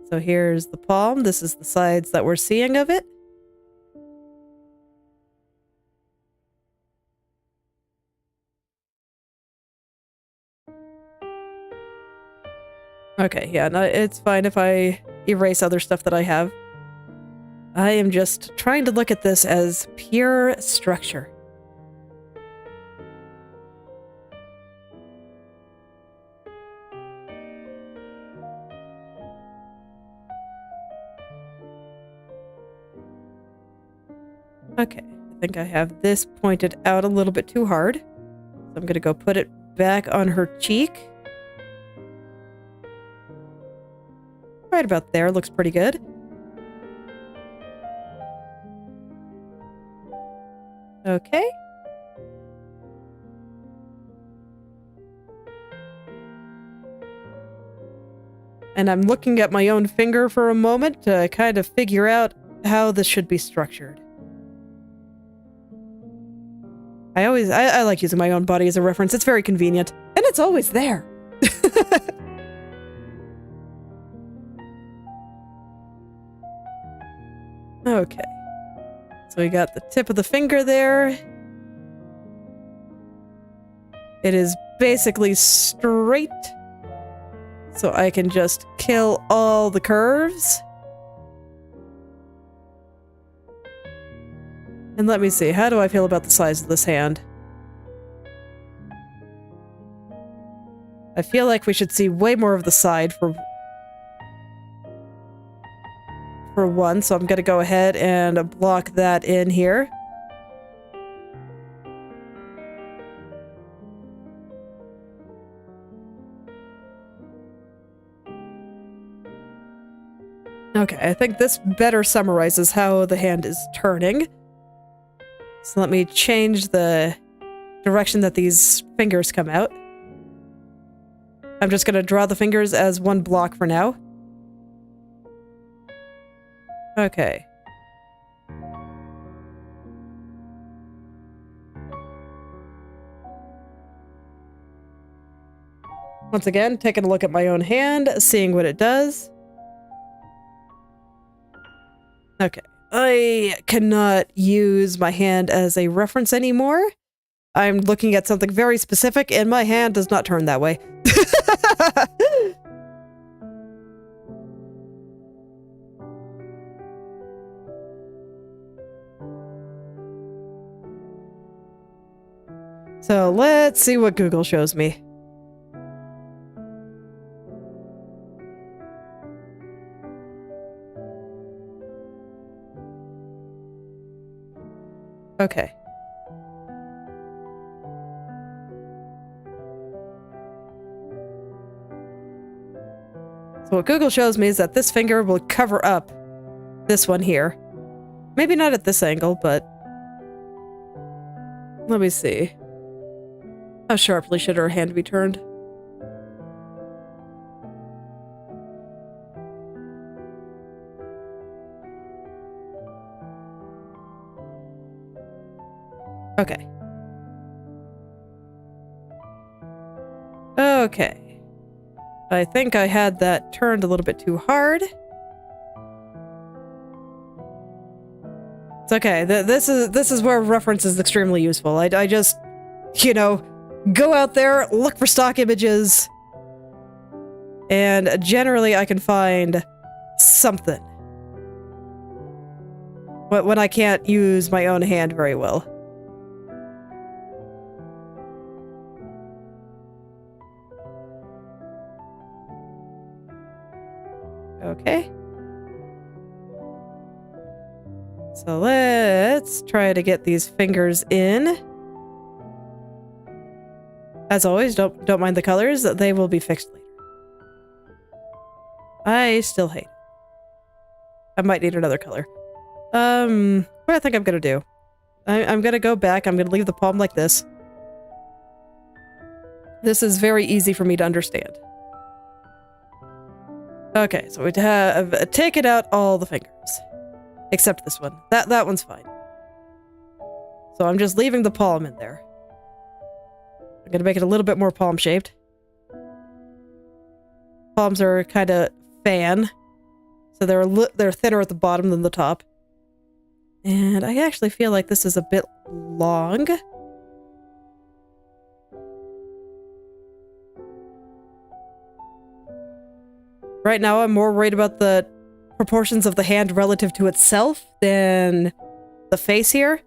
So here's the palm. This is the sides that we're seeing of it. Okay, yeah, no, it's fine if I erase other stuff that I have. I am just trying to look at this as pure structure. Okay, I think I have this pointed out a little bit too hard. So I'm gonna go put it back on her cheek. Right about there, looks pretty good. Okay. And I'm looking at my own finger for a moment to kind of figure out how this should be structured. I like using my own body as a reference. It's very convenient. And it's always there. Okay. So we got the tip of the finger there. It is basically straight. So I can just kill all the curves. And let me see, how do I feel about the size of this hand? I feel like we should see way more of the side for one, so I'm gonna go ahead and block that in here. Okay, I think this better summarizes how the hand is turning. So let me change the direction that these fingers come out. I'm just gonna draw the fingers as one block for now. Okay. Once again, taking a look at my own hand, seeing what it does. Okay. I cannot use my hand as a reference anymore. I'm looking at something very specific, and my hand does not turn that way. So let's see what Google shows me. Okay. So what Google shows me is that this finger will cover up this one here. Maybe not at this angle, but... Let me see. How sharply should her hand be turned? Okay. Okay. I think I had that turned a little bit too hard. It's okay. This is where reference is extremely useful. I just, you know, go out there, look for stock images, and generally I can find something. But when I can't use my own hand very well. Okay. So let's try to get these fingers in. As always, don't mind the colors. They will be fixed later. I still hate it. I might need another color. What do I think I'm gonna do? I'm gonna go back. I'm gonna leave the palm like this. This is very easy for me to understand. Okay, so we have taken out all the fingers. Except this one. That one's fine. So I'm just leaving the palm in there. I'm gonna make it a little bit more palm-shaped. Palms are kind of fan. So they're thinner at the bottom than the top. And I actually feel like this is a bit long. Right now, I'm more worried about the proportions of the hand relative to itself than the face here.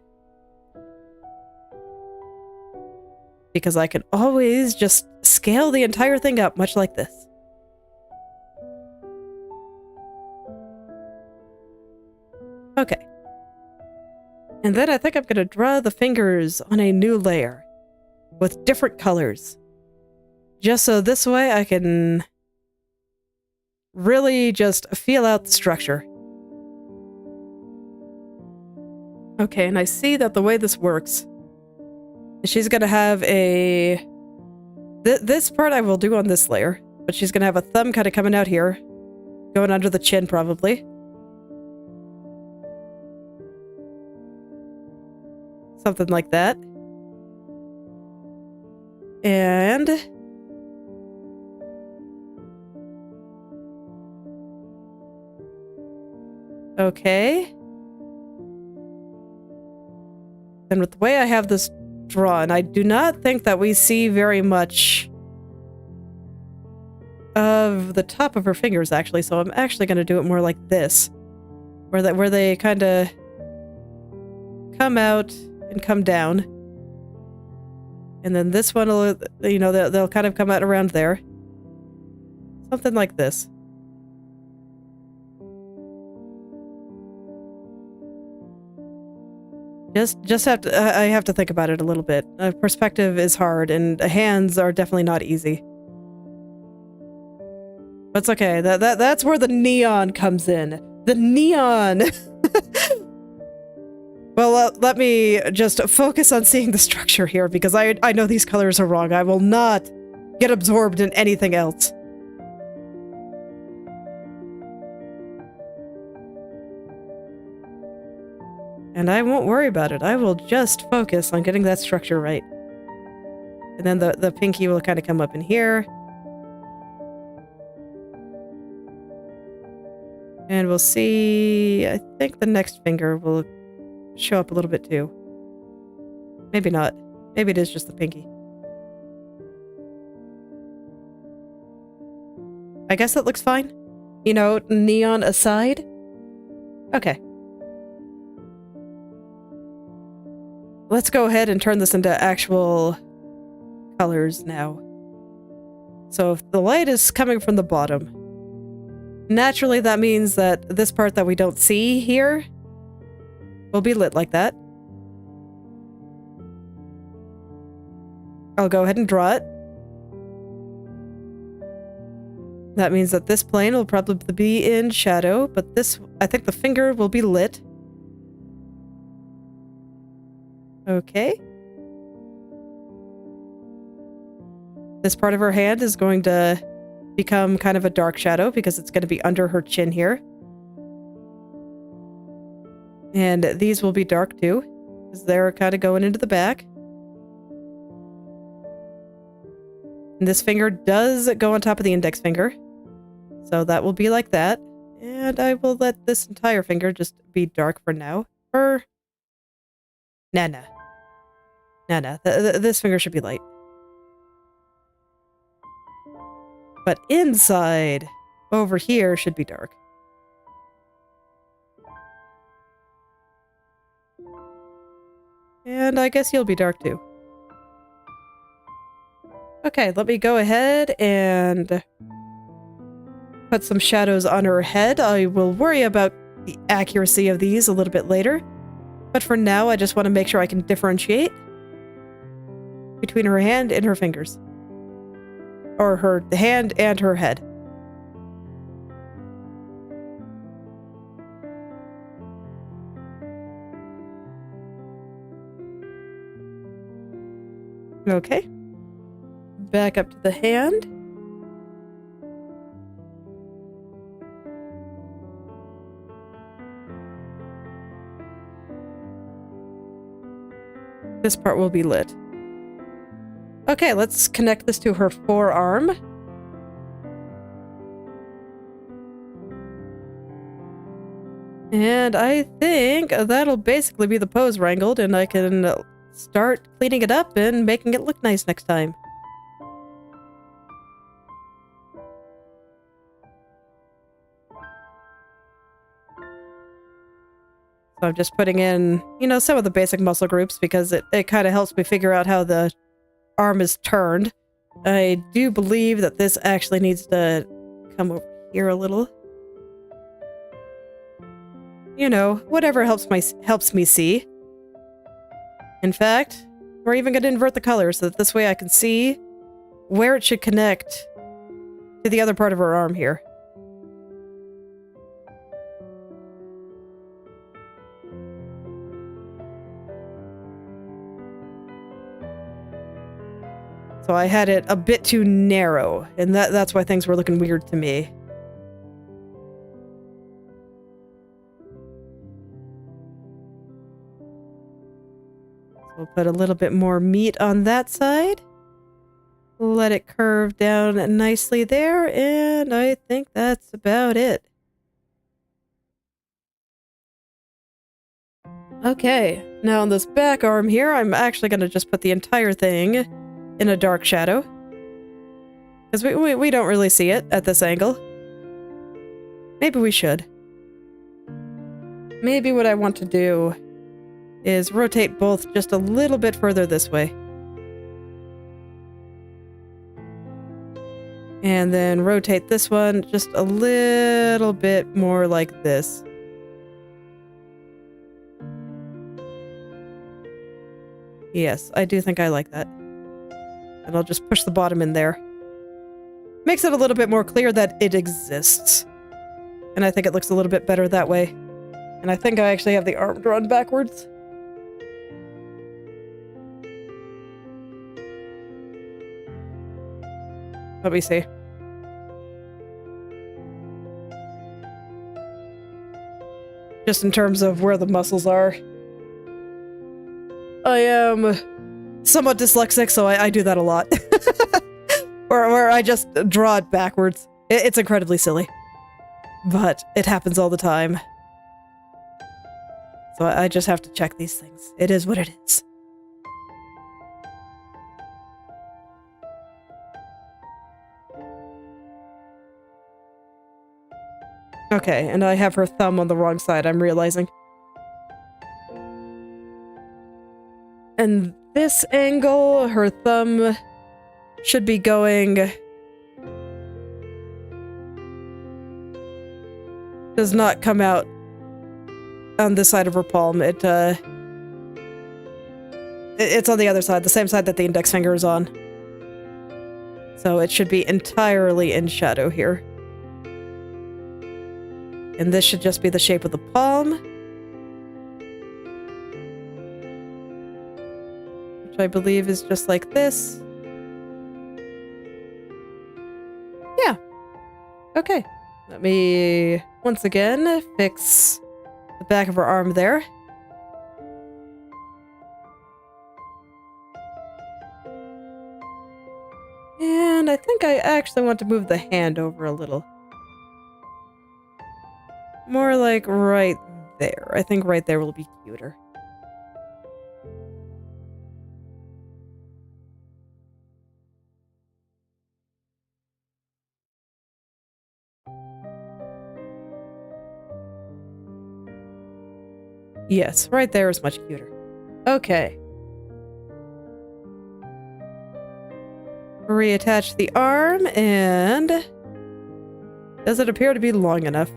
Because I can always just scale the entire thing up, much like this. Okay. And then I think I'm going to draw the fingers on a new layer with different colors. Just so this way I can really just feel out the structure. Okay, and I see that the way this works, she's gonna have a... This part I will do on this layer, but she's gonna have a thumb kind of coming out here, going under the chin probably. Something like that. And... okay. And with the way I have this drawn, I do not think that we see very much of the top of her fingers, actually, so I'm actually going to do it more like this. Where they kind of come out and come down. And then this one will, you know, they'll kind of come out around there. Something like this. Just have to, I have to think about it a little bit. Perspective is hard, and hands are definitely not easy. But it's okay. That's where the neon comes in. The neon! Well, let me just focus on seeing the structure here, because I know these colors are wrong. I will not get absorbed in anything else. And I won't worry about it. I will just focus on getting that structure right. And then the pinky will kind of come up in here. And we'll see... I think the next finger will show up a little bit too. Maybe not. Maybe it is just the pinky. I guess that looks fine. You know, neon aside. Okay. Let's go ahead and turn this into actual colors now. So if the light is coming from the bottom, naturally that means that this part that we don't see here will be lit like that. I'll go ahead and draw it. That means that this plane will probably be in shadow, but this, I think the finger will be lit. Okay. This part of her hand is going to become kind of a dark shadow because it's going to be under her chin here. And these will be dark too, because they're kind of going into the back. And this finger does go on top of the index finger. So that will be like that. And I will let this entire finger just be dark for now. Or... Nah. This finger should be light. But inside, over here, should be dark. And I guess you'll be dark too. Okay, let me go ahead and put some shadows on her head. I will worry about the accuracy of these a little bit later. But for now, I just want to make sure I can differentiate between her hand and her fingers. Or her hand and her head. Okay. Back up to the hand. This part will be lit. Okay, let's connect this to her forearm. And I think that'll basically be the pose wrangled, and I can start cleaning it up and making it look nice next time. So I'm just putting in, you know, some of the basic muscle groups because it kind of helps me figure out how the arm is turned. I do believe that this actually needs to come over here a little. You know, whatever helps me see. In fact, we're even going to invert the color so that this way I can see where it should connect to the other part of her arm here. So I had it a bit too narrow, and that's why things were looking weird to me. So we'll put a little bit more meat on that side. Let it curve down nicely there, and I think that's about it. Okay, now on this back arm here, I'm actually going to just put the entire thing in a dark shadow. Because we don't really see it at this angle. Maybe we should. Maybe what I want to do is rotate both just a little bit further this way. And then rotate this one just a little bit more like this. Yes, I do think I like that. And I'll just push the bottom in there. Makes it a little bit more clear that it exists. And I think it looks a little bit better that way. And I think I actually have the arm drawn backwards. Let me see. Just in terms of where the muscles are. I am somewhat dyslexic, so I do that a lot. Where I just draw it backwards. It's incredibly silly. But it happens all the time. So I just have to check these things. It is what it is. Okay, and I have her thumb on the wrong side, I'm realizing. And this angle, her thumb should be going... does not come out on this side of her palm. It's on the other side, the same side that the index finger is on. So it should be entirely in shadow here. And this should just be the shape of the palm. Which I believe is just like this. Yeah. Okay. Let me, once again, fix the back of her arm there. And I think I actually want to move the hand over a little. More like right there. I think right there will be cuter. Yes, right there is much cuter. Okay. Reattach the arm, and does it appear to be long enough?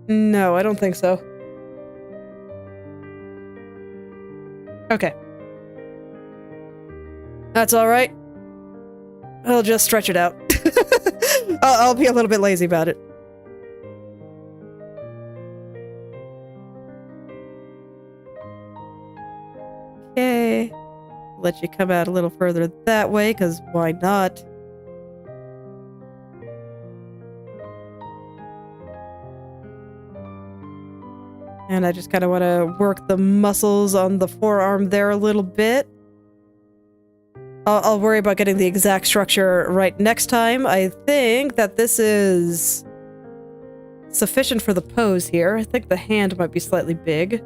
No, I don't think so. Okay. That's all right. I'll just stretch it out. I'll be a little bit lazy about it. Okay. Let you come out a little further that way, because why not? And I just kind of want to work the muscles on the forearm there a little bit. I'll worry about getting the exact structure right next time. I think that this is sufficient for the pose here. I think the hand might be slightly big.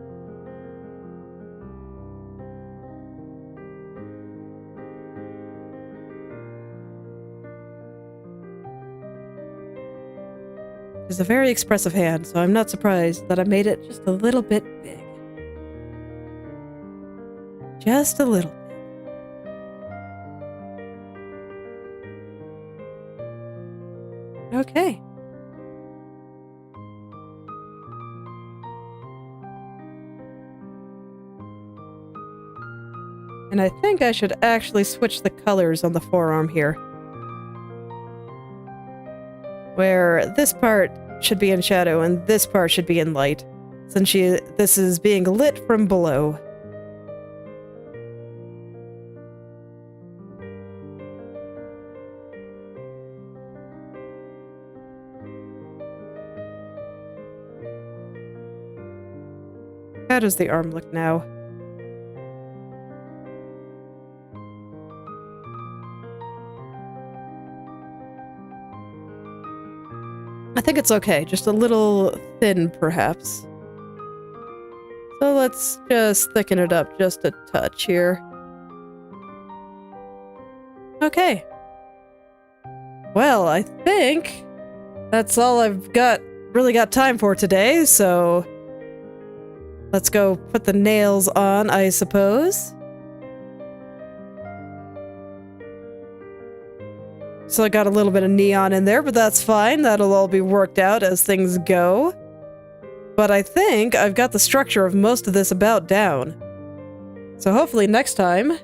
It's a very expressive hand, so I'm not surprised that I made it just a little bit big. Just a little. Okay. And I think I should actually switch the colors on the forearm here. Where this part should be in shadow and this part should be in light, since this is being lit from below. How does the arm look now? I think it's okay, just a little thin, perhaps. So let's just thicken it up just a touch here. Okay. Well, I think that's all I've really got time for today, so let's go put the nails on, I suppose. So I got a little bit of neon in there, but that's fine. That'll all be worked out as things go. But I think I've got the structure of most of this about down. So hopefully next time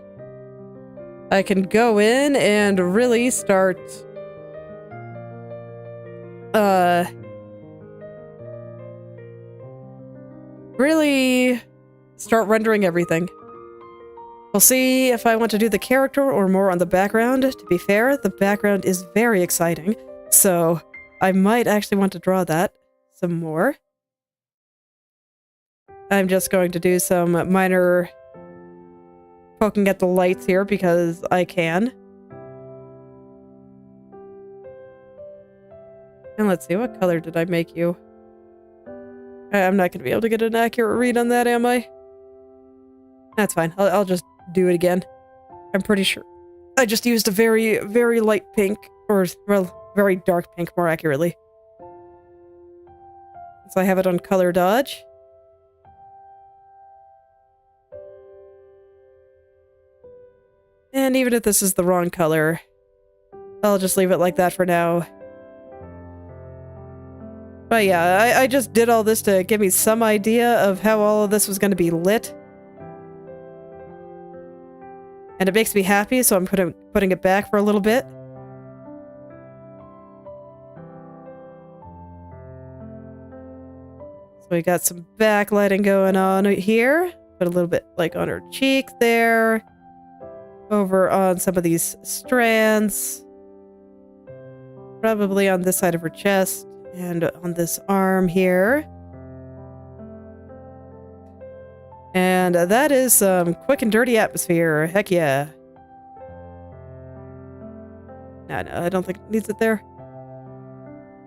I can go in and really start rendering everything. We'll see if I want to do the character or more on the background. To be fair, the background is very exciting, so I might actually want to draw that some more. I'm just going to do some minor poking at the lights here because I can. And let's see, what color did I make you? I'm not going to be able to get an accurate read on that, am I? That's fine. I'll just do it again. I'm pretty sure I just used a very, very light pink, or, well, very dark pink, more accurately. So I have it on color dodge. And even if this is the wrong color, I'll just leave it like that for now. But yeah, I just did all this to give me some idea of how all of this was going to be lit. And it makes me happy, so I'm putting it back for a little bit. So we got some backlighting going on here. Put a little bit like on her cheek there. Over on some of these strands. Probably on this side of her chest. And on this arm here. And that is some quick and dirty atmosphere. Heck yeah. No, I don't think it needs it there.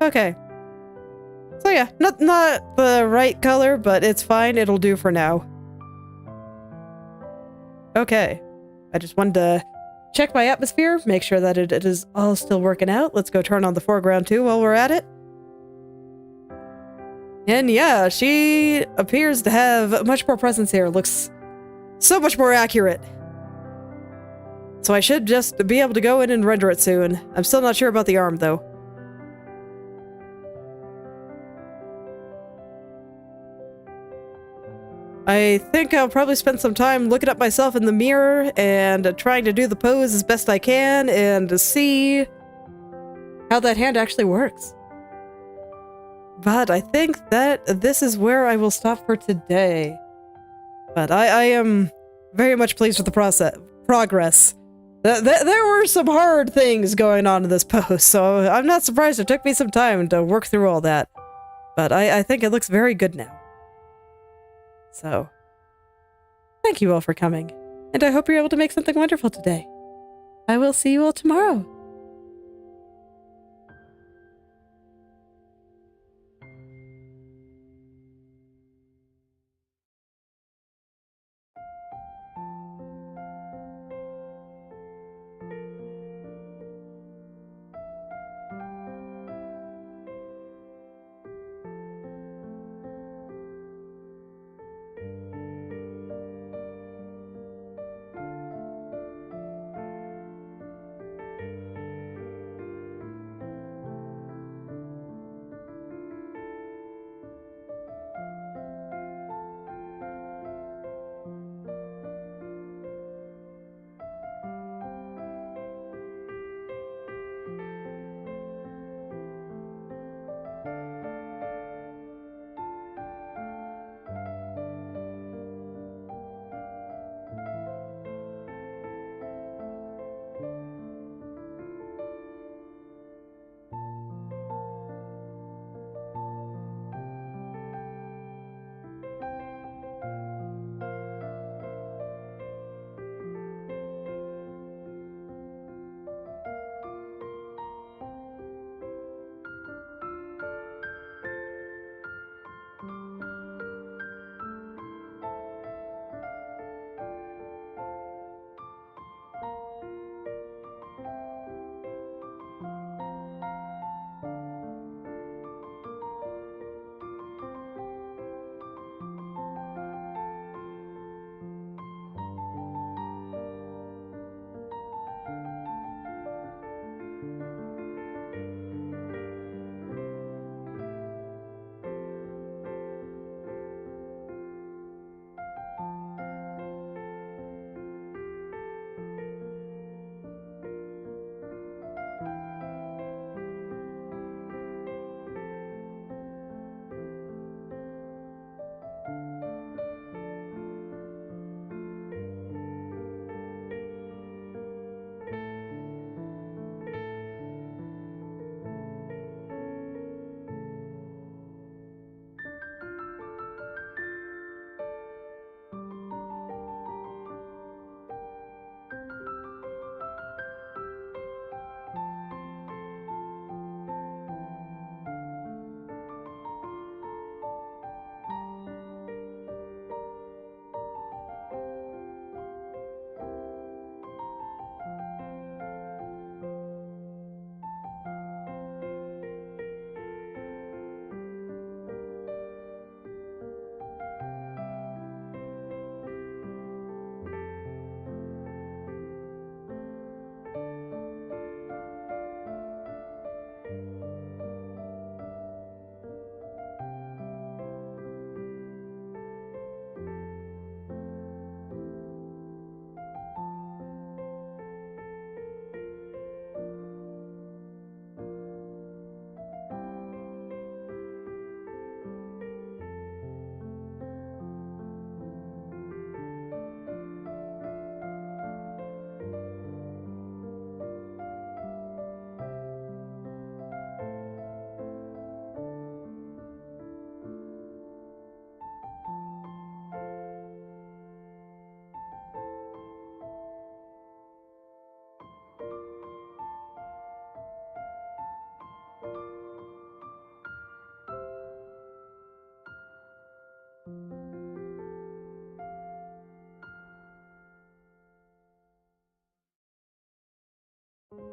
Okay. So yeah, not the right color, but it's fine. It'll do for now. Okay. I just wanted to check my atmosphere, make sure that it is all still working out. Let's go turn on the foreground too while we're at it. And yeah, she appears to have much more presence here. Looks so much more accurate. So I should just be able to go in and render it soon. I'm still not sure about the arm, though. I think I'll probably spend some time looking at myself in the mirror and trying to do the pose as best I can and to see how that hand actually works. But I think that this is where I will stop for today. But I am very much pleased with the progress. There were some hard things going on in this pose, so I'm not surprised it took me some time to work through all that. But I think it looks very good now. So, thank you all for coming, and I hope you're able to make something wonderful today. I will see you all tomorrow.